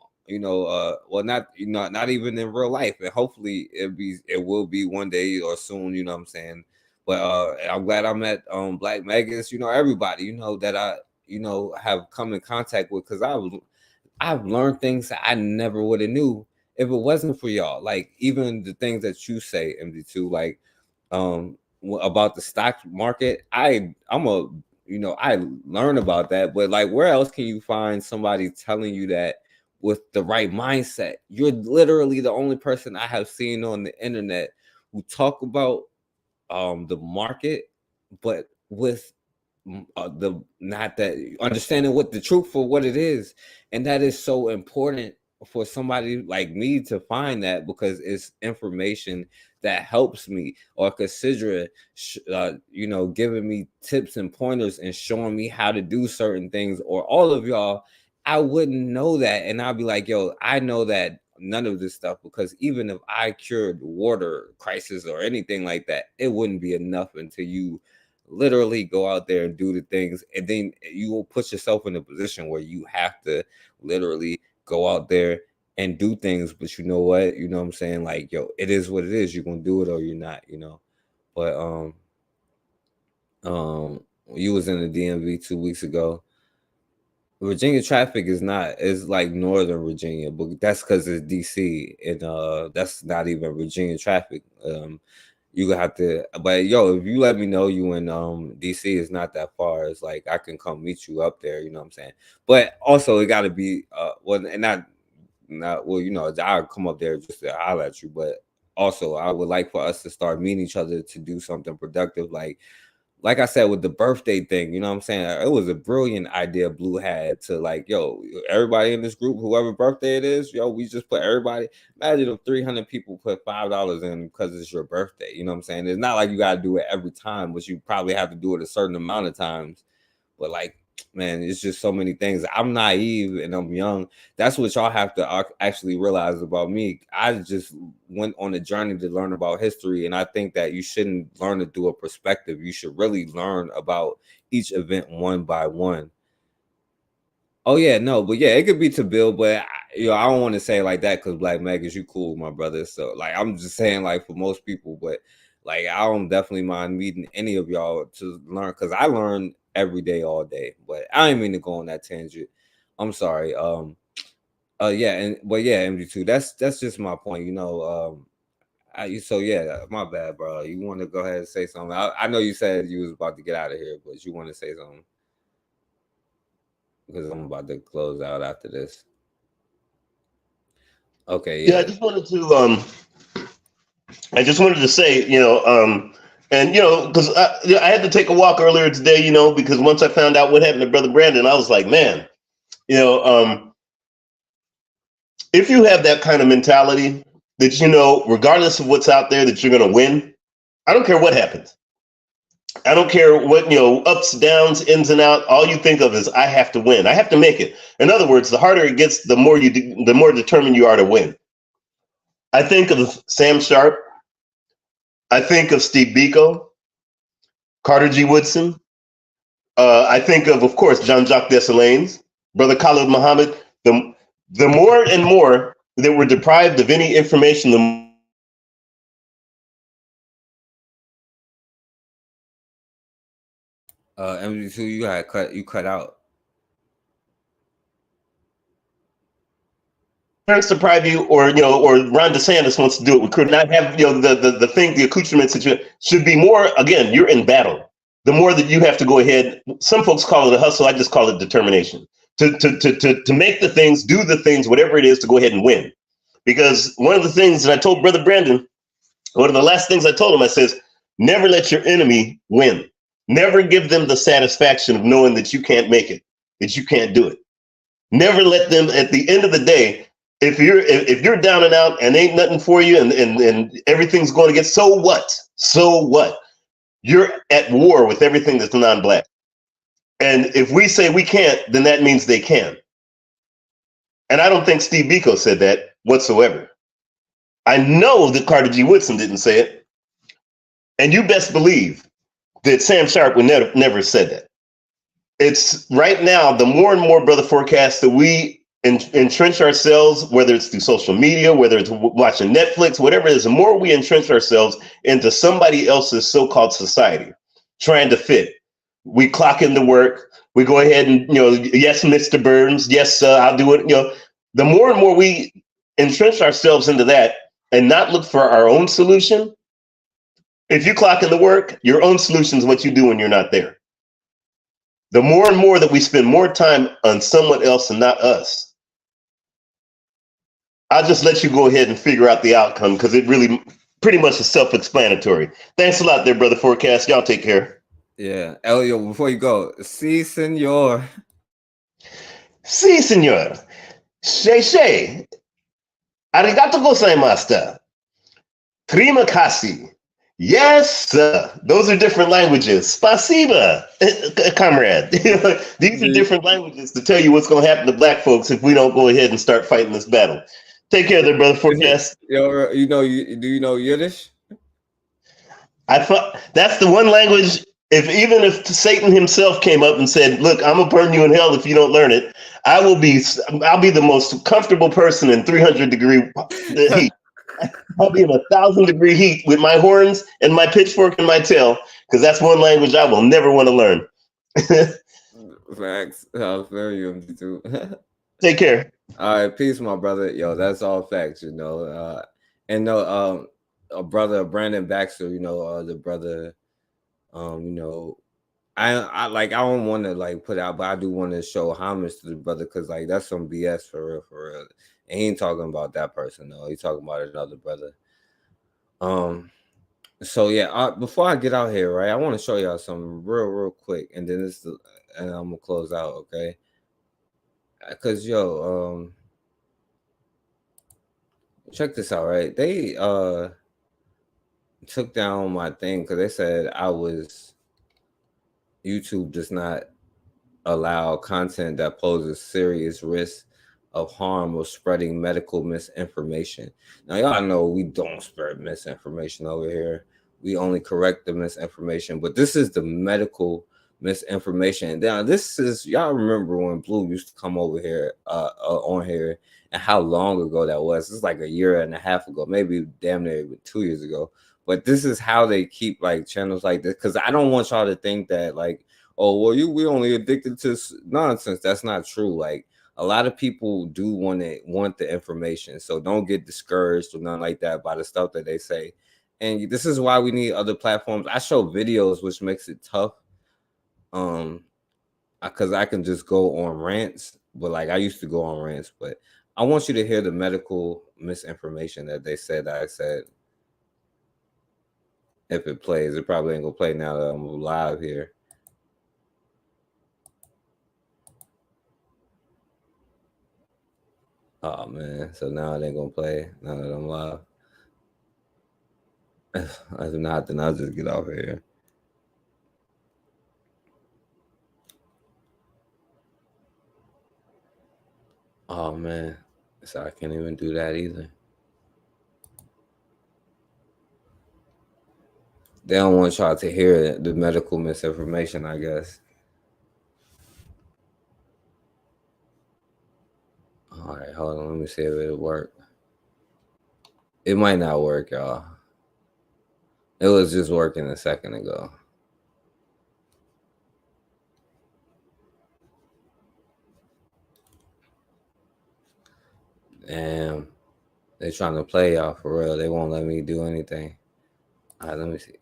even in real life. And hopefully it will be one day or soon, you know what I'm saying? But I'm glad I met Black Megas, everybody, that I, have come in contact with, because I've learned things that I never would have knew if it wasn't for y'all. Like even the things that you say, MD2, like about the stock market, I learn about that, but like where else can you find somebody telling you that with the right mindset? You're literally the only person I have seen on the internet who talk about the market, but with not that understanding what the truth for what it is. And that is so important for somebody like me to find that, because it's information that helps me, or consider giving me tips and pointers and showing me how to do certain things. Or all of y'all, I wouldn't know that, and I'll be like, I know that none of this stuff, because even if I cured water crisis or anything like that, it wouldn't be enough until you literally go out there and do the things, and then you will put yourself in a position where you have to literally go out there and do things. But you know what? You know what I'm saying? Like, yo, it is what it is. You're gonna do it or you're not, you know. But you was in the DMV 2 weeks ago. Virginia traffic is like Northern Virginia, but that's because it's DC, and that's not even Virginia traffic. You gonna have to, but yo, if you let me know you in DC, is not that far. It's like I can come meet you up there. You know what I'm saying? But also it got to be well, and not well. You know, I'll come up there just to holler at you. But also, I would like for us to start meeting each other to do something productive, like I said, with the birthday thing, you know what I'm saying? It was a brilliant idea Blue had to, like, yo, everybody in this group, whoever birthday it is, yo, we just put everybody. Imagine if 300 people put $5 in because it's your birthday. You know what I'm saying? It's not like you got to do it every time, but you probably have to do it a certain amount of times. But like, man, it's just so many things. I'm naive and I'm young. That's what y'all have to actually realize about me. I just went on a journey to learn about history, and I think that you shouldn't learn it through a perspective. You should really learn about each event one by one. Oh yeah, no, but yeah, it could be to Bill, but I don't want to say it like that because Black Meg is you cool, my brother. So like, I'm just saying like for most people, but like I don't definitely mind meeting any of y'all to learn, because I learn every day, all day. But I didn't mean to go on that tangent. I'm sorry. MG2. That's just my point. You know. So yeah, my bad, bro. You want to go ahead and say something? I know you said you was about to get out of here, but you want to say something because I'm about to close out after this. Okay. Yeah, I just wanted to say, you know, and, you know, because I had to take a walk earlier today, you know, because once I found out what happened to Brother Brandon, I was like, man, you know, if you have that kind of mentality that, you know, regardless of what's out there, that you're going to win, I don't care what happens. I don't care what, you know, ups, downs, ins and out. All you think of is I have to win. I have to make it. In other words, the harder it gets, the more determined you are to win. I think of Sam Sharp. I think of Steve Biko, Carter G. Woodson. I think of course, Jean-Jacques Dessalines, Brother Khalid Muhammad. The more and more that we're deprived of any information, MG2, you cut out. parents deprive you, or you know, or Ron DeSantis wants to do it. We could not have, you know, the accoutrements that you should be more. Again, you're in battle. The more that you have to go ahead. Some folks call it a hustle. I just call it determination. To make the things, do the things, whatever it is, to go ahead and win. Because one of the things that I told Brother Brandon, one of the last things I told him, I says, never let your enemy win. Never give them the satisfaction of knowing that you can't make it, that you can't do it. Never let them, at the end of the day, if you're down and out and ain't nothing for you and everything's going to get, so what? So what? You're at war with everything that's non-Black. And if we say we can't, then that means they can. And I don't think Steve Biko said that whatsoever. I know that Carter G. Woodson didn't say it. And you best believe that Sam Sharp would never said that. It's right now, the more and more, Brother Forecast, that we entrench ourselves, whether it's through social media, whether it's watching Netflix, whatever it is, the more we entrench ourselves into somebody else's so-called society, trying to fit. We clock into work. We go ahead and, you know, yes, Mr. Burns, yes, I'll do it. You know, the more and more we entrench ourselves into that and not look for our own solution. If you clock into work, your own solution is what you do when you're not there. The more and more that we spend more time on someone else and not us, I'll just let you go ahead and figure out the outcome, because it really pretty much is self-explanatory. Thanks a lot there, Brother Forecast. Y'all take care. Yeah. Elio, before you go, si, senor. Si, senor. Shay. Arigato gozaimashita. Terima kasih. Yes, sir. Those are different languages. Spasiba, comrade. These are different languages to tell you what's going to happen to Black folks if we don't go ahead and start fighting this battle. Take care there, Brother Forecast. Do you know Yiddish? I thought that's the one language Even if Satan himself came up and said, "Look, I'm gonna burn you in hell if you don't learn it," I'll be the most comfortable person in 300-degree heat. I'll be in 1,000-degree heat with my horns and my pitchfork and my tail, because that's one language I will never want to learn. Facts. I feel you, MG2. Take care. All right, peace, my brother. Yo, that's all facts, you know. And no, a brother, Brandon Baxter, you know, the brother, you know, I don't want to like put out, but I do want to show homage to the brother, because like that's some BS for real, for real. And he ain't talking about that person though. He's talking about another brother. So yeah, before I get out here, right, I want to show y'all something real quick, and then and I'm gonna close out, okay? Cause yo, check this out, right? They took down my thing because they said YouTube does not allow content that poses serious risk of harm or spreading medical misinformation. Now y'all know we don't spread misinformation over here. We only correct the misinformation, but this is the medical misinformation. Now this is, y'all remember when Blue used to come over here on here, and how long ago that was? It's like a year and a half ago, maybe damn near 2 years ago. But this is how they keep like channels like this, because I don't want y'all to think that like, oh well, we only addicted to nonsense. That's not true. Like a lot of people do want the information, so don't get discouraged or nothing like that by the stuff that they say. And this is why we need other platforms. I show videos, which makes it tough, because I can just go on rants. But like I used to go on rants, but I want you to hear the medical misinformation that they said I said. If it plays, it probably ain't gonna play now that I'm live here. Oh man, so now it ain't gonna play now that I'm live. If not, then I'll just get off here. Oh man, so I can't even do that either. They don't want y'all to hear the medical misinformation, I guess. All right, hold on. Let me see if it'll work. It might not work, y'all. It was just working a second ago. Damn. They trying to play y'all for real. They won't let me do anything. All right, let me see.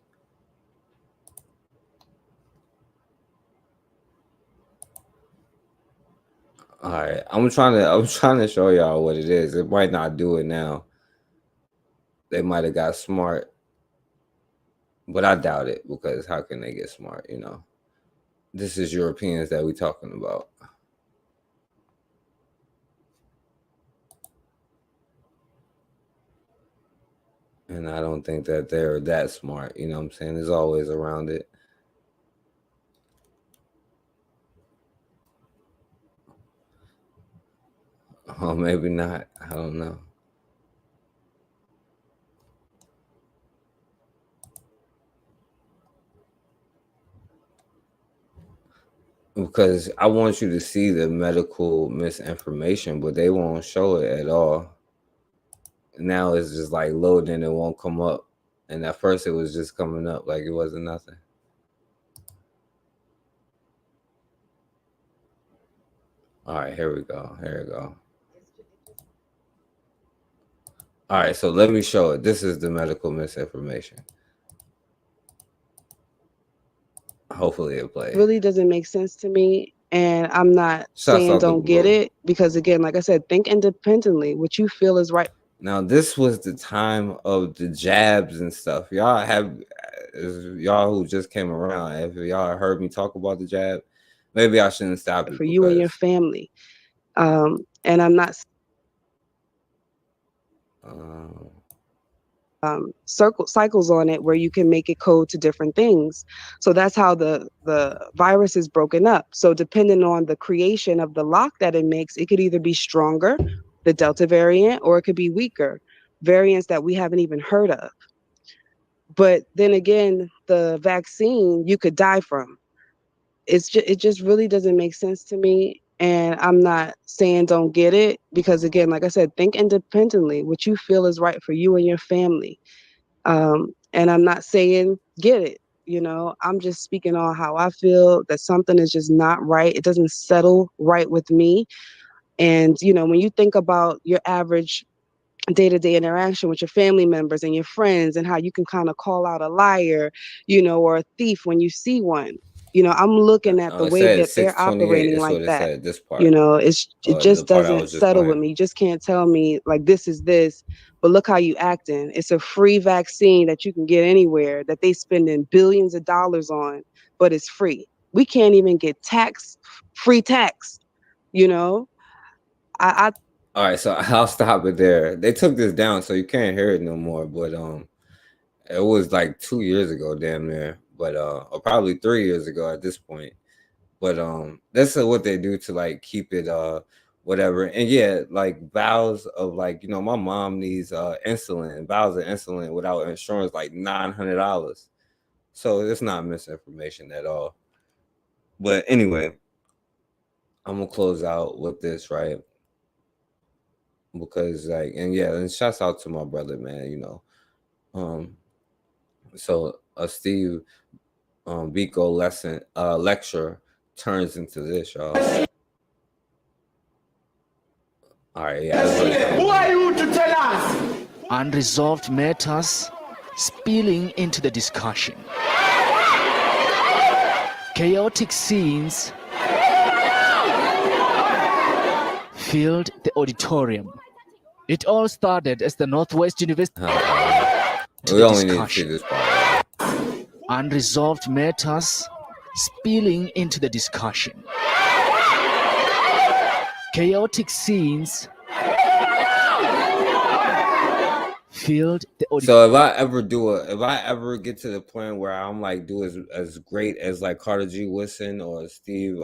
All right, I'm trying to show y'all what it is. It might not do it now. They might have got smart, but I doubt it, because how can they get smart? You know, this is Europeans that we talking about. And I don't think that they're that smart. You know what I'm saying? There's always around it. Oh, maybe not. I don't know. Because I want you to see the medical misinformation, but they won't show it at all. Now it's just like loading, it won't come up. And at first it was just coming up like it wasn't nothing. All right, here we go. Here we go. All right, so let me show it. This is the medical misinformation. Hopefully it plays. Really doesn't make sense to me. And I'm not saying don't get it, because again, like I said, think independently. What you feel is right. Now, this was the time of the jabs and stuff. Y'all who just came around, if y'all heard me talk about the jab, maybe I shouldn't stop it. For you and your family. And I'm not cycles on it where you can make it code to different things. So that's how the virus is broken up. So depending on the creation of the lock that it makes, it could either be stronger, the Delta variant, or it could be weaker, variants that we haven't even heard of. But then again, the vaccine you could die from. It just really doesn't make sense to me. And I'm not saying don't get it, because again, like I said, think independently, what you feel is right for you and your family. And I'm not saying get it, I'm just speaking on how I feel that something is just not right. It doesn't settle right with me. And, when you think about your average day-to-day interaction with your family members and your friends, and how you can kind of call out a liar, or a thief when you see one. I'm looking at the It way said that they're 628. operating That's like what it that. said. This part, It the just part I doesn't was just settle with playing. me. You just can't tell me like this is this, but look how you acting. It's a free vaccine that you can get anywhere that they spending billions of dollars on, but it's free. We can't even get free tax. I All right, so I'll stop it there. They took this down, so you can't hear it no more. But it was like 2 years ago, damn near. But or probably 3 years ago at this point. But that's what they do to like keep it whatever. And yeah, like vials of like, my mom needs insulin, and vials of insulin without insurance like $900. So it's not misinformation at all. But anyway, I'm gonna close out with this, right? Because like, and yeah, and shouts out to my brother, man. So Steve Biko lecture turns into this, y'all. All right, yeah. Who are you to tell us? Unresolved matters spilling into the discussion. Chaotic scenes filled the auditorium. It all started as the Northwest University. We only need to see this part. Unresolved matters spilling into the discussion. Chaotic scenes filled the auditorium. So if I ever get to the point where I'm like do as great as like Carter G. Woodson or Steve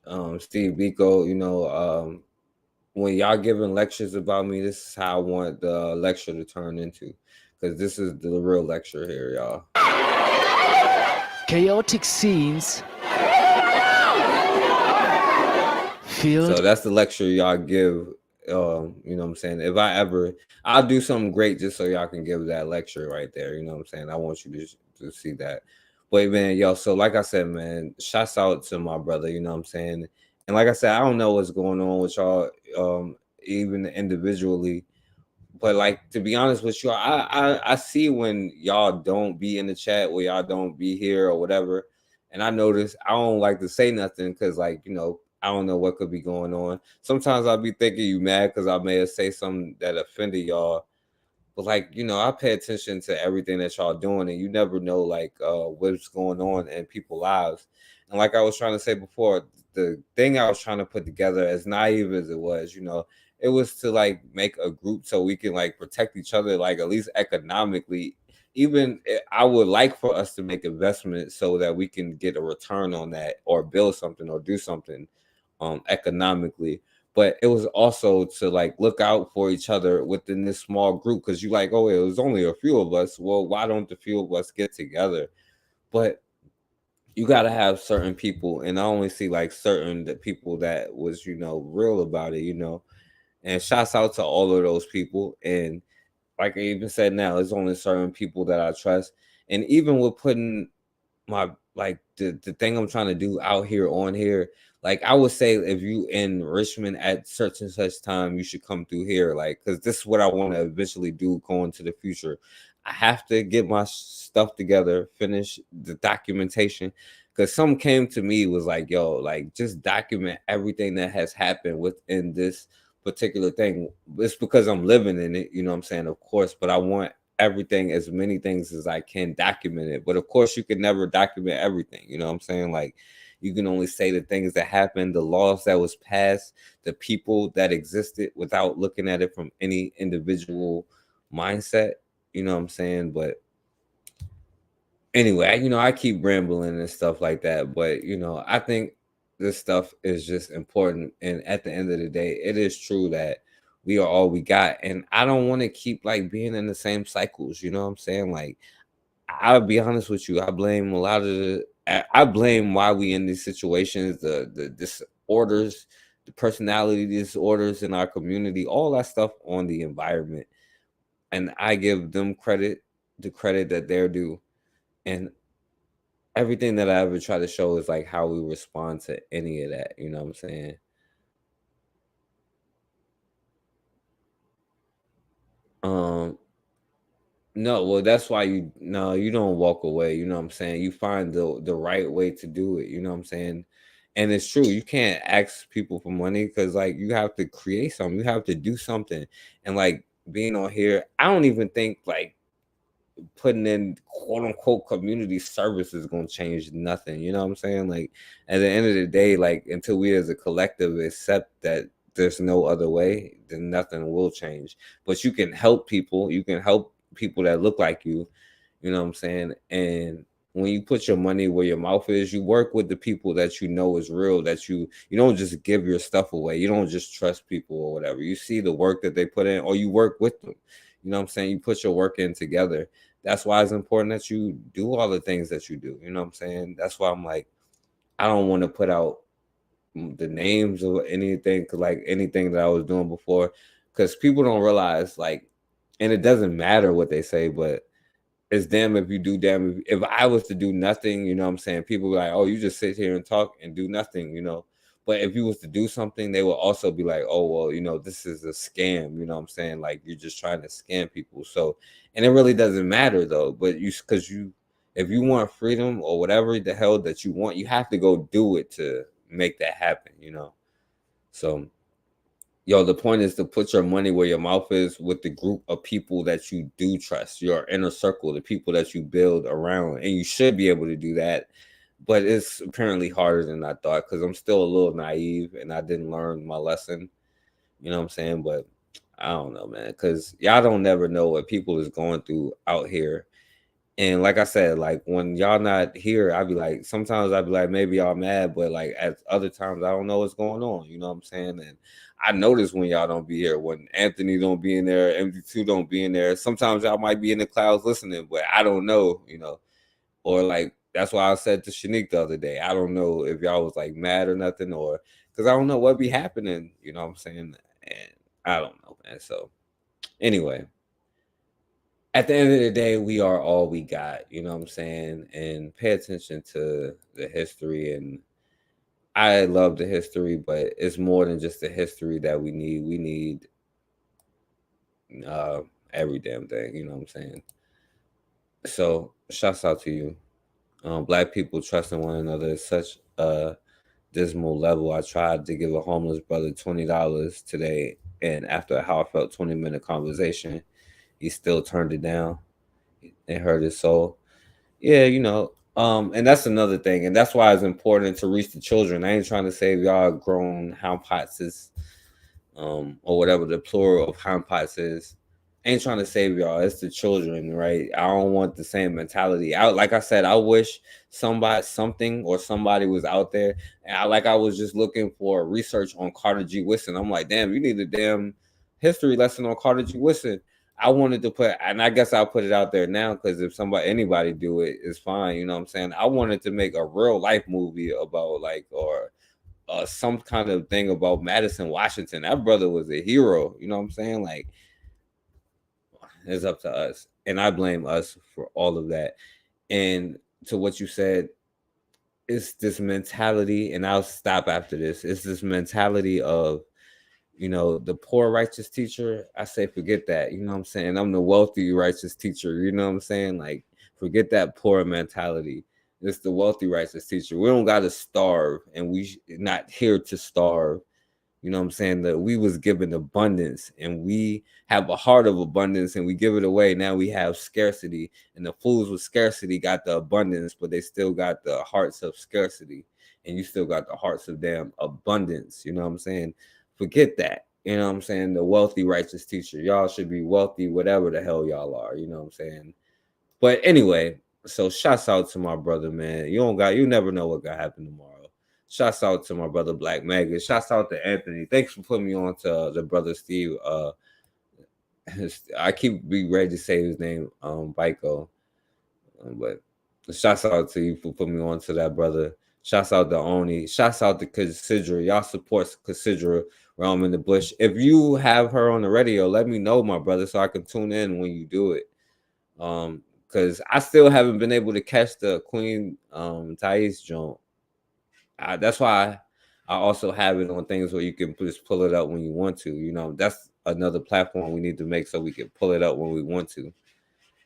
Biko, when y'all giving lectures about me, this is how I want the lecture to turn into, because this is the real lecture here, y'all. Chaotic scenes filled. So that's the lecture y'all give. You know what I'm saying? If I'll do something great just so y'all can give that lecture right there. You know what I'm saying? I want you to see that. But man, yo, so like I said, man, shouts out to my brother, you know what I'm saying? And like I said, I don't know what's going on with y'all, even individually. But like, to be honest with you, I see when y'all don't be in the chat, or y'all don't be here or whatever. And I notice I don't like to say nothing because, like, I don't know what could be going on. Sometimes I'll be thinking you mad because I may have say something that offended y'all. But like, I pay attention to everything that y'all doing, and you never know like what's going on in people's lives. And like I was trying to say before, the thing I was trying to put together, as naive as it was, it was to like make a group so we can like protect each other, like at least economically. Even I would like for us to make investments so that we can get a return on that, or build something or do something economically. But it was also to like look out for each other within this small group, because you like, oh, it was only a few of us. Well, why don't the few of us get together? But you got to have certain people, and I only see like certain people that was real about it, and shouts out to all of those people. And like I even said, now there's only certain people that I trust. And even with putting my like the thing I'm trying to do out here on here, like I would say if you in Richmond at such and such time, you should come through here, like, because this is what I want to eventually do going to the future. I have to get my stuff together, finish the documentation, because some came to me was like, yo, like just document everything that has happened within this particular thing. It's because I'm living in it, you know what I'm saying, of course, but I want everything, as many things as I can document it. But of course you can never document everything, you know what I'm saying? Like you can only say the things that happened, the laws that was passed, the people that existed, without looking at it from any individual mindset, you know what I'm saying? But anyway, I keep rambling and stuff like that, but I think this stuff is just important. And at the end of the day, it is true that we are all we got. And I don't want to keep like being in the same cycles, you know what I'm saying? Like I'll be honest with you. I blame a lot of I blame why we in these situations, the disorders, the personality disorders in our community, all that stuff on the environment. And I give them the credit that they're due. And everything that I ever try to show is like how we respond to any of that. You know what I'm saying? Um, no, well, that's why you don't walk away. You know what I'm saying? You find the right way to do it. You know what I'm saying? And it's true. You can't ask people for money because like you have to create something. You have to do something. And like being on here, I don't even think like putting in quote unquote community service is gonna change nothing. You know what I'm saying? Like at the end of the day, like until we as a collective accept that there's no other way, then nothing will change. But you can help people. You can help people that look like you. You know what I'm saying? And when you put your money where your mouth is, you work with the people that you know is real, that you don't just give your stuff away. You don't just trust people or whatever. You see the work that they put in, or you work with them. You know what I'm saying? You put your work in together. That's why it's important that you do all the things that you do. You know what I'm saying? That's why I'm like, I don't want to put out the names of anything, like anything that I was doing before, because people don't realize, like, and it doesn't matter what they say, but it's damn if you do, damn if I was to do nothing. You know what I'm saying? People be like, oh, you just sit here and talk and do nothing, you know. But if you was to do something, they will also be like, oh, well, you know, this is a scam. You know what I'm saying? Like you're just trying to scam people. So, and it really doesn't matter though. But if you want freedom or whatever the hell that you want, you have to go do it to make that happen, you know. So, yo, the point is to put your money where your mouth is with the group of people that you do trust, your inner circle, the people that you build around, and you should be able to do that. But it's apparently harder than I thought because I'm still a little naive and I didn't learn my lesson. You know what I'm saying? But I don't know, man, because y'all don't never know what people is going through out here. And like I said, like when y'all not here, sometimes I'd be like, maybe y'all mad, but like at other times I don't know what's going on. You know what I'm saying? And I notice when y'all don't be here, when Anthony don't be in there, MD2 don't be in there. Sometimes y'all might be in the clouds listening, but I don't know, you know. Or like that's why I said to Shanique the other day, I don't know if y'all was like mad or nothing, or because I don't know what be happening. You know what I'm saying? And I don't know, man. So anyway. At the end of the day, we are all we got, you know what I'm saying? And pay attention to the history. And I love the history, but it's more than just the history that we need. We need every damn thing, you know what I'm saying? So shouts out to you. Black people trusting one another is such a dismal level. I tried to give a homeless brother $20 today, and after a heartfelt 20-minute conversation, he still turned it down. It hurt his soul. Yeah, you know, and that's another thing. And that's why it's important to reach the children. I ain't trying to say y'all grown hound pots is, or whatever the plural of hound pots is. I ain't trying to save y'all. It's the children, right? I don't want the same mentality. Like I said, I wish somebody was out there. And I was just looking for research on Carter G. Woodson. I'm like, damn, you need a damn history lesson on Carter G. Woodson. I wanted to put, and I guess I'll put it out there now because if anybody do it, it's fine. You know what I'm saying? I wanted to make a real life movie about or some kind of thing about Madison, Washington. That brother was a hero. You know what I'm saying? Like, it's up to us. And I blame us for all of that. And to what you said, it's this mentality, and I'll stop after this. It's this mentality of, you know, the poor righteous teacher. I say, forget that. You know what I'm saying? I'm the wealthy righteous teacher. You know what I'm saying? Like, forget that poor mentality. It's the wealthy righteous teacher. We don't got to starve, and we not here to starve. You know what I'm saying? That we was given abundance, and we have a heart of abundance, and we give it away. Now we have scarcity, and the fools with scarcity got the abundance, but they still got the hearts of scarcity, and you still got the hearts of damn abundance. You know what I'm saying? Forget that. You know what I'm saying? The wealthy righteous teacher. Y'all should be wealthy, whatever the hell y'all are. You know what I'm saying? But anyway, so shouts out to my brother, man. You never know what gonna happen tomorrow. Shouts out to my brother Black Maggot. Shouts out to Anthony. Thanks for putting me on to the brother Steve. I keep be ready to say his name, Biko. But shouts out to you for putting me on to that, brother. Shouts out to Oni. Shouts out to Considera. Y'all support Considera Realm in the Bush. If you have her on the radio, let me know, my brother, so I can tune in when you do it. Because I still haven't been able to catch the Queen Thais joint. That's why I also have it on things where you can just pull it up when you want to. You know, that's another platform we need to make so we can pull it up when we want to.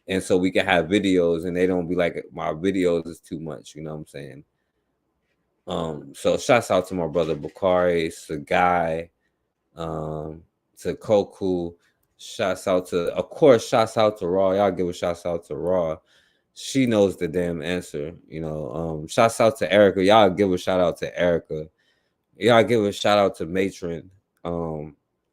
And so we can have videos and they don't be like, my videos is too much. You know what I'm saying? So shouts out to my brother Bakari, Sagai, to Koku. Shouts out to, of course, shouts out to Raw. Y'all give a shouts out to Raw. She knows the damn answer, you know. Shouts out to Erica. Y'all give a shout out to Erica. Y'all give a shout out to Matron.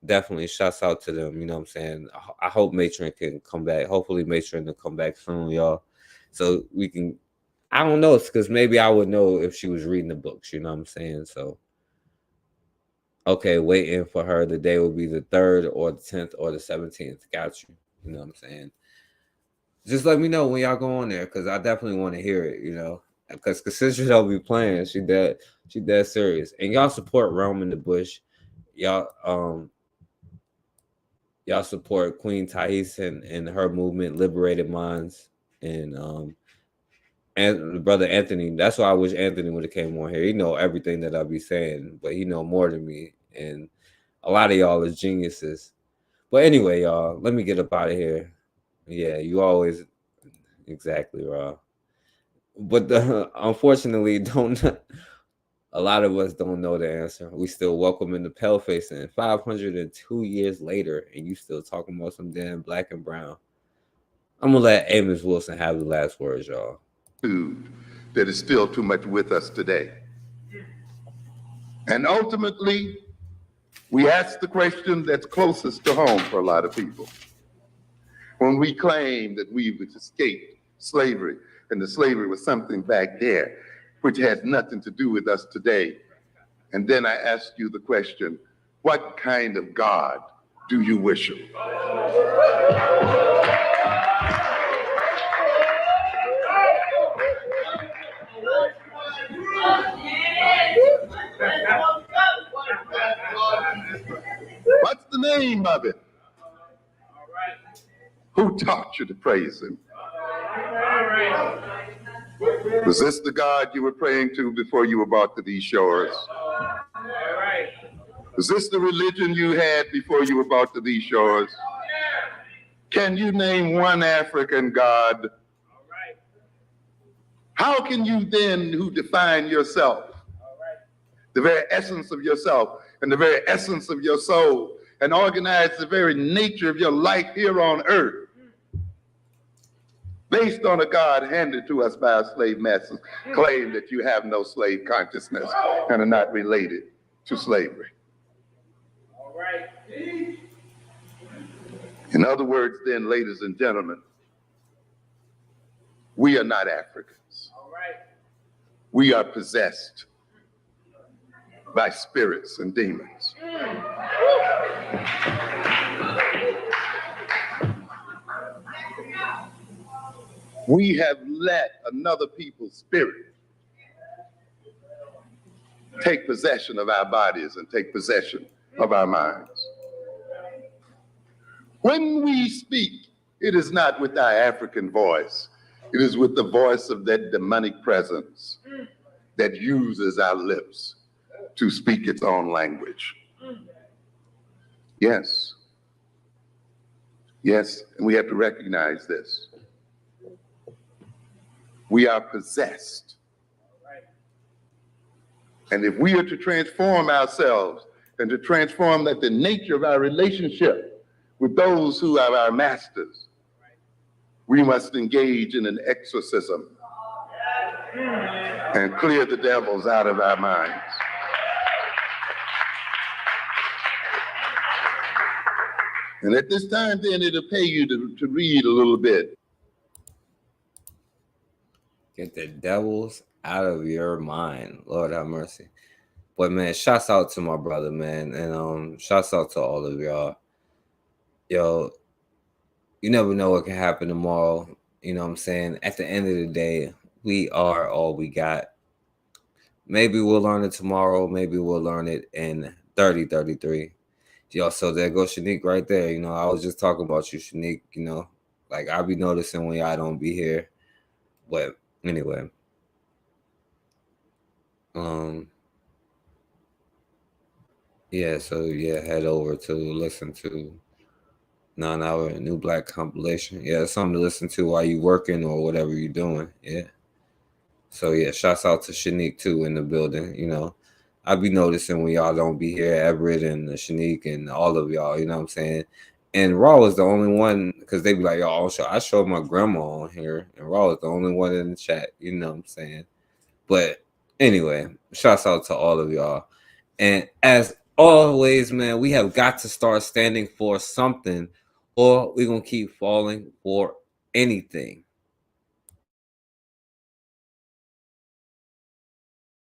Definitely shouts out to them. You know what I'm saying? I hope Matron can come back. Hopefully Matron will come back soon, y'all. So we can, I don't know, because maybe I would know if she was reading the books, you know what I'm saying? So, okay, waiting for her. The day will be the 3rd or the 10th or the 17th. Got you. You know what I'm saying? Just let me know when y'all go on there, because I definitely want to hear it, you know. Because Considera don't be playing. She dead serious. And y'all support Realm in the Bush. Y'all support Queen Thais and her movement, Liberated Minds, and brother Anthony. That's why I wish Anthony would have came on here. He know everything that I be saying, but he know more than me. And a lot of y'all is geniuses. But anyway, y'all, let me get up out of here. Yeah, you always exactly, Rob. But unfortunately, a lot of us don't know the answer. We still welcome in the paleface, and 502 years later, and you still talking about some damn black and brown. I'm gonna let Amos Wilson have the last words, y'all. That is still too much with us today. And ultimately, we ask the question that's closest to home for a lot of people. When we claim that we've escaped slavery, and the slavery was something back there, which has nothing to do with us today. And then I ask you the question, what kind of God do you worship? What's the name of it? Who taught you to praise him? Was this the God you were praying to before you were brought to these shores? Was this the religion you had before you were brought to these shores? Can you name one African God? How can you then, who define yourself, the very essence of yourself and the very essence of your soul, and organize the very nature of your life here on earth, based on a God handed to us by our slave masters, claim that you have no slave consciousness and are not related to slavery? All right. In other words, then, ladies and gentlemen, we are not Africans. All right. We are possessed by spirits and demons. We have let another people's spirit take possession of our bodies and take possession of our minds. When we speak, it is not with our African voice. It is with the voice of that demonic presence that uses our lips to speak its own language. Yes. Yes, and we have to recognize this. We are possessed. And if we are to transform ourselves and to transform that the nature of our relationship with those who are our masters, we must engage in an exorcism and clear the devils out of our minds. And at this time, then, it'll pay you to read a little bit. Get the devils out of your mind. Lord have mercy. But man, shouts out to my brother, man. And shouts out to all of y'all. Yo, you never know what can happen tomorrow. You know what I'm saying? At the end of the day, we are all we got. Maybe we'll learn it tomorrow. Maybe we'll learn it in 3033. Yo, so there goes Shanique right there. You know, I was just talking about you, Shanique. You know, like I'll be noticing when y'all don't be here. But anyway. Yeah, so yeah, head over to listen to 9 Hour New Black compilation. Yeah, it's something to listen to while you working or whatever you're doing. Yeah. So yeah, shouts out to Shanique too in the building. You know, I be noticing when y'all don't be here, Everett and Shanique and all of y'all. You know what I'm saying? And Raw was the only one because they be like, "Yo, I showed my grandma on here," and Raw was the only one in the chat. You know what I'm saying? But anyway, shouts out to all of y'all. And as always, man, we have got to start standing for something, or we're gonna keep falling for anything.